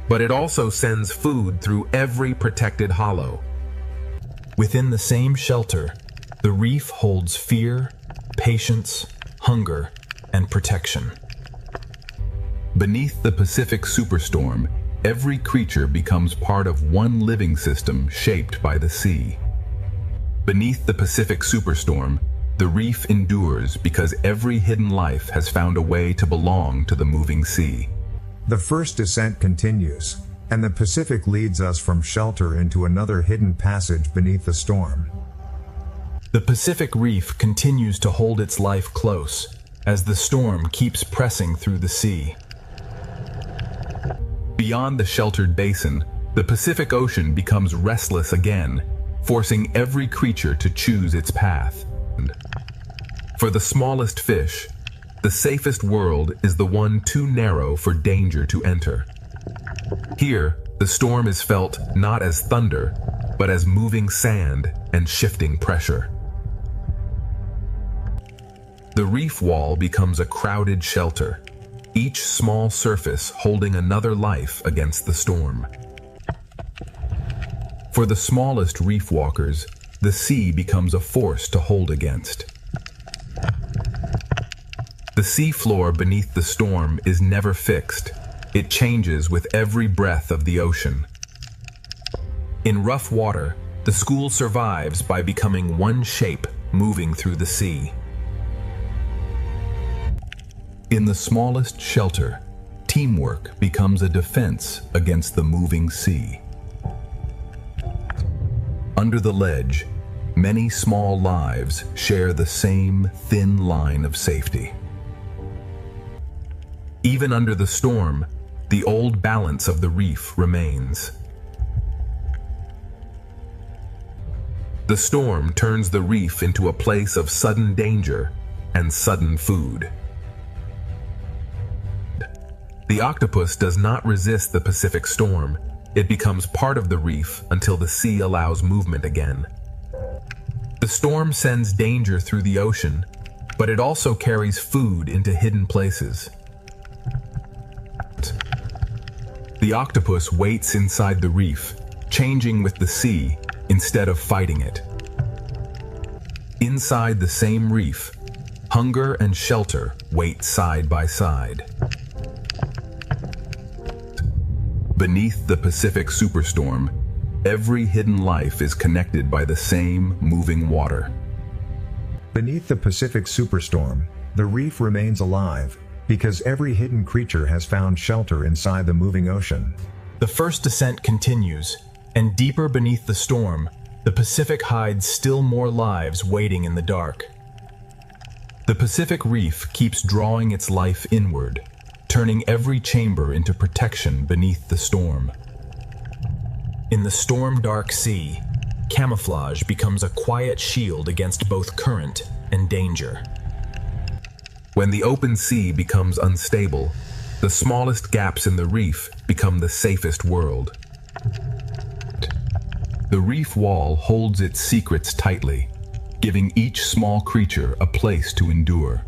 but it also sends food through every protected hollow. Within the same shelter, the reef holds fear, patience, hunger, and protection. Beneath the Pacific superstorm, every creature becomes part of one living system shaped by the sea. Beneath the Pacific superstorm, the reef endures because every hidden life has found a way to belong to the moving sea. The first descent continues, and the Pacific leads us from shelter into another hidden passage beneath the storm. The Pacific reef continues to hold its life close as the storm keeps pressing through the sea. Beyond the sheltered basin, the Pacific Ocean becomes restless again, forcing every creature to choose its path. For the smallest fish, the safest world is the one too narrow for danger to enter. Here, the storm is felt not as thunder, but as moving sand and shifting pressure. The reef wall becomes a crowded shelter, each small surface holding another life against the storm. For the smallest reef walkers, the sea becomes a force to hold against. The seafloor beneath the storm is never fixed. It changes with every breath of the ocean. In rough water, the school survives by becoming one shape moving through the sea. In the smallest shelter, teamwork becomes a defense against the moving sea. Under the ledge, many small lives share the same thin line of safety. Even under the storm, the old balance of the reef remains. The storm turns the reef into a place of sudden danger and sudden food. The octopus does not resist the Pacific storm. It becomes part of the reef until the sea allows movement again. The storm sends danger through the ocean, but it also carries food into hidden places. The octopus waits inside the reef, changing with the sea instead of fighting it. Inside the same reef, hunger and shelter wait side by side. Beneath the Pacific Superstorm, every hidden life is connected by the same moving water. Beneath the Pacific Superstorm, the reef remains alive, because every hidden creature has found shelter inside the moving ocean. The first descent continues, and deeper beneath the storm, the Pacific hides still more lives waiting in the dark. The Pacific Reef keeps drawing its life inward, turning every chamber into protection beneath the storm. In the storm-dark sea, camouflage becomes a quiet shield against both current and danger. When the open sea becomes unstable, the smallest gaps in the reef become the safest world. The reef wall holds its secrets tightly, giving each small creature a place to endure.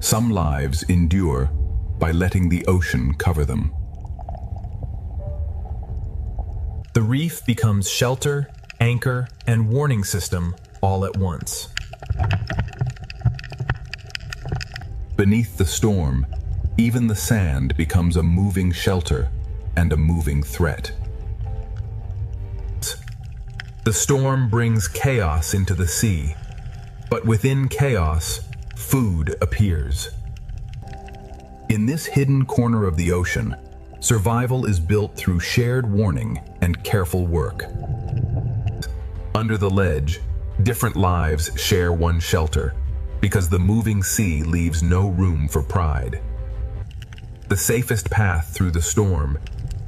Some lives endure by letting the ocean cover them. The reef becomes shelter, anchor, and warning system all at once. Beneath the storm, even the sand becomes a moving shelter and a moving threat. The storm brings chaos into the sea, but within chaos, food appears. In this hidden corner of the ocean, survival is built through shared warning and careful work. Under the ledge, different lives share one shelter, because the moving sea leaves no room for pride. The safest path through the storm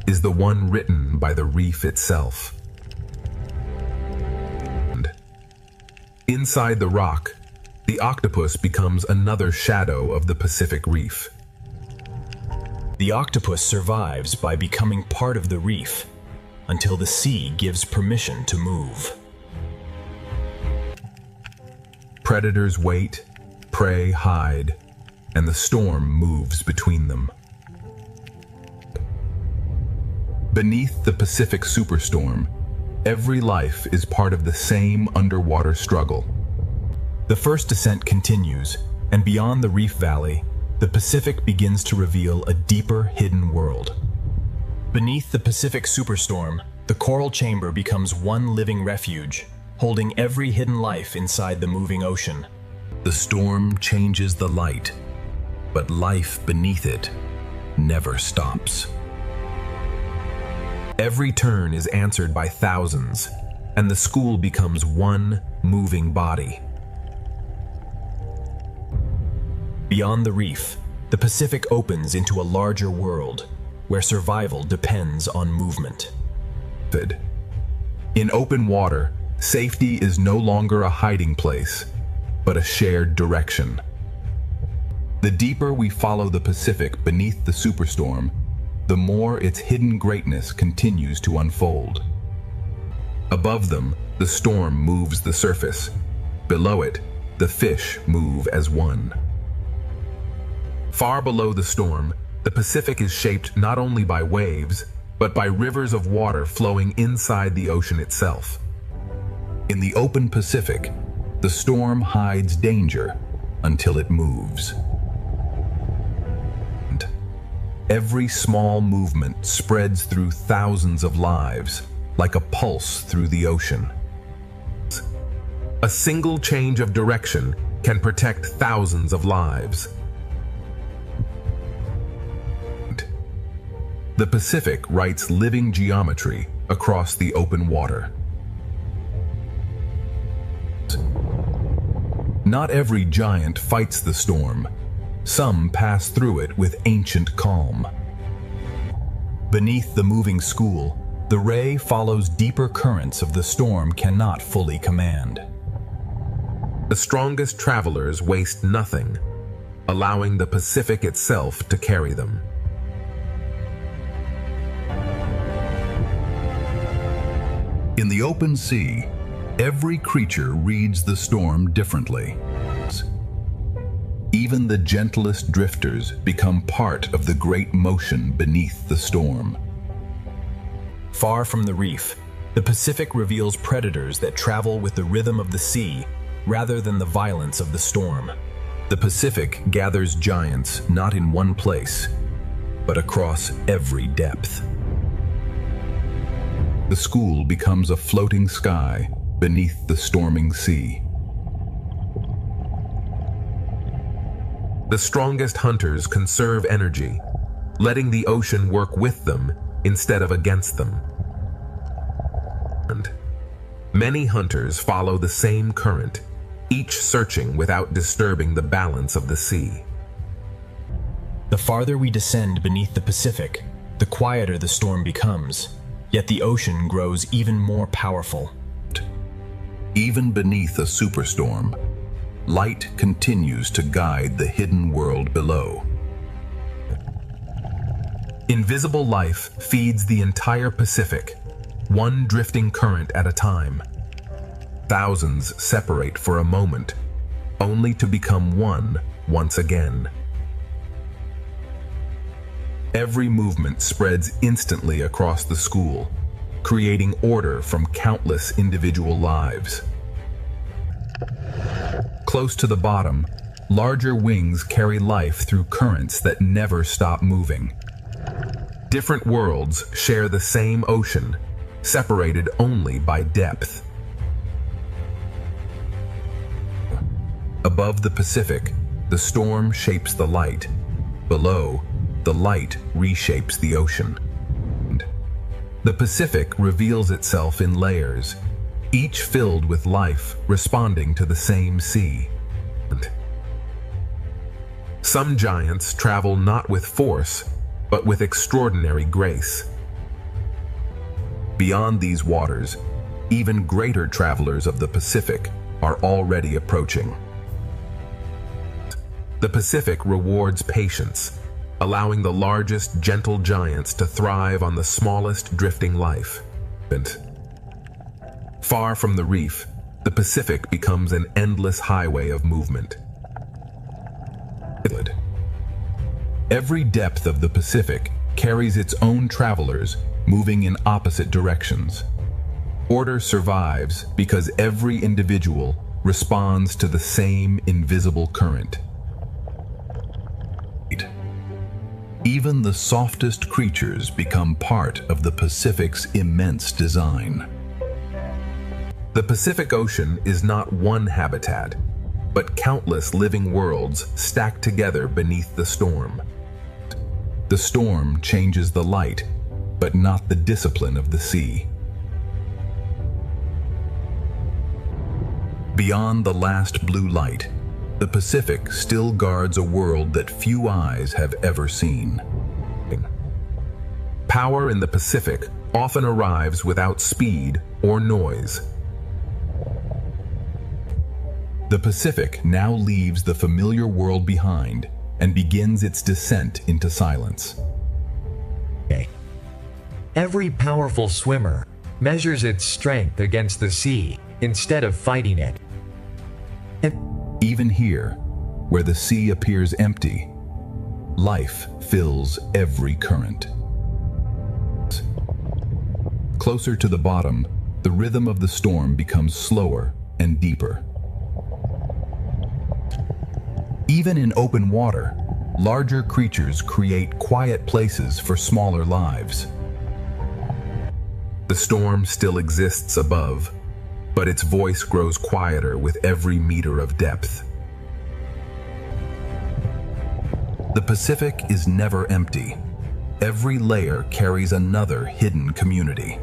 is the one written by the reef itself. Inside the rock, the octopus becomes another shadow of the Pacific Reef. The octopus survives by becoming part of the reef until the sea gives permission to move. Predators wait, prey hide, and the storm moves between them. Beneath the Pacific Superstorm, every life is part of the same underwater struggle. The first descent continues, and beyond the reef valley, the Pacific begins to reveal a deeper hidden world. Beneath the Pacific Superstorm, the coral chamber becomes one living refuge, holding every hidden life inside the moving ocean. The storm changes the light, but life beneath it never stops. Every turn is answered by thousands, and the school becomes one moving body. Beyond the reef, the Pacific opens into a larger world, where survival depends on movement. In open water, safety is no longer a hiding place, but a shared direction. The deeper we follow the Pacific beneath the superstorm, the more its hidden greatness continues to unfold. Above them, the storm moves the surface. Below it, the fish move as one. Far below the storm, the Pacific is shaped not only by waves, but by rivers of water flowing inside the ocean itself. In the open Pacific, the storm hides danger until it moves. Every small movement spreads through thousands of lives, like a pulse through the ocean. A single change of direction can protect thousands of lives. The Pacific writes living geometry across the open water. Not every giant fights the storm. Some pass through it with ancient calm. Beneath the moving school, the ray follows deeper currents of the storm cannot fully command. The strongest travelers waste nothing, allowing the Pacific itself to carry them. In the open sea, Every creature reads the storm differently. Even the gentlest drifters become part of the great motion beneath the storm. Far from the reef, the Pacific reveals predators that travel with the rhythm of the sea rather than the violence of the storm. The Pacific gathers giants not in one place, but across every depth. The school becomes a floating sky beneath the storming sea. The strongest hunters conserve energy, letting the ocean work with them instead of against them. And many hunters follow the same current, each searching without disturbing the balance of the sea. The farther we descend beneath the Pacific, the quieter the storm becomes, yet the ocean grows even more powerful. Even beneath a superstorm, light continues to guide the hidden world below. Invisible life feeds the entire Pacific, one drifting current at a time. Thousands separate for a moment, only to become one once again. Every movement spreads instantly across the school, creating order from countless individual lives. Close to the bottom, larger wings carry life through currents that never stop moving. Different worlds share the same ocean, separated only by depth. Above the Pacific, the storm shapes the light. Below, the light reshapes the ocean. The Pacific reveals itself in layers, each filled with life responding to the same sea. Some giants travel not with force, but with extraordinary grace. Beyond these waters, even greater travelers of the Pacific are already approaching. The Pacific rewards patience, allowing the largest gentle giants to thrive on the smallest drifting life. Far from the reef, the Pacific becomes an endless highway of movement. Every depth of the Pacific carries its own travelers moving in opposite directions. Order survives because every individual responds to the same invisible current. Even the softest creatures become part of the Pacific's immense design. The Pacific Ocean is not one habitat, but countless living worlds stacked together beneath the storm. The storm changes the light, but not the discipline of the sea. Beyond the last blue light, the Pacific still guards a world that few eyes have ever seen. Power in the Pacific often arrives without speed or noise. The Pacific now leaves the familiar world behind and begins its descent into silence. Every powerful swimmer measures its strength against the sea instead of fighting it. Even here, where the sea appears empty, life fills every current. Closer to the bottom, the rhythm of the storm becomes slower and deeper. Even in open water, larger creatures create quiet places for smaller lives. The storm still exists above, but its voice grows quieter with every meter of depth. The Pacific is never empty. Every layer carries another hidden community.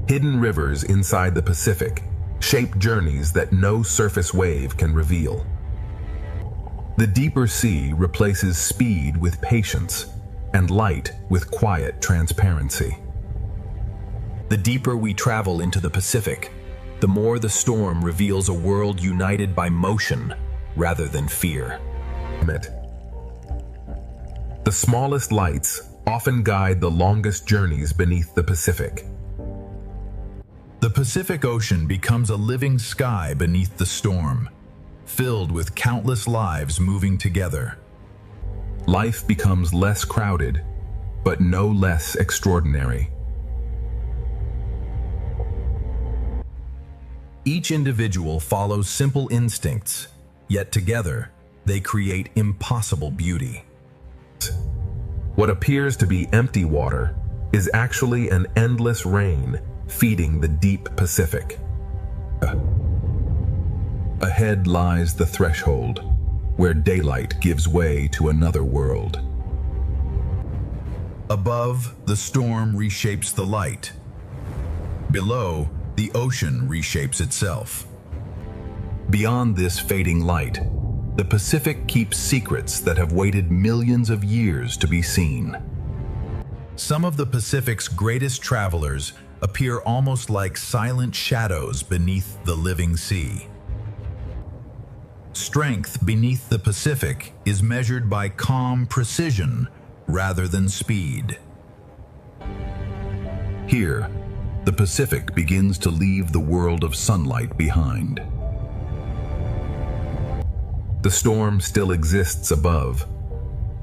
Hidden rivers inside the Pacific shape journeys that no surface wave can reveal. The deeper sea replaces speed with patience and light with quiet transparency. The deeper we travel into the Pacific, the more the storm reveals a world united by motion rather than fear. The smallest lights often guide the longest journeys beneath the Pacific. The Pacific Ocean becomes a living sky beneath the storm, filled with countless lives moving together. Life becomes less crowded, but no less extraordinary. Each individual follows simple instincts, yet together they create impossible beauty. What appears to be empty water is actually an endless rain feeding the deep Pacific. Ahead lies the threshold, where daylight gives way to another world. Above, the storm reshapes the light. Below, the ocean reshapes itself. Beyond this fading light, the Pacific keeps secrets that have waited millions of years to be seen. Some of the Pacific's greatest travelers appear almost like silent shadows beneath the living sea. Strength beneath the Pacific is measured by calm precision rather than speed. Here, the Pacific begins to leave the world of sunlight behind. The storm still exists above,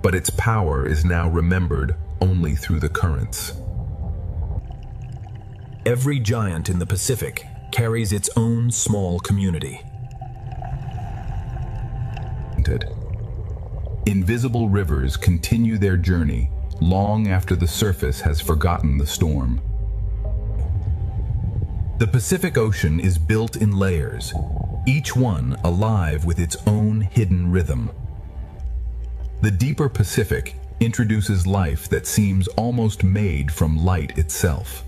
but its power is now remembered only through the currents. Every giant in the Pacific carries its own small community. Invisible rivers continue their journey long after the surface has forgotten the storm. The Pacific Ocean is built in layers, each one alive with its own hidden rhythm. The deeper Pacific introduces life that seems almost made from light itself.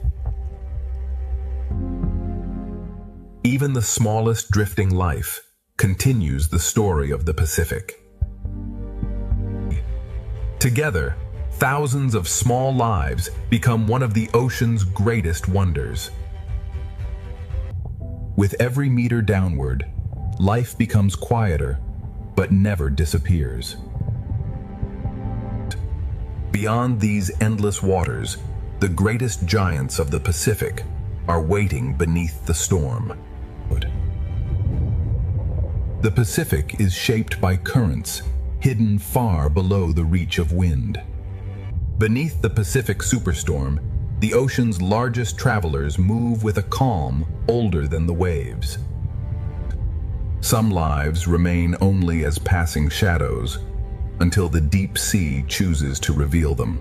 Even the smallest drifting life continues the story of the Pacific. Together, thousands of small lives become one of the ocean's greatest wonders. With every meter downward, life becomes quieter, but never disappears. Beyond these endless waters, the greatest giants of the Pacific are waiting beneath the storm. The Pacific is shaped by currents hidden far below the reach of wind. Beneath the Pacific superstorm, the ocean's largest travelers move with a calm older than the waves. Some lives remain only as passing shadows until the deep sea chooses to reveal them.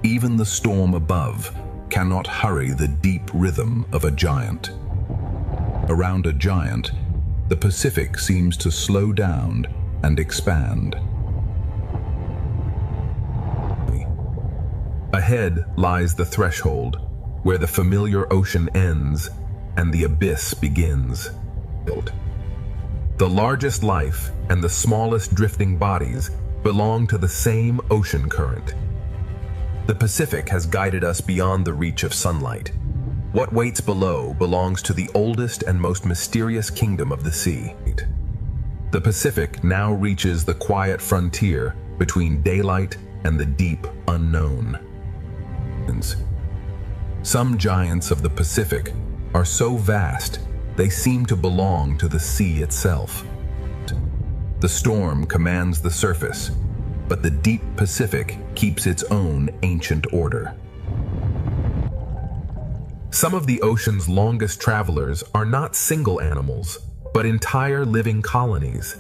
Even the storm above cannot hurry the deep rhythm of a giant. Around a giant, the Pacific seems to slow down and expand. Ahead lies the threshold, where the familiar ocean ends and the abyss begins. The largest life and the smallest drifting bodies belong to the same ocean current. The Pacific has guided us beyond the reach of sunlight. What waits below belongs to the oldest and most mysterious kingdom of the sea. The Pacific now reaches the quiet frontier between daylight and the deep unknown. Some giants of the Pacific are so vast they seem to belong to the sea itself. The storm commands the surface, but the deep Pacific keeps its own ancient order. Some of the ocean's longest travelers are not single animals, but entire living colonies.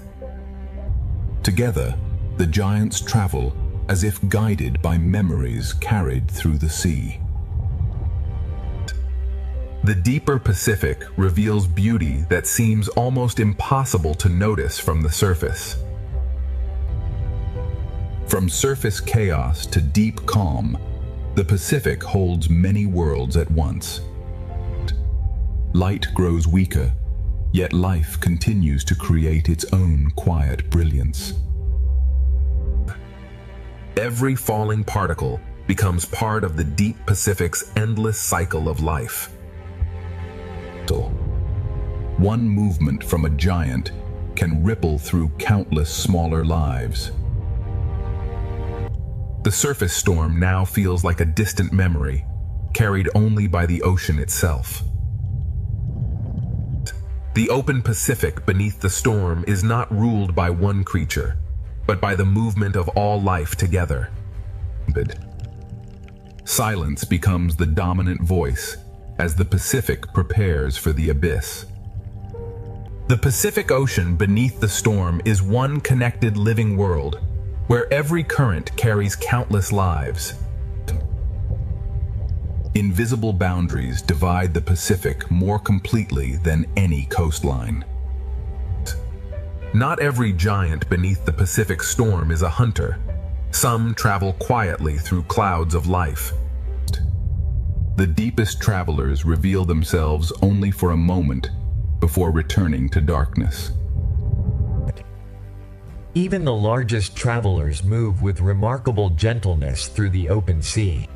Together, the giants travel as if guided by memories carried through the sea. The deeper Pacific reveals beauty that seems almost impossible to notice from the surface. From surface chaos to deep calm, the Pacific holds many worlds at once. Light grows weaker, yet life continues to create its own quiet brilliance. Every falling particle becomes part of the deep Pacific's endless cycle of life. One movement from a giant can ripple through countless smaller lives. The surface storm now feels like a distant memory, carried only by the ocean itself. The open Pacific beneath the storm is not ruled by one creature, but by the movement of all life together. Silence becomes the dominant voice as the Pacific prepares for the abyss. The Pacific Ocean beneath the storm is one connected living world where every current carries countless lives. Invisible boundaries divide the Pacific more completely than any coastline. Not every giant beneath the Pacific storm is a hunter. Some travel quietly through clouds of life. The deepest travelers reveal themselves only for a moment before returning to darkness. Even the largest travelers move with remarkable gentleness through the open sea.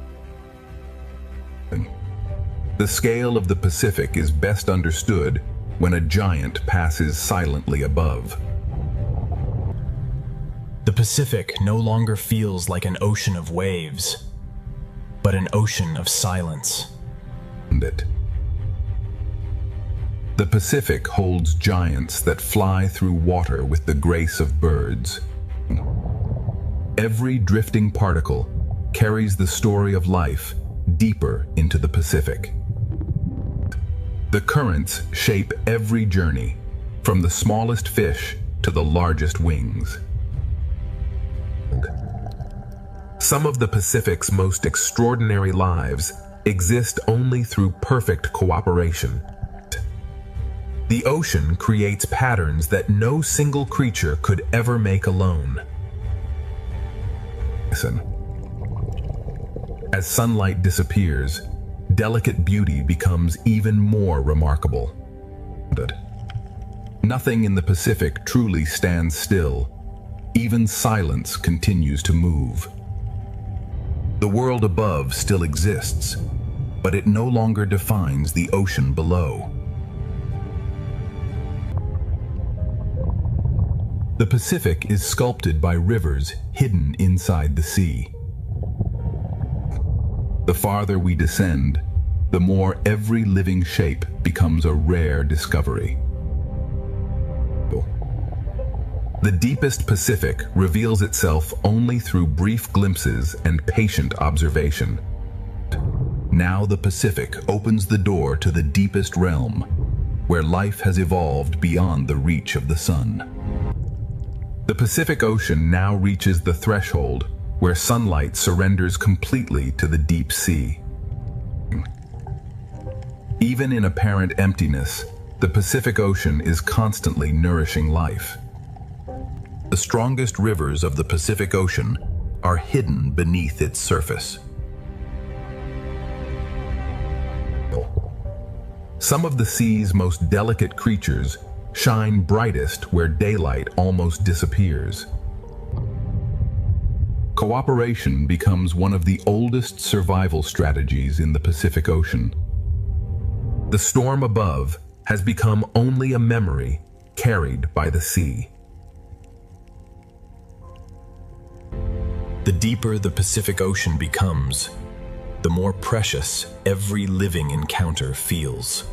The scale of the Pacific is best understood when a giant passes silently above. The Pacific no longer feels like an ocean of waves, but an ocean of silence. The Pacific holds giants that fly through water with the grace of birds. Every drifting particle carries the story of life deeper into the Pacific. The currents shape every journey, from the smallest fish to the largest wings. Some of the Pacific's most extraordinary lives exist only through perfect cooperation. The ocean creates patterns that no single creature could ever make alone. Listen. As sunlight disappears, delicate beauty becomes even more remarkable. Nothing in the Pacific truly stands still. Even silence continues to move. The world above still exists, but it no longer defines the ocean below. The Pacific is sculpted by rivers hidden inside the sea. The farther we descend, the more every living shape becomes a rare discovery. The deepest Pacific reveals itself only through brief glimpses and patient observation. Now the Pacific opens the door to the deepest realm, where life has evolved beyond the reach of the sun. The Pacific Ocean now reaches the threshold where sunlight surrenders completely to the deep sea. Even in apparent emptiness, the Pacific Ocean is constantly nourishing life. The strongest rivers of the Pacific Ocean are hidden beneath its surface. Some of the sea's most delicate creatures shine brightest where daylight almost disappears. Cooperation becomes one of the oldest survival strategies in the Pacific Ocean. The storm above has become only a memory carried by the sea. The deeper the Pacific Ocean becomes, the more precious every living encounter feels.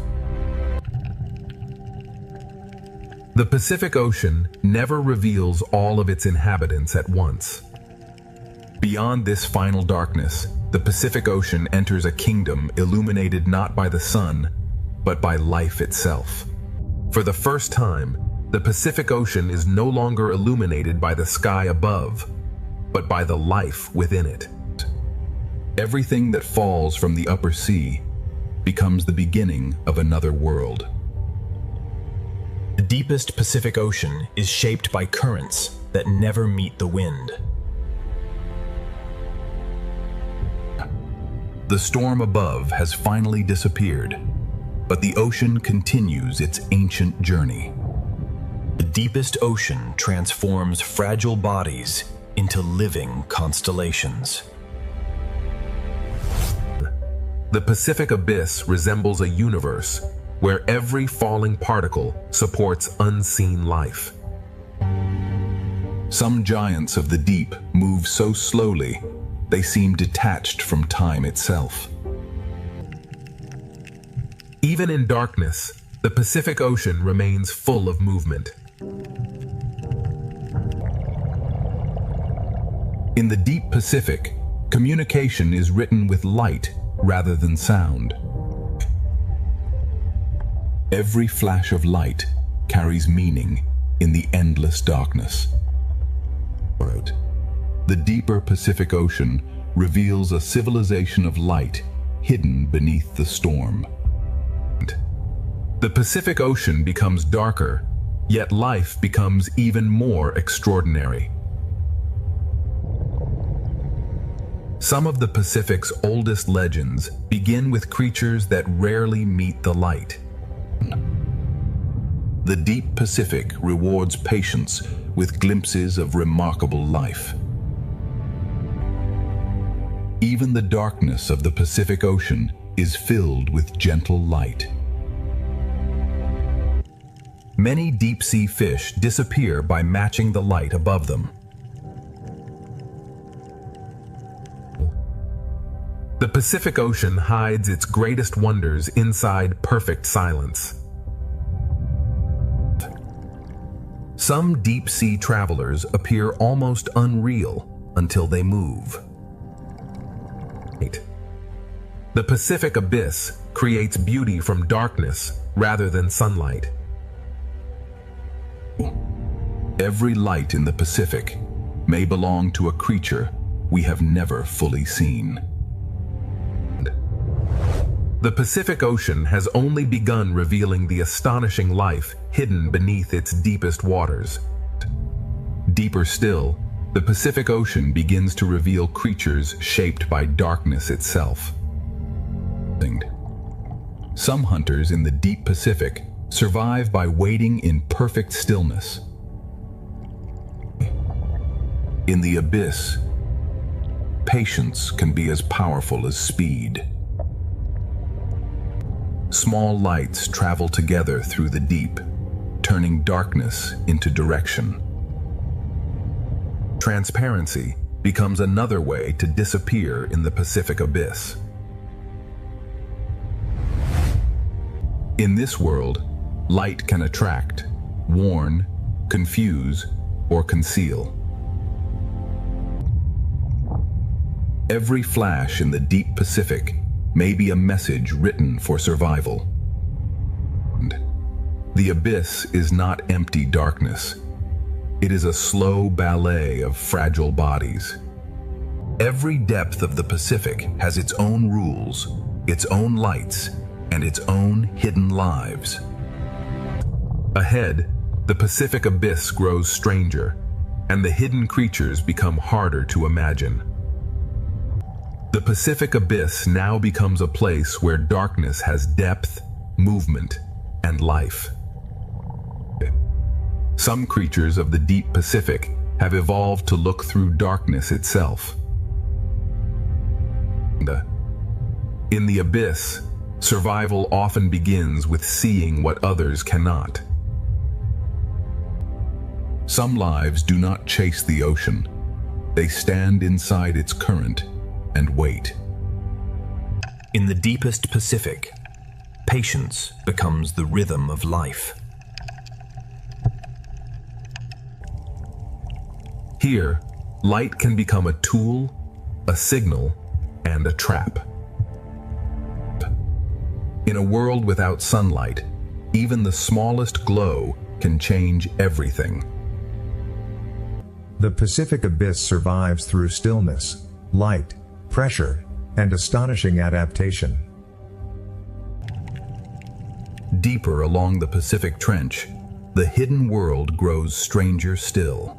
The Pacific Ocean never reveals all of its inhabitants at once. Beyond this final darkness, the Pacific Ocean enters a kingdom illuminated not by the sun, but by life itself. For the first time, the Pacific Ocean is no longer illuminated by the sky above, but by the life within it. Everything that falls from the upper sea becomes the beginning of another world. The deepest Pacific Ocean is shaped by currents that never meet the wind. The storm above has finally disappeared, but the ocean continues its ancient journey. The deepest ocean transforms fragile bodies into living constellations. The Pacific Abyss resembles a universe where every falling particle supports unseen life. Some giants of the deep move so slowly they seem detached from time itself. Even in darkness, the Pacific Ocean remains full of movement. In the deep Pacific, communication is written with light rather than sound. Every flash of light carries meaning in the endless darkness. The deeper Pacific Ocean reveals a civilization of light hidden beneath the storm. The Pacific Ocean becomes darker, yet life becomes even more extraordinary. Some of the Pacific's oldest legends begin with creatures that rarely meet the light. The deep Pacific rewards patience with glimpses of remarkable life. Even the darkness of the Pacific Ocean is filled with gentle light. Many deep-sea fish disappear by matching the light above them. The Pacific Ocean hides its greatest wonders inside perfect silence. Some deep-sea travelers appear almost unreal until they move. The Pacific Abyss creates beauty from darkness rather than sunlight. Every light in the Pacific may belong to a creature we have never fully seen. The Pacific Ocean has only begun revealing the astonishing life hidden beneath its deepest waters. Deeper still, the Pacific Ocean begins to reveal creatures shaped by darkness itself. Some hunters in the deep Pacific survive by waiting in perfect stillness. In the abyss, patience can be as powerful as speed. Small lights travel together through the deep, turning darkness into direction. Transparency becomes another way to disappear in the Pacific Abyss. In this world, light can attract, warn, confuse, or conceal. Every flash in the deep Pacific may be a message written for survival. The abyss is not empty darkness. It is a slow ballet of fragile bodies. Every depth of the Pacific has its own rules, its own lights, and its own hidden lives. Ahead, the Pacific Abyss grows stranger, and the hidden creatures become harder to imagine. The Pacific Abyss now becomes a place where darkness has depth, movement, and life. Some creatures of the deep Pacific have evolved to look through darkness itself. In the abyss, survival often begins with seeing what others cannot. Some lives do not chase the ocean. They stand inside its current and wait. In the deepest Pacific, patience becomes the rhythm of life. Here, light can become a tool, a signal, and a trap. In a world without sunlight, even the smallest glow can change everything. The Pacific Abyss survives through stillness, light, pressure, and astonishing adaptation. Deeper along the Pacific Trench, the hidden world grows stranger still.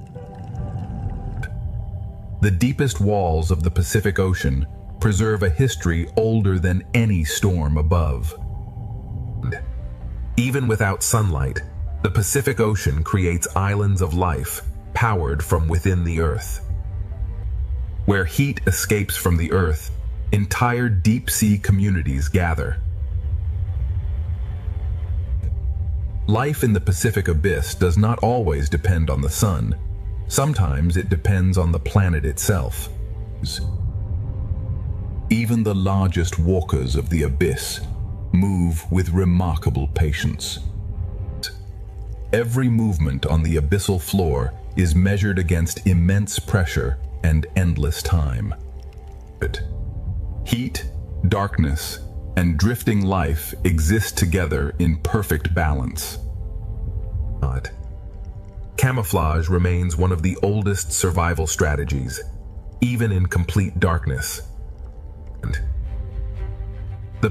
The deepest walls of the Pacific Ocean preserve a history older than any storm above. Even without sunlight, the Pacific Ocean creates islands of life powered from within the earth. Where heat escapes from the earth, entire deep-sea communities gather. Life in the Pacific Abyss does not always depend on the sun. Sometimes it depends on the planet itself. Even the largest walkers of the abyss move with remarkable patience. Every movement on the abyssal floor is measured against immense pressure and endless time. Heat, darkness, and drifting life exist together in perfect balance. Camouflage remains one of the oldest survival strategies, even in complete darkness. The